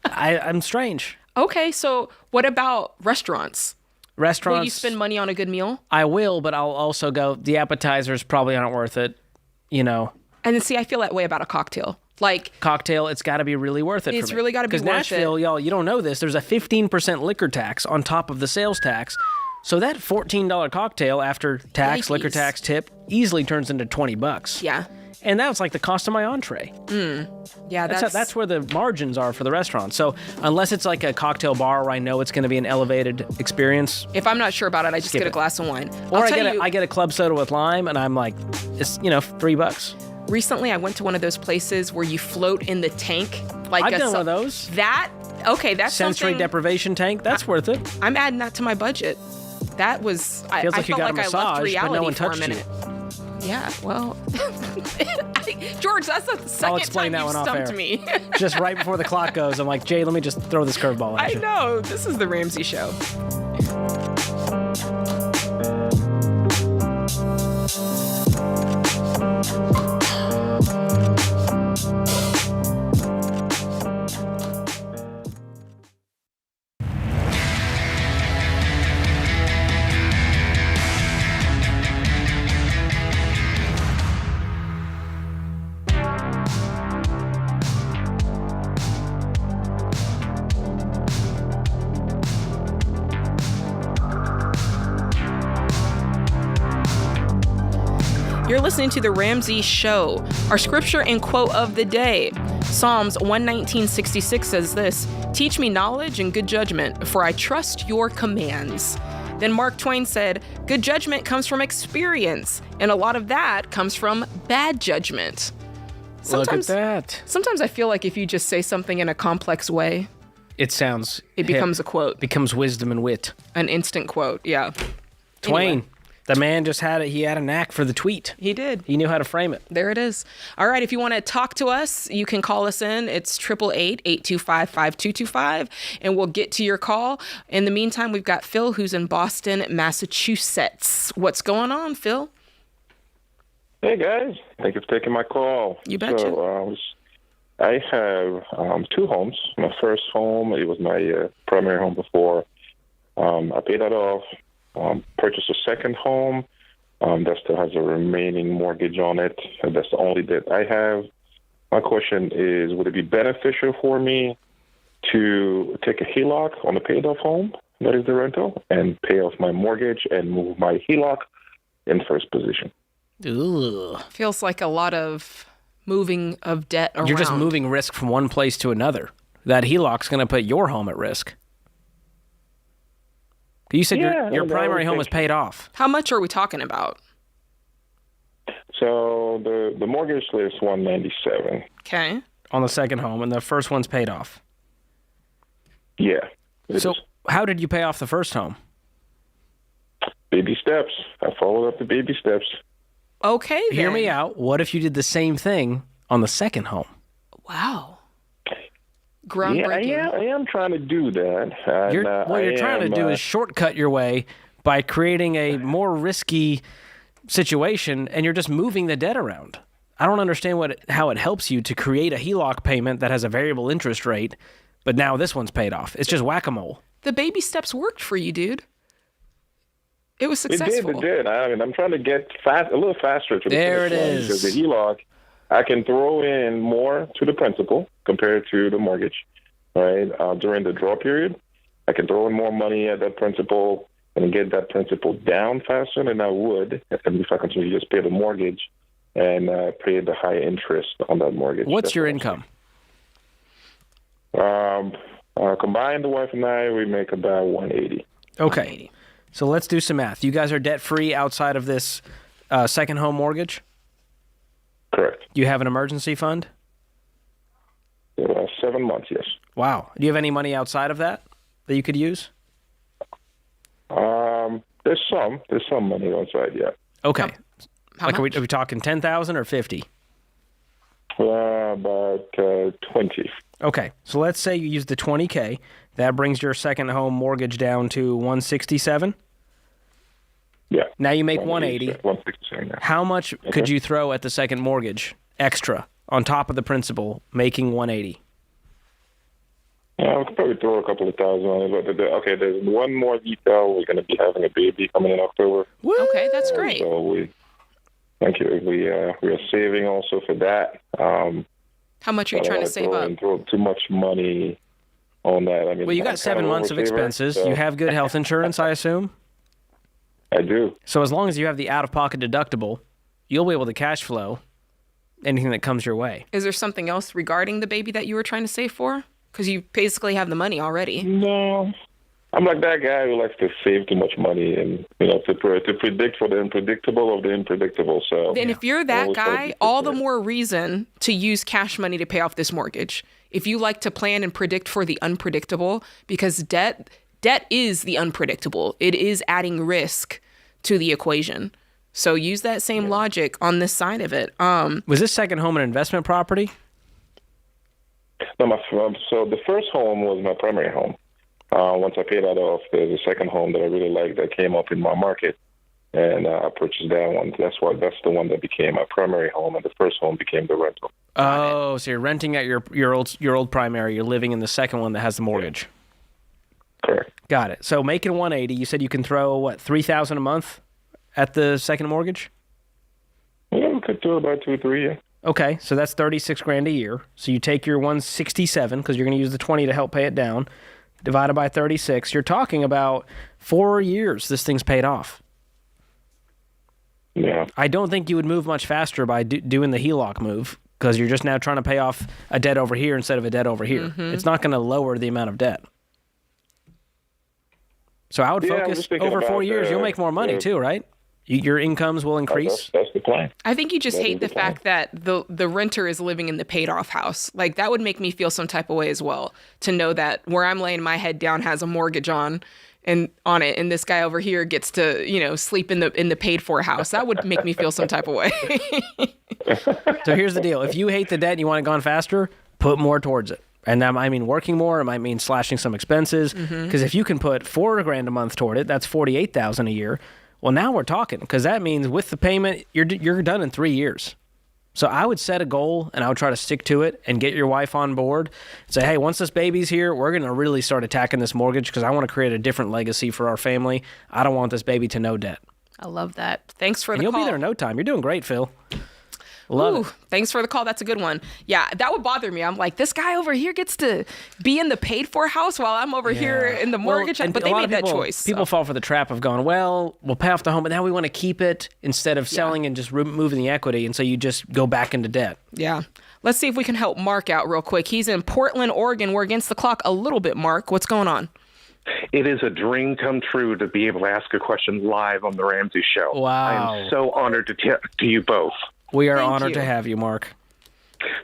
I'm strange. Okay, so what about restaurants? Restaurants. Will you spend money on a good meal? I will, but I'll also go, the appetizers probably aren't worth it, And then see, I feel that way about a cocktail. Like cocktail, it's got to be really worth it for me. It's really got to be worth it. Because Nashville, y'all, you don't know this, there's a 15% liquor tax on top of the sales tax. So that $14 cocktail after tax, liquor tax, tip, easily turns into $20. Yeah. And that's like the cost of my entree. Yeah, that's where the margins are for the restaurant. So unless it's like a cocktail bar where I know it's going to be an elevated experience. If I'm not sure about it, I just get a glass of wine. Or I get a club soda with lime, and I'm like, it's $3. Recently, I went to one of those places where you float in the tank. Like I've done one of those. That's sensory deprivation tank. That's worth it. I'm adding that to my budget. That was. I felt like a massage, I left reality but no one for a touched minute. you. Yeah, well, George, that's the I'll second explain time that you've one stumped off air. me. Just right before the clock goes, I'm like, Jay, let me just throw this curveball at you. I know. This is the Ramsey Show. You're listening to The Ramsey Show. Our scripture and quote of the day. Psalms 119:66 says this, "Teach me knowledge and good judgment, for I trust your commands." Then Mark Twain said, "Good judgment comes from experience, and a lot of that comes from bad judgment." Look at that. Sometimes I feel like if you just say something in a complex way, it becomes a quote. Becomes wisdom and wit. An instant quote, yeah. Twain. Anyway. The man just he had a knack for the tweet. He did. He knew how to frame it. There it is. All right, if you want to talk to us, you can call us in. It's 888-825-5225, and we'll get to your call. In the meantime, we've got Phil, who's in Boston, Massachusetts. What's going on, Phil? Hey, guys. Thank you for taking my call. You betcha. So, I have 2 homes. My first home, it was my primary home before. I paid that off. Purchased a second home that still has a remaining mortgage on it. And that's the only debt I have. My question is, would it be beneficial for me to take a HELOC on a paid-off home, that is the rental, and pay off my mortgage and move my HELOC in first position? Ooh. Feels like a lot of moving of debt around. You're just moving risk from one place to another. That HELOC's going to put your home at risk. You said your primary home was paid off. How much are we talking about? So the mortgage is $197. Okay. On the second home, and the first one's paid off. Yeah. So how did you pay off the first home? Baby steps. I followed up the baby steps. Okay, then. Hear me out. What if you did the same thing on the second home? Wow. Groundbreaking. Yeah, I am trying to do that. What you're trying to do is shortcut your way by creating a more risky situation, and you're just moving the debt around. I don't understand how it helps you to create a HELOC payment that has a variable interest rate But now this one's paid off. It's just whack-a-mole. The baby steps worked for you, dude. It was successful. It did. I mean, I'm trying to get a little faster to the There it finish line, is. because the HELOC, I can throw in more to the principal compared to the mortgage, right? During the draw period, I can throw in more money at that principal and get that principal down faster than I would if I continue to just pay the mortgage and pay the high interest on that mortgage. What's your income? Combined, the wife and I, we make about 180. Okay. So let's do some math. You guys are debt-free outside of this second home mortgage? Correct. Do you have an emergency fund? 7 months, yes. Wow. Do you have any money outside of that you could use? There's some money outside, yeah. Okay. How much? Are we talking 10,000 or 50? About 20. Okay. So let's say you use the 20K. That brings your second home mortgage down to 167. Yeah. Now you make 180. 167. Yeah. How much could you throw at the second mortgage extra on top of the principal, making 180? Yeah, we could probably throw a couple of thousand on it. But okay, there's one more detail. We're going to be having a baby coming in October. Okay, that's great. So thank you. We are saving also for that. How much are you trying to save up? Throw too much money on that. I mean, Well, you got 7 months of expenses. So. You have good health insurance, I assume? I do. So as long as you have the out-of-pocket deductible, you'll be able to cash flow anything that comes your way. Is there something else regarding the baby that you were trying to save for? Because you basically have the money already. No. I'm like that guy who likes to save too much money and, to predict for the unpredictable of the unpredictable. So Then if you're that guy, all the more reason to use cash money to pay off this mortgage. If you like to plan and predict for the unpredictable, because debt is the unpredictable. It is adding risk to the equation. So use that same logic on this side of it. Was this second home an investment property? No, so the first home was my primary home. Once I paid that off, there's a second home that I really liked that came up in my market, and I purchased that one. That's the one that became my primary home, and the first home became the rental. Oh, so you're renting at your old primary. You're living in the second one that has the mortgage. Correct. Got it. So making 180, you said you can throw $3,000 a month at the second mortgage? Yeah, we could do about 2-3. Yeah. Okay, so that's $36,000 a year. So you take your 167 because you're going to use the 20 to help pay it down, divided by 36. You're talking about 4 years. This thing's paid off. Yeah. I don't think you would move much faster by doing the HELOC move because you're just now trying to pay off a debt over here instead of a debt over here. Mm-hmm. It's not going to lower the amount of debt. So I would focus over 4 years. You'll make more money too, right? Your incomes will increase. That's the plan. I think you just hate the fact that the renter is living in the paid off house. Like that would make me feel some type of way as well, to know that where I'm laying my head down has a mortgage on it, and this guy over here gets to, sleep in the paid for house. That would make me feel some type of way. So here's the deal. If you hate the debt and you want it gone faster, put more towards it. And that might mean working more. It might mean slashing some expenses. Because if you can put $4,000 a month toward it, that's $48,000 a year. Well, now we're talking, because that means with the payment, you're done in 3 years. So I would set a goal, and I would try to stick to it and get your wife on board. Say, hey, once this baby's here, we're going to really start attacking this mortgage because I want to create a different legacy for our family. I don't want this baby to know debt. I love that. Thanks for the You'll call. be there in no time. You're doing great, Phil. Love it. Thanks for the call. That's a good one. Yeah, that would bother me. I'm like, this guy over here gets to be in the paid for house while I'm over here in the mortgage. Well, but they made that choice. People fall for the trap of going, well, we'll pay off the home, but now we want to keep it instead of selling and just moving the equity. And so you just go back into debt. Yeah. Let's see if we can help Mark out real quick. He's in Portland, Oregon. We're against the clock a little bit, Mark. What's going on? It is a dream come true to be able to ask a question live on the Ramsey Show. Wow. I am so honored to you both. We are honored to have you, Mark.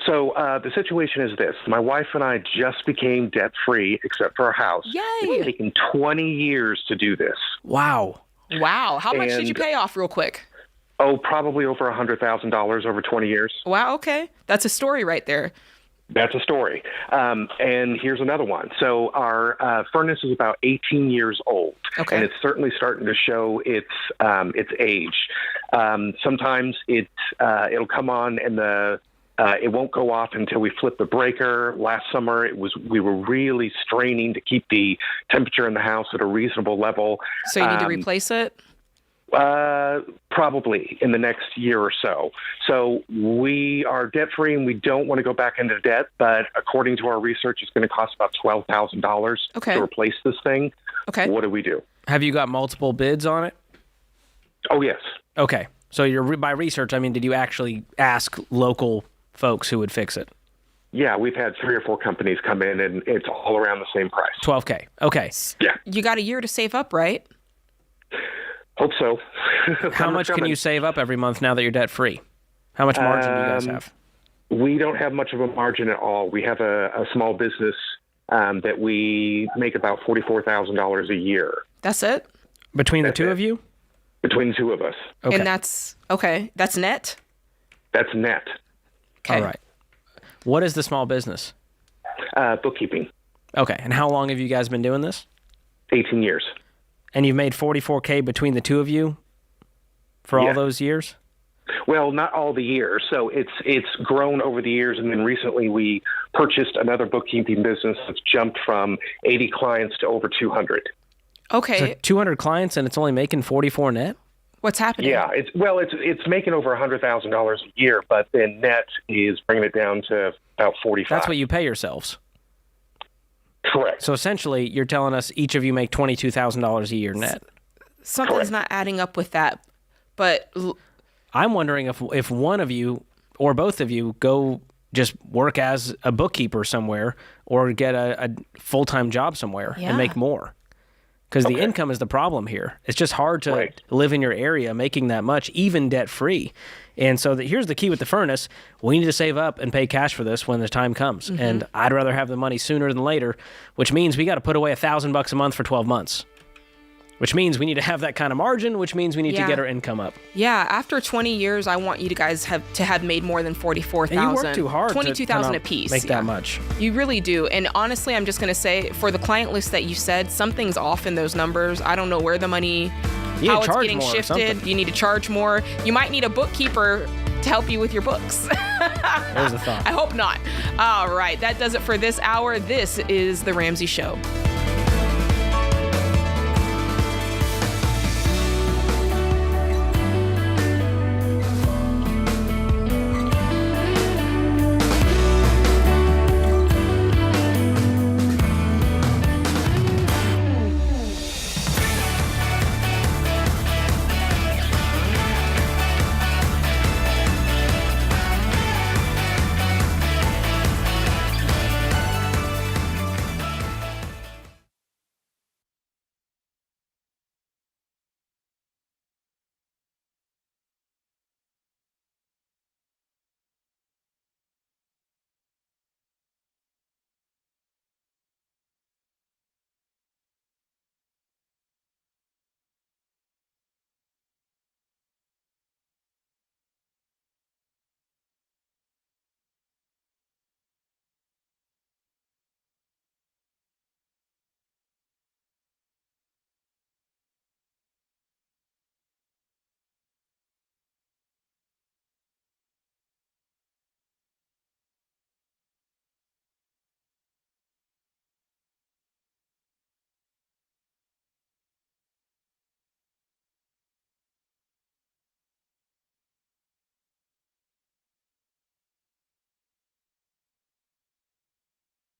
So the situation is this. My wife and I just became debt-free, except for our house. Yay! It's taken 20 years to do this. Wow. How much did you pay off real quick? Oh, probably over $100,000 over 20 years. Wow, okay. That's a story right there. That's a story. And here's another one. So our furnace is about 18 years old, and it's certainly starting to show its age. Sometimes it'll come on and the It won't go off until we flip the breaker. Last summer, we were really straining to keep the temperature in the house at a reasonable level. So you need to replace it? Probably in the next year or so. So we are debt-free and we don't want to go back into debt, but according to our research, it's going to cost about $12,000 to replace this thing. Okay. What do we do? Have you got multiple bids on it? Oh, yes. Okay. So by research, I mean, did you actually ask local folks who would fix it? Yeah, we've had 3 or 4 companies come in, and it's all around the same price. $12K. Okay. Yeah. You got a year to save up, right? Hope so. How much can you save up every month now that you're debt-free? How much margin do you guys have? We don't have much of a margin at all. We have a small business that we make about $44,000 a year. That's it? Between the two of you? Between the 2 of us. Okay. And that's net? That's net. Okay. All right. What is the small business? Bookkeeping. Okay. And how long have you guys been doing this? 18 years. And you've made $44K between the 2 of you for all those years? Well, not all the years. So it's grown over the years, and then recently we purchased another bookkeeping business that's jumped from 80 clients to over 200. Okay. So 200 clients and it's only making 44 net? What's happening? Yeah, it's making over $100,000 a year, but then net is bringing it down to about 45. That's what you pay yourselves. Correct. So essentially, you're telling us each of you make $22,000 a year net. Something's not adding up with that. But I'm wondering if one of you or both of you go just work as a bookkeeper somewhere or get a full-time job somewhere and make more. Because the income is the problem here. It's just hard to live in your area making that much, even debt-free. And so here's the key with the furnace. We need to save up and pay cash for this when the time comes. Mm-hmm. And I'd rather have the money sooner than later, which means we got to put away $1,000 a month for 12 months. Which means we need to have that kind of margin, which means we need to get our income up. Yeah, after 20 years, I want you guys to have made more than $44,000. And you work too hard $22,000 to a piece. Make that much. You really do. And honestly, I'm just going to say, for the client list that you said, something's off in those numbers. I don't know where the money, how it's getting shifted. You need to charge more. You might need a bookkeeper to help you with your books. There's a thought. I hope not. All right, that does it for this hour. This is The Ramsey Show.